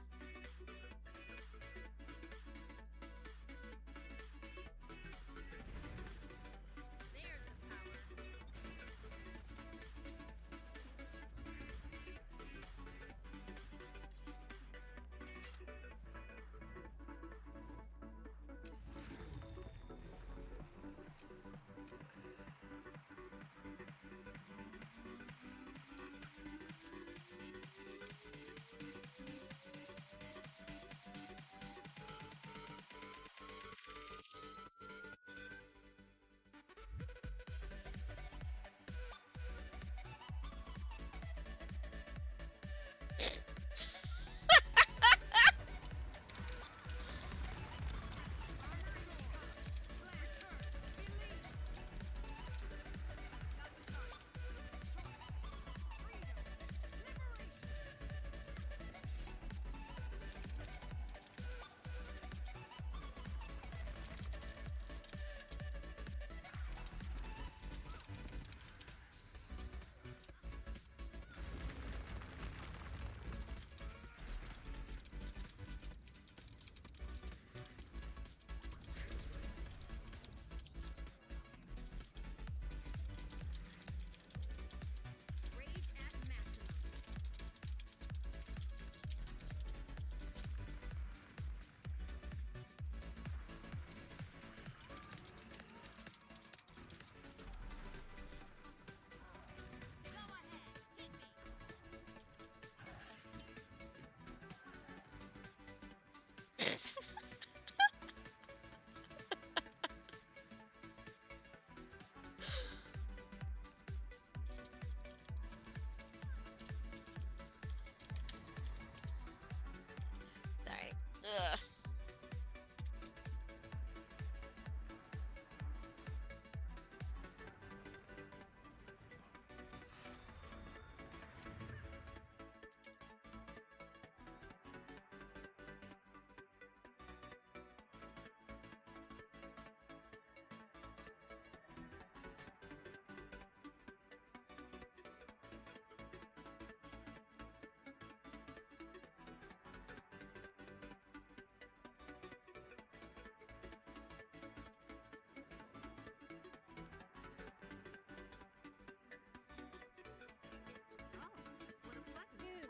Alright. Ugh.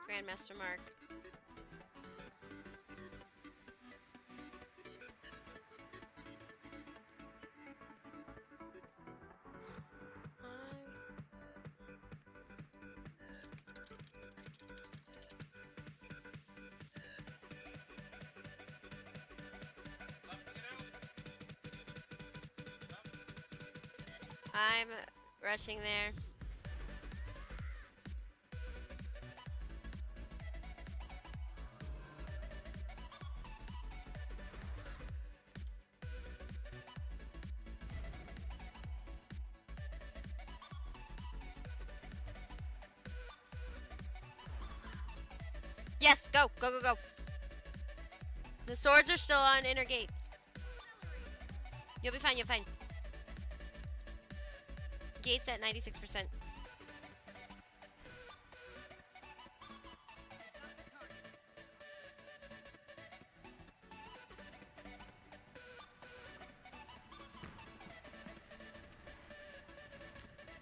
Grandmaster Mark. I'm rushing there. Yes, go, go, go, go. The swords are still on inner gate. You'll be fine, you'll be fine. Gate's at 96%.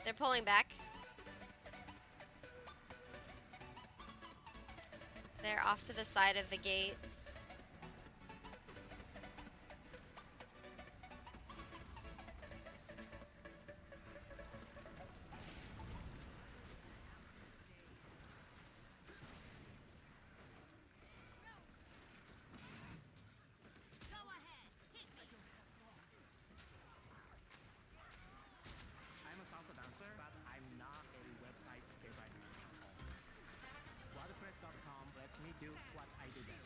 They're pulling back. They're off to the side of the gate. I'm a salsa dancer, but I'm not a website designer at all. WordPress.com lets me do what I do best.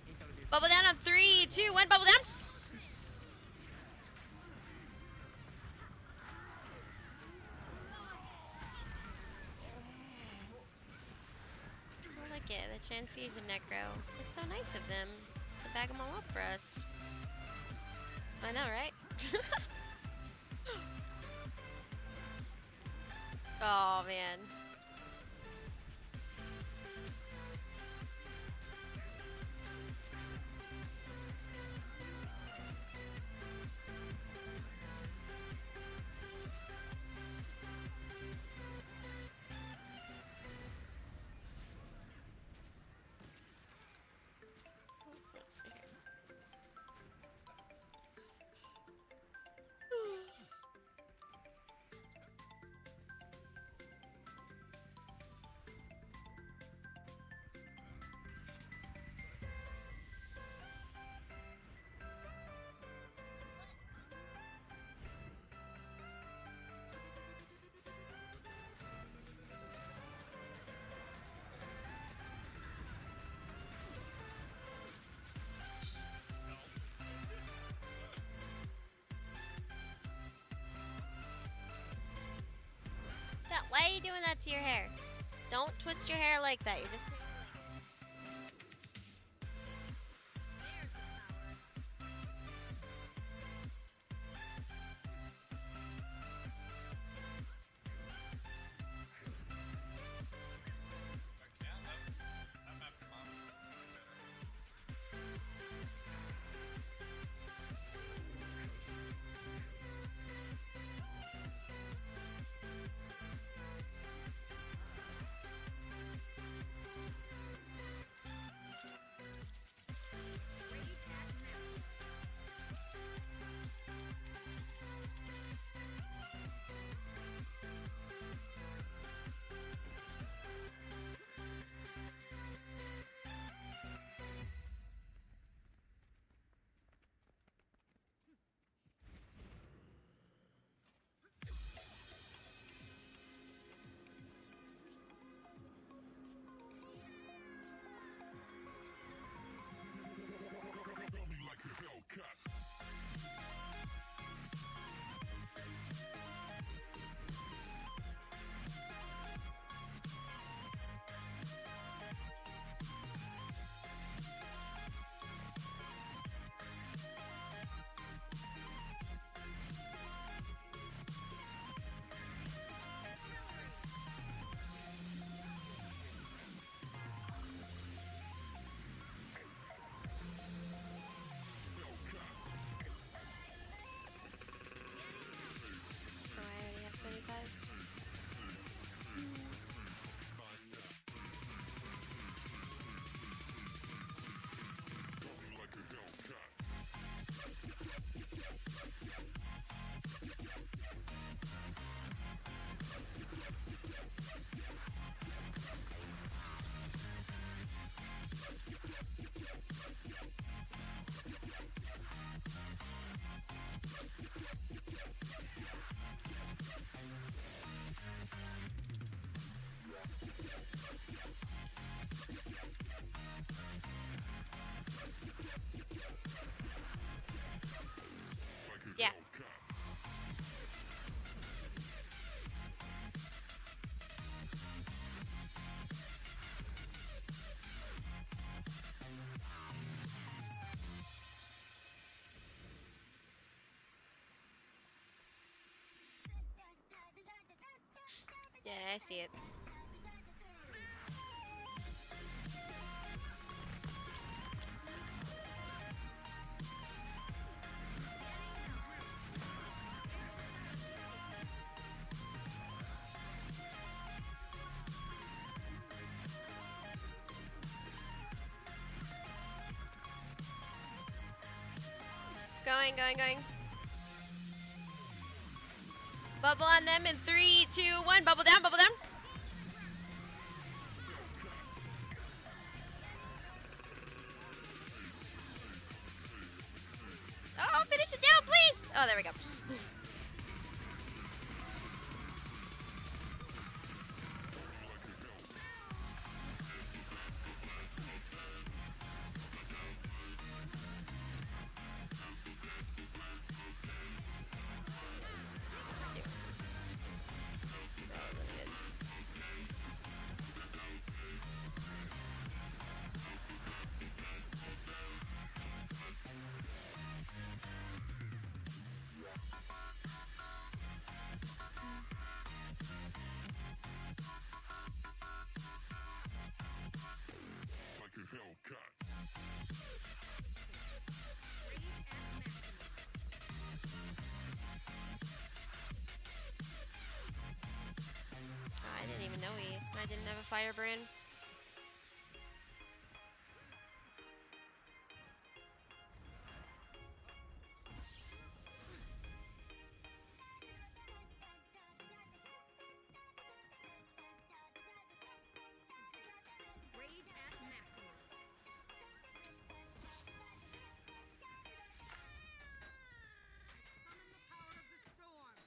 Introduce Bubble down on 3, 2, 1, bubble down. it, the transfusion necro. It's so nice of them to bag them all up for us. I know, right? Oh, man. Why are you doing that to your hair? Don't twist your hair like that. You're just... Yeah. Yeah, I see it. Going, going, going. Bubble on them in 3, 2, 1. Bubble down, bubble down. Oh, finish it down, please. Oh, there we go. I didn't have a firebrand. Rage at maximum. Summon the power of the storm.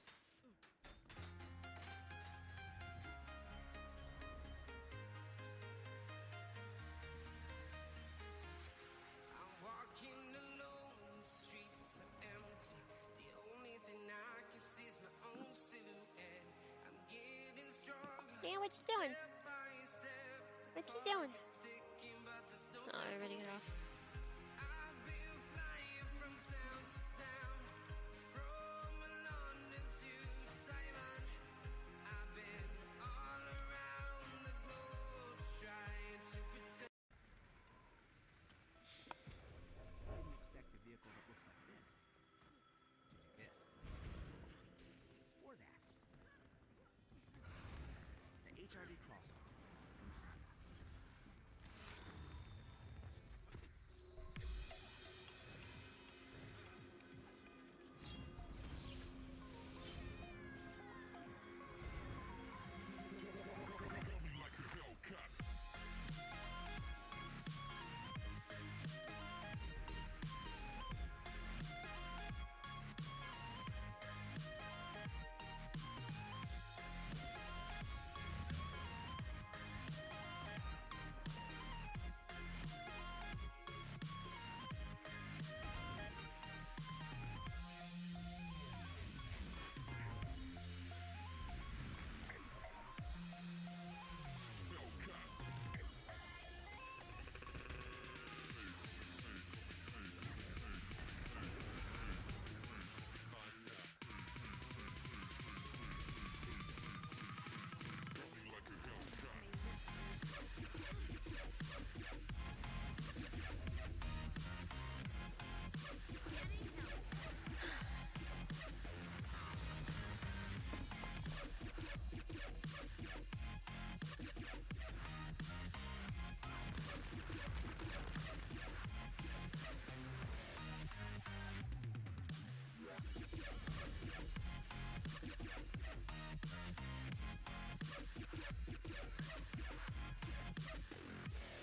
I'm walking alone, the streets are empty. The only thing I can see is my own silhouette. I'm getting stronger. Yeah, what you doing? Step by step. What you doing? It's ticking, but there's no Oh, time everybody for get off. I've been flying from town to town, from London to Taiwan. I've been all around the globe trying to pretend. Didn't expect a vehicle that looks like this to do this. Or that. The HRV crossover from Honda.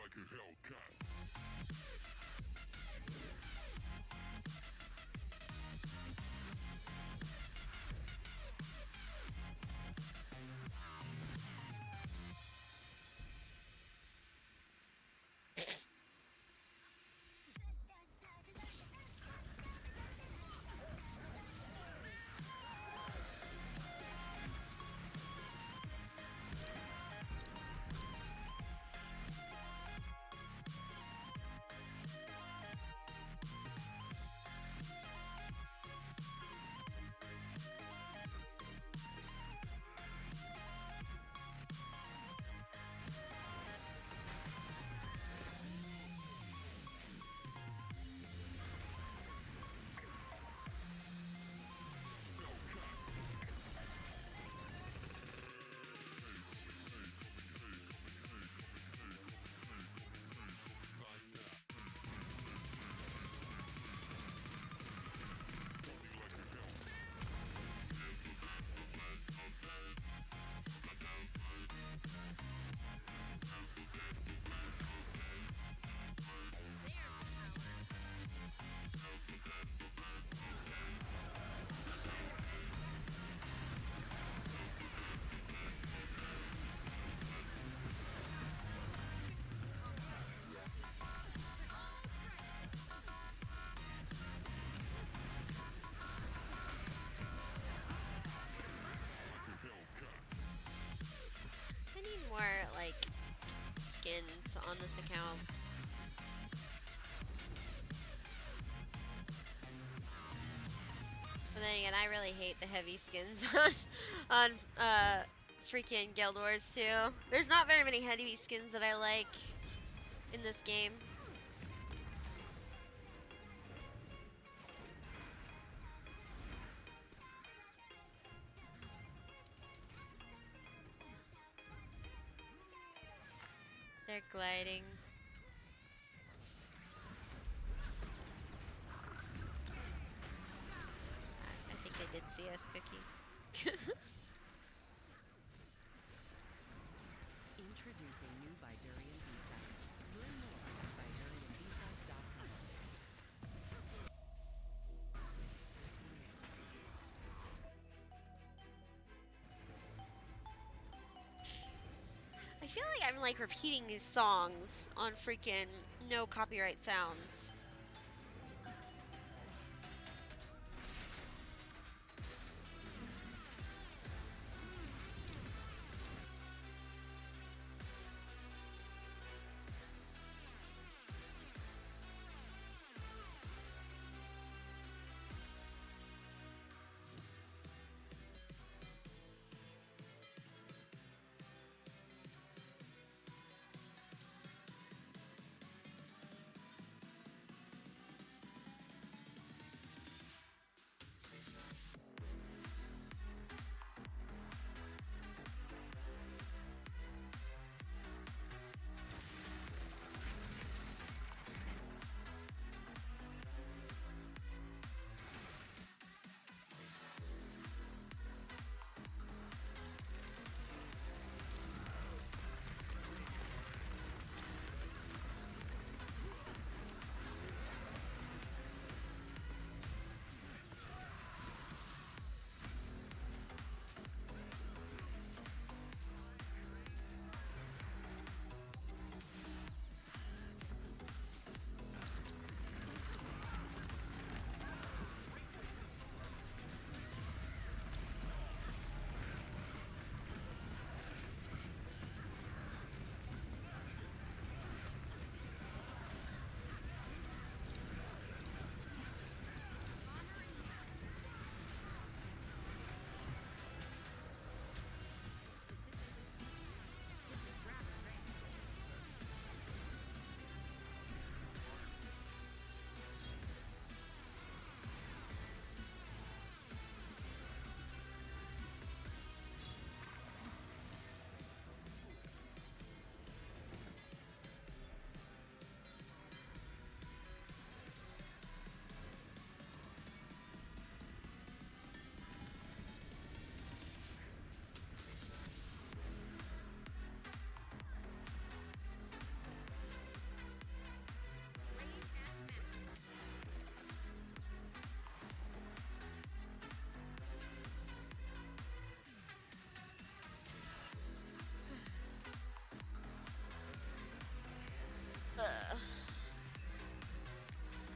Like a Hellcat. I need more, like, skins on this account. But then again, I really hate the heavy skins on freaking Guild Wars too. There's not very many heavy skins that I like in this game. Gliding. I think they did see us, Cookie. Introducing new Vidurian B-Size. Learn more at vidurianbsize.com. I feel like I'm like repeating these songs on freaking no copyright sounds.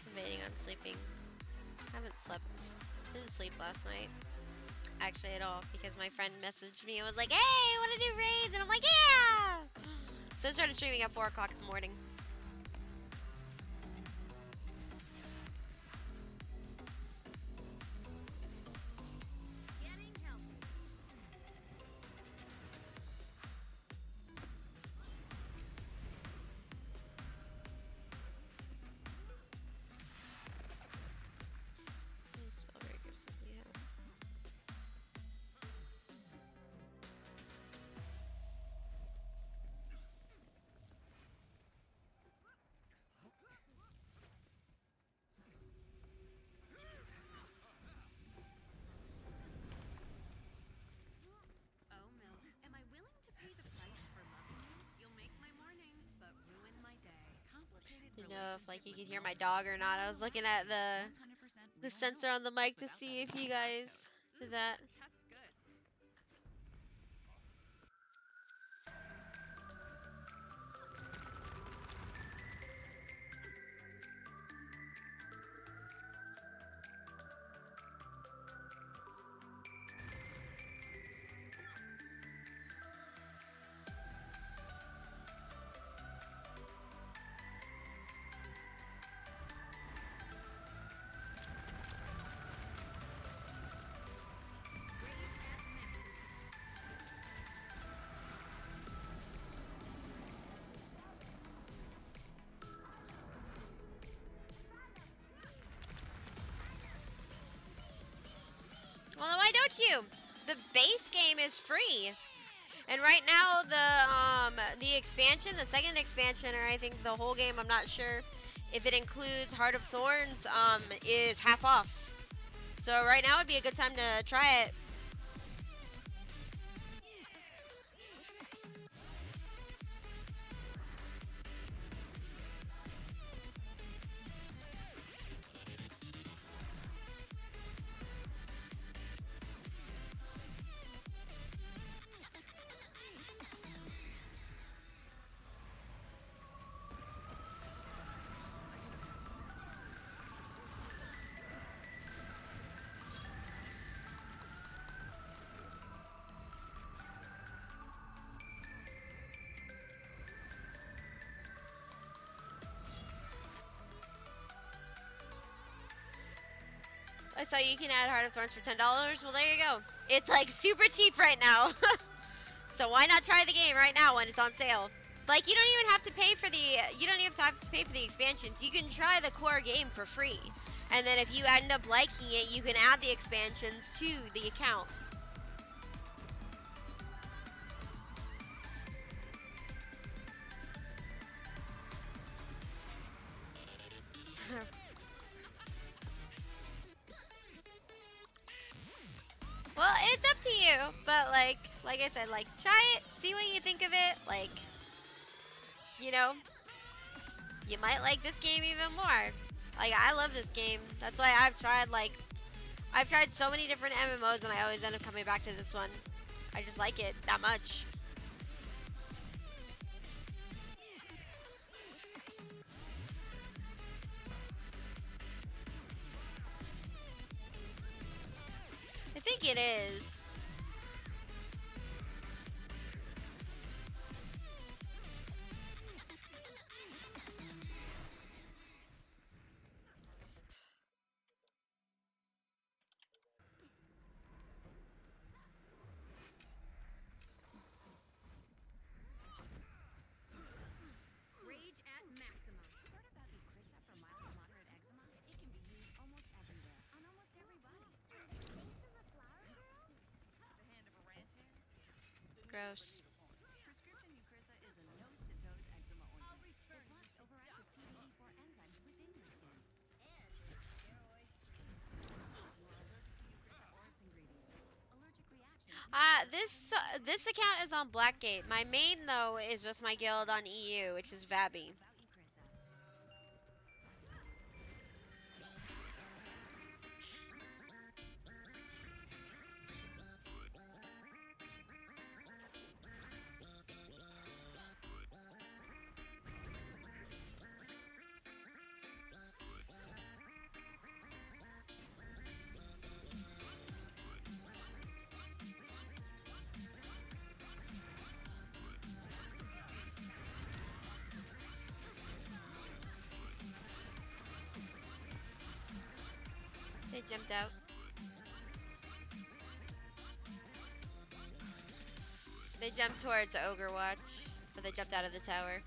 Debating on sleeping. Haven't slept. Didn't sleep last night. Actually, at all, because my friend messaged me and was like, "Hey, want to do raids?" And I'm like, "Yeah!" So I started streaming at 4 o'clock in the morning. Getting healthy. How many spell breakers does he have? Oh, Milk, am I willing to pay the price for loving you? You'll make my morning, but ruin my day. Complicated Didn't know if like you relationship could with hear my milk. dog or not. I was looking at the 100% real sensor milk, on the mic just to without see that if you annoying guys lactose. did that. That's good. Well, why don't you? The base game is free. And right now, the expansion, the second expansion, or I think the whole game, I'm not sure if it includes Heart of Thorns, is half off. So right now would be a good time to try it. I saw you can add Heart of Thorns for $10. Well, there you go. It's like super cheap right now. So why not try the game right now when it's on sale? Like, you don't even have to pay for the expansions. You can try the core game for free. And then if you end up liking it, you can add the expansions to the account. Well, it's up to you, but like I said, like, try it, see what you think of it, like, you know, you might like this game even more. Like, I love this game. That's why I've tried so many different MMOs and I always end up coming back to this one. I just like it that much. I think it is. Rage at maximum. Heard about Eucrisa for mild to moderate eczema? It can be used almost everywhere, on almost everybody. The hand of a ranch hand? Gross. Prescription Eucrisa is a nose-to-toes eczema ointment. It blocks overactive PDE4 enzymes within your skin. You are allergic to Eucrisa or its ingredients. Allergic reaction. This account is on Blackgate. My main though is with my guild on EU, which is Vabby. They jumped out. They jumped towards Ogre Watch, but they jumped out of the tower.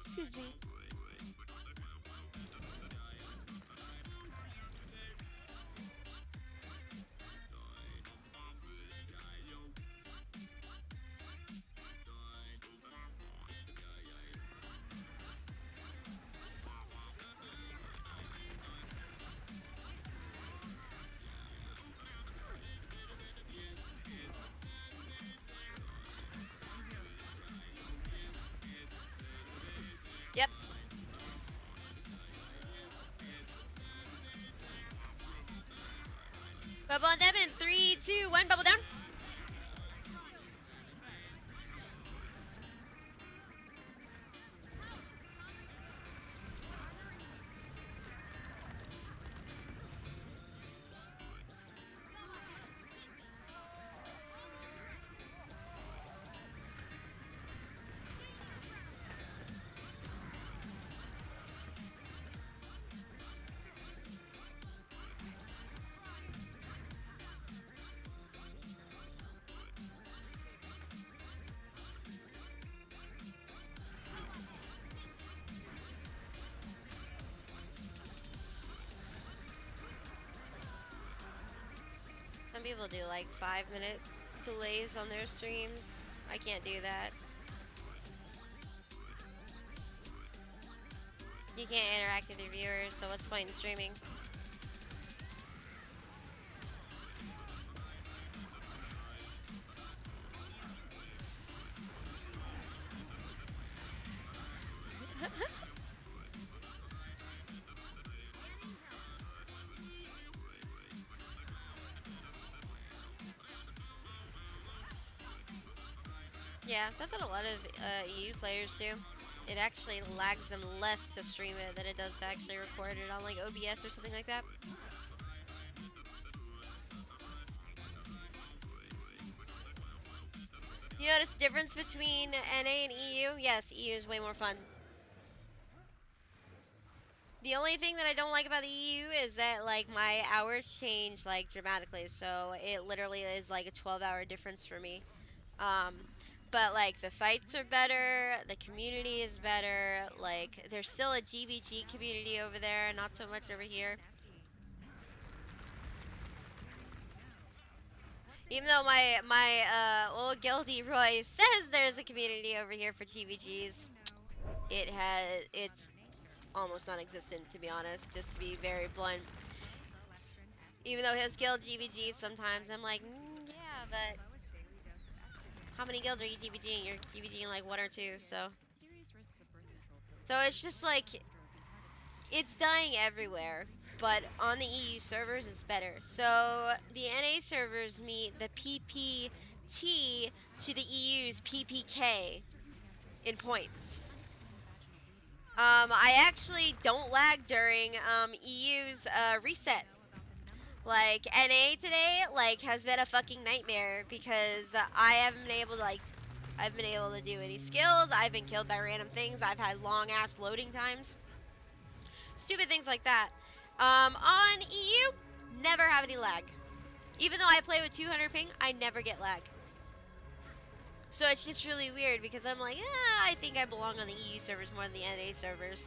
Excuse me. Yep. Bubble on them in 3, 2, 1. Bubble down. people do like 5-minute delays on their streams. I can't do that. You can't interact with your viewers, so what's the point in streaming? Yeah, that's what a lot of EU players do. It actually lags them less to stream it than it does to actually record it on like OBS or something like that. You notice the difference between NA and EU? Yes, EU is way more fun. The only thing that I don't like about the EU is that like my hours change like dramatically, so it literally is like a 12-hour difference for me. But like the fights are better, the community is better, like there's still a GVG community over there, not so much over here. Even though my old guildie Roy says there's a community over here for GVGs, it's almost non-existent, to be honest, just to be very blunt. Even though his guild GVG, sometimes I'm like, yeah, but how many guilds are you GVGing? You're GVGing like 1 or 2, so it's just like, it's dying everywhere, but on the EU servers it's better. So the NA servers meet the PPT to the EU's PPK in points. I actually don't lag during EU's reset. Like NA today, like has been a fucking nightmare because I haven't been able to I've been able to do any skills. I've been killed by random things. I've had long ass loading times. Stupid things like that. On EU, never have any lag. Even though I play with 200 ping, I never get lag. So it's just really weird because I'm like, I think I belong on the EU servers more than the NA servers.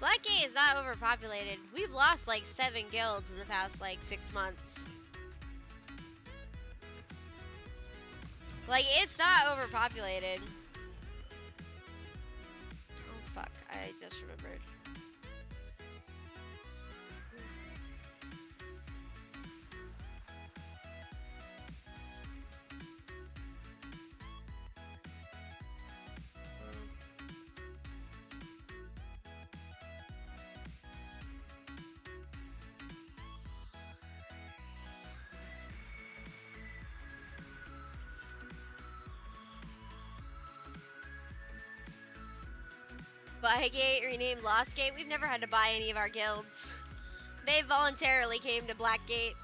Blackgate is not overpopulated. We've lost like 7 guilds in the past like 6 months. Like, it's not overpopulated. Oh fuck, I just remembered. Bygate renamed Lostgate. We've never had to buy any of our guilds. They voluntarily came to Blackgate.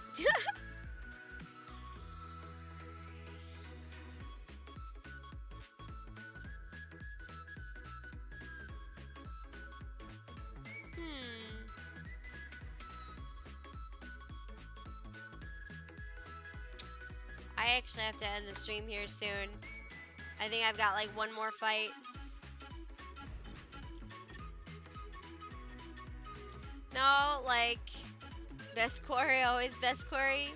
I actually have to end the stream here soon. I think I've got like one more fight. No, like, best quarry, always best quarry.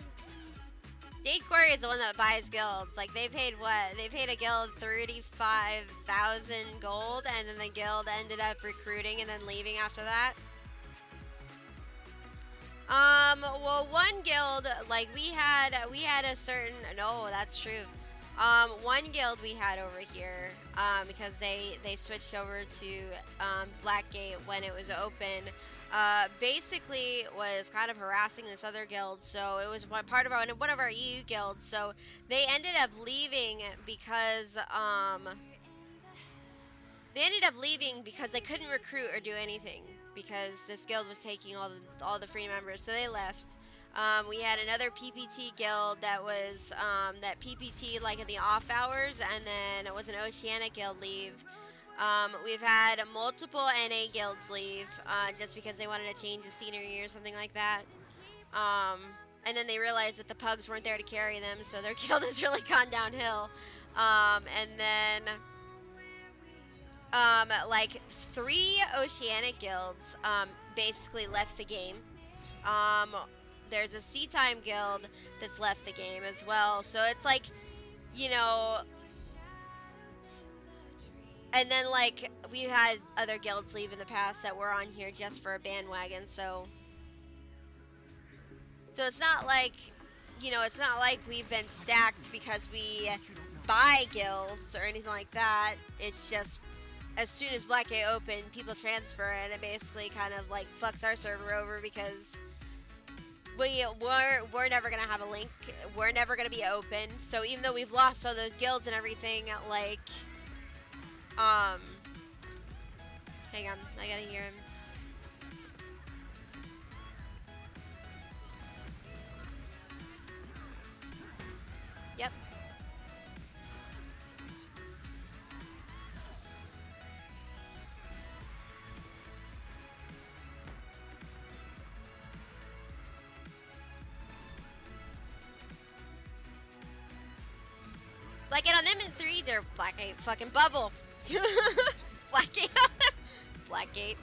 Date Quarry is the one that buys guilds. Like, they paid what? They paid a guild 35,000 gold, and then the guild ended up recruiting and then leaving after that. Well, one guild, like, we had a certain, no, that's true. One guild we had over here, because they switched over to, Blackgate when it was open, basically was kind of harassing this other guild, so it was one of our EU guilds, so they ended up leaving because, they couldn't recruit or do anything. because this guild was taking all the free members, so they left. We had another PPT guild that was that PPT like in the off hours, and then it was an Oceanic guild leave. We've had multiple NA guilds leave just because they wanted to change the scenery or something like that. And then they realized that the pugs weren't there to carry them, so their guild has really gone downhill. And then like 3 Oceanic guilds basically left the game. There's a Sea Time guild that's left the game as well. So it's like, you know, and then like we had other guilds leave in the past that were on here just for a bandwagon. So it's not like, you know, it's not like we've been stacked because we buy guilds or anything like that. It's just as soon as Black Gate opened, people transfer, and it basically kind of like fucks our server over because we're never gonna have a link. We're never gonna be open. So even though we've lost all those guilds and everything, like, hang on, I gotta hear him. Yep. Black Gate on them in 3, they're Black Gate fucking bubble. Black Gate on them. Black Gate.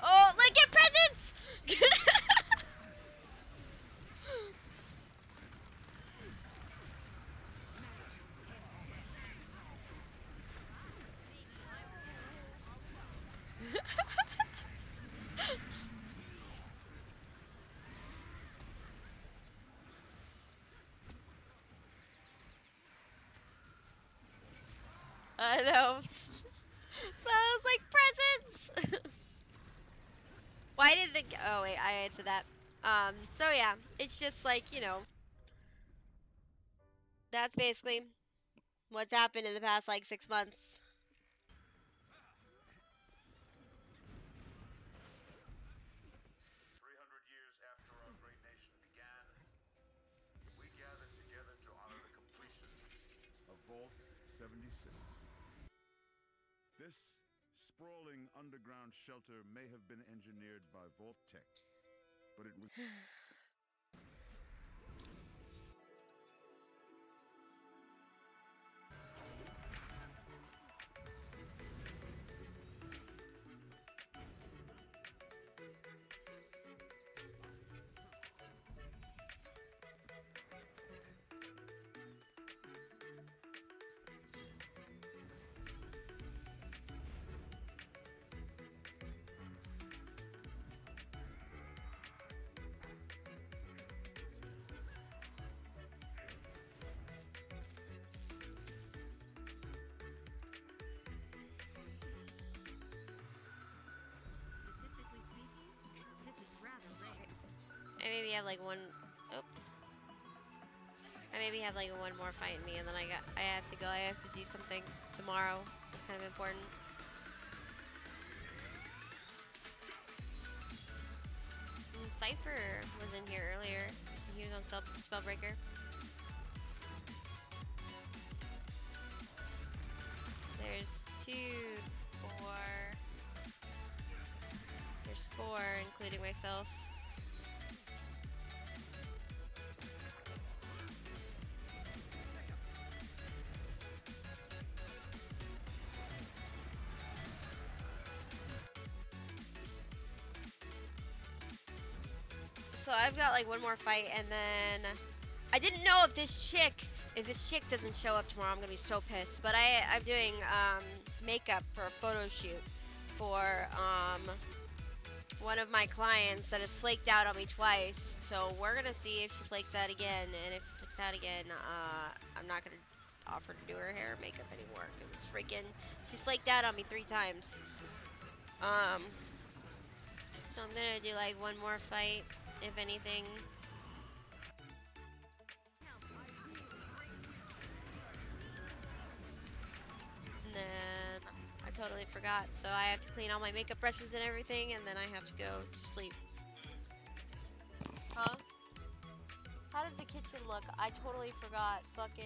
Oh, like get presents! I know. So I was like, presents! Why did the... Oh, wait, I answered that. So yeah, it's just like, you know, that's basically what's happened in the past, like, 6 months. Vault 76. This sprawling underground shelter may have been engineered by Vault Tech, but it was... Statistically speaking, this is rather rare. I maybe have like one... Oh. I maybe have like one more fight in me, and then I have to go. I have to do something tomorrow. It's kind of important. Cypher was in here earlier. He was on Spellbreaker. There's 2, 4. There's 4, including myself. So I've got like one more fight, and then I didn't know if this chick doesn't show up tomorrow, I'm gonna be so pissed. But I'm doing makeup for a photo shoot for one of my clients that has flaked out on me twice. So we're gonna see if she flakes out again, and if she flakes out again, offer to do her hair or makeup anymore because freaking she's flaked out on me 3 times. So I'm gonna do like one more fight, if anything. And then I totally forgot, so I have to clean all my makeup brushes and everything, and then I have to go to sleep. Huh? How does the kitchen look? I totally forgot. Fucking.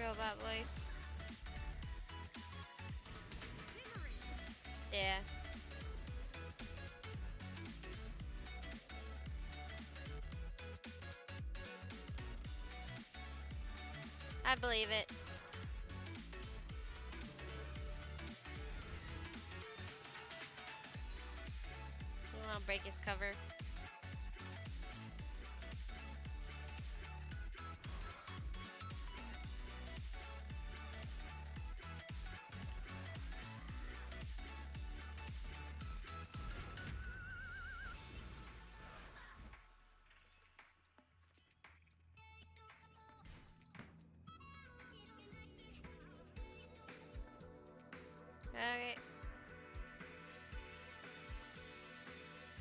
Robot voice. Yeah. I believe it. I'll break his cover. Okay.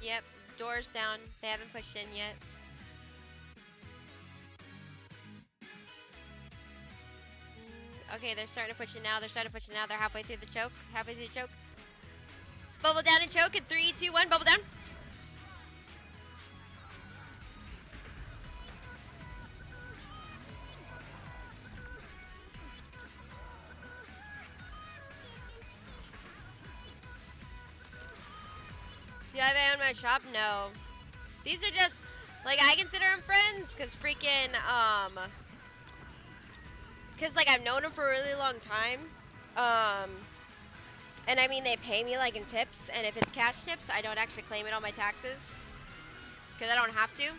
Yep, doors down. They haven't pushed in yet. Okay, they're starting to push in now. They're starting to push in now. They're halfway through the choke. Halfway through the choke. Bubble down and choke in 3, 2, 1. Bubble down. Do I own my shop? No. These are just, like, I consider them friends, because freaking, because, like, I've known them for a really long time, and I mean, they pay me, like, in tips, and if it's cash tips, I don't actually claim it on my taxes, because I don't have to.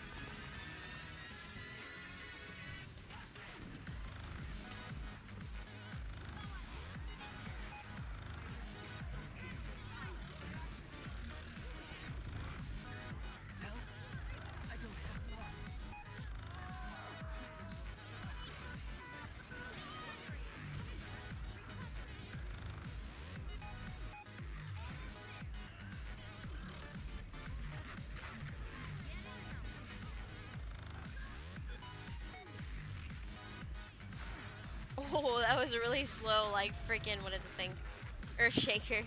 Oh, that was a really slow, like, freaking, what is this thing? Earth shaker.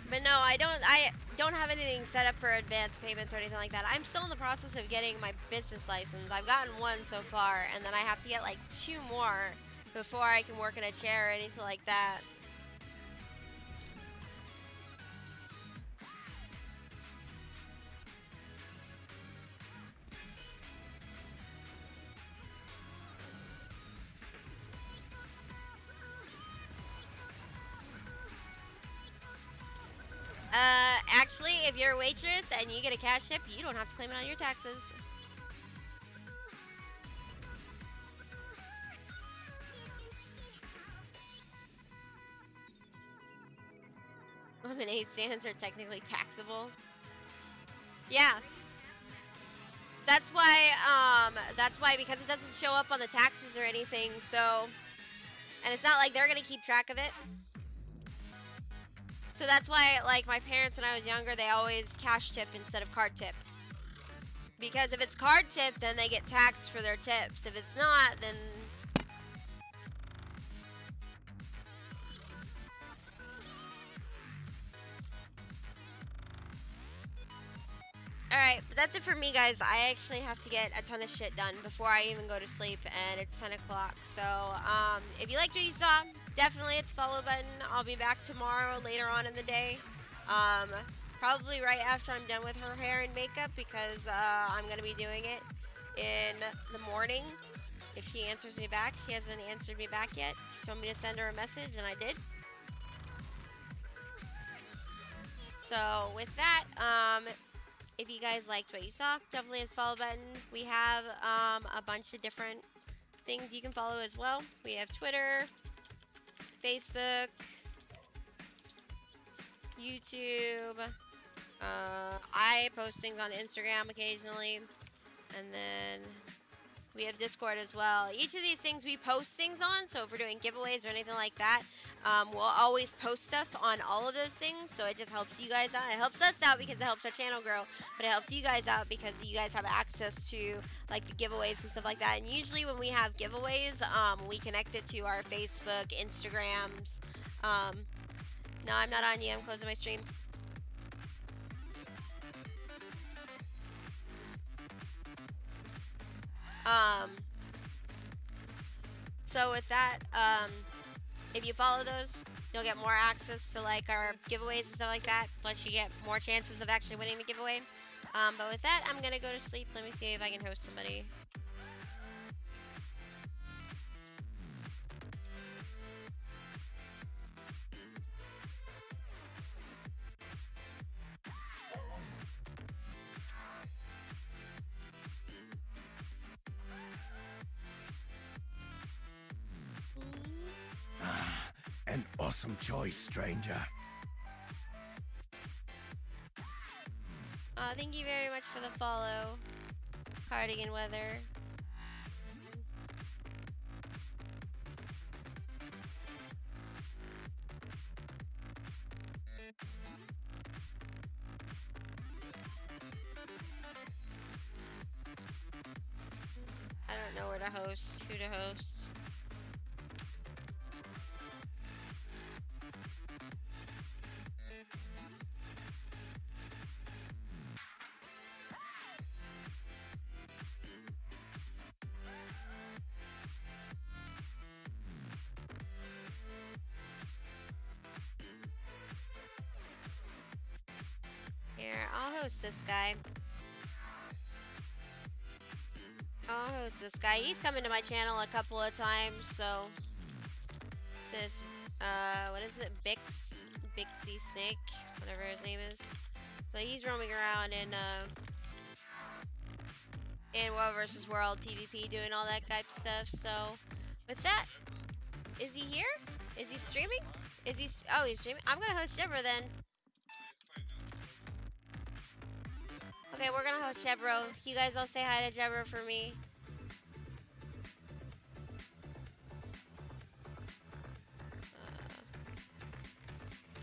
But no, I don't have anything set up for advance payments or anything like that. I'm still in the process of getting my business license. I've gotten one so far, and then I have to get like 2 more before I can work in a chair or anything like that. Actually, if you're a waitress and you get a cash tip, you don't have to claim it on your taxes. Lemonade stands are technically taxable. Yeah. That's why, because it doesn't show up on the taxes or anything, so, and it's not like they're gonna keep track of it. So that's why, like, my parents, when I was younger, they always cash tip instead of card tip. Because if it's card tip, then they get taxed for their tips. If it's not, then... Alright, but that's it for me, guys. I actually have to get a ton of shit done before I even go to sleep, and it's 10 o'clock. So, if you liked what you saw, definitely hit the follow button. I'll be back tomorrow later on in the day. probably right after I'm done with her hair and makeup because I'm gonna be doing it in the morning. If she answers me back, she hasn't answered me back yet. She told me to send her a message, and I did. So with that, if you guys liked what you saw, definitely hit the follow button. We have a bunch of different things you can follow as well. We have Twitter, Facebook, YouTube. I post things on Instagram occasionally, and then we have Discord as well. Each of these things we post things on, so if we're doing giveaways or anything like that, we'll always post stuff on all of those things, so it just helps you guys out. It helps us out because it helps our channel grow, but it helps you guys out because you guys have access to like the giveaways and stuff like that. And usually when we have giveaways, we connect it to our Facebook, Instagrams. No, I'm not on you. I'm closing my stream. So with that, if you follow those, you'll get more access to like our giveaways and stuff like that. Plus you get more chances of actually winning the giveaway. But with that, I'm gonna go to sleep. Let me see if I can host somebody. An awesome choice, stranger. Thank you very much for the follow, Cardigan Weather. I don't know where to host, who to host. Here, I'll host this guy. I'll host this guy. He's coming to my channel a couple of times, so this what is it? Bixie Snake, whatever his name is. But he's roaming around in World vs. World PvP doing all that type stuff. So with that, is he here? Is he streaming? Is he? Oh, he's streaming. I'm gonna host Deborah then. Okay, we're gonna host Jebro. You guys all say hi to Jebro for me.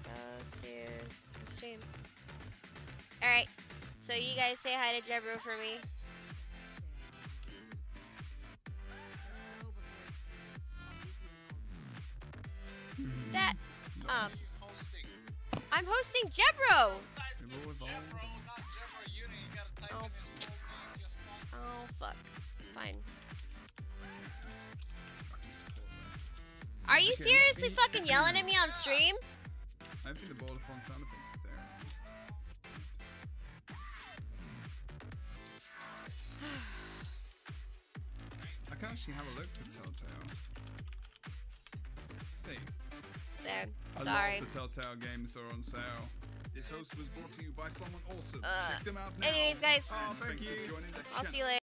Go to the stream. Alright, so you guys say hi to Jebro for me. That, I'm hosting Jebro! Oh, fuck. Fine. Are you seriously fucking yelling at me on stream? I think the Vodafone sound effects is there. I can actually have a look for Telltale. See. There. I Sorry. love the Telltale games are on sale. This host was brought to you by someone awesome. Check them out now. Anyways, guys. Oh, thank you. For joining the I'll channel. see you later.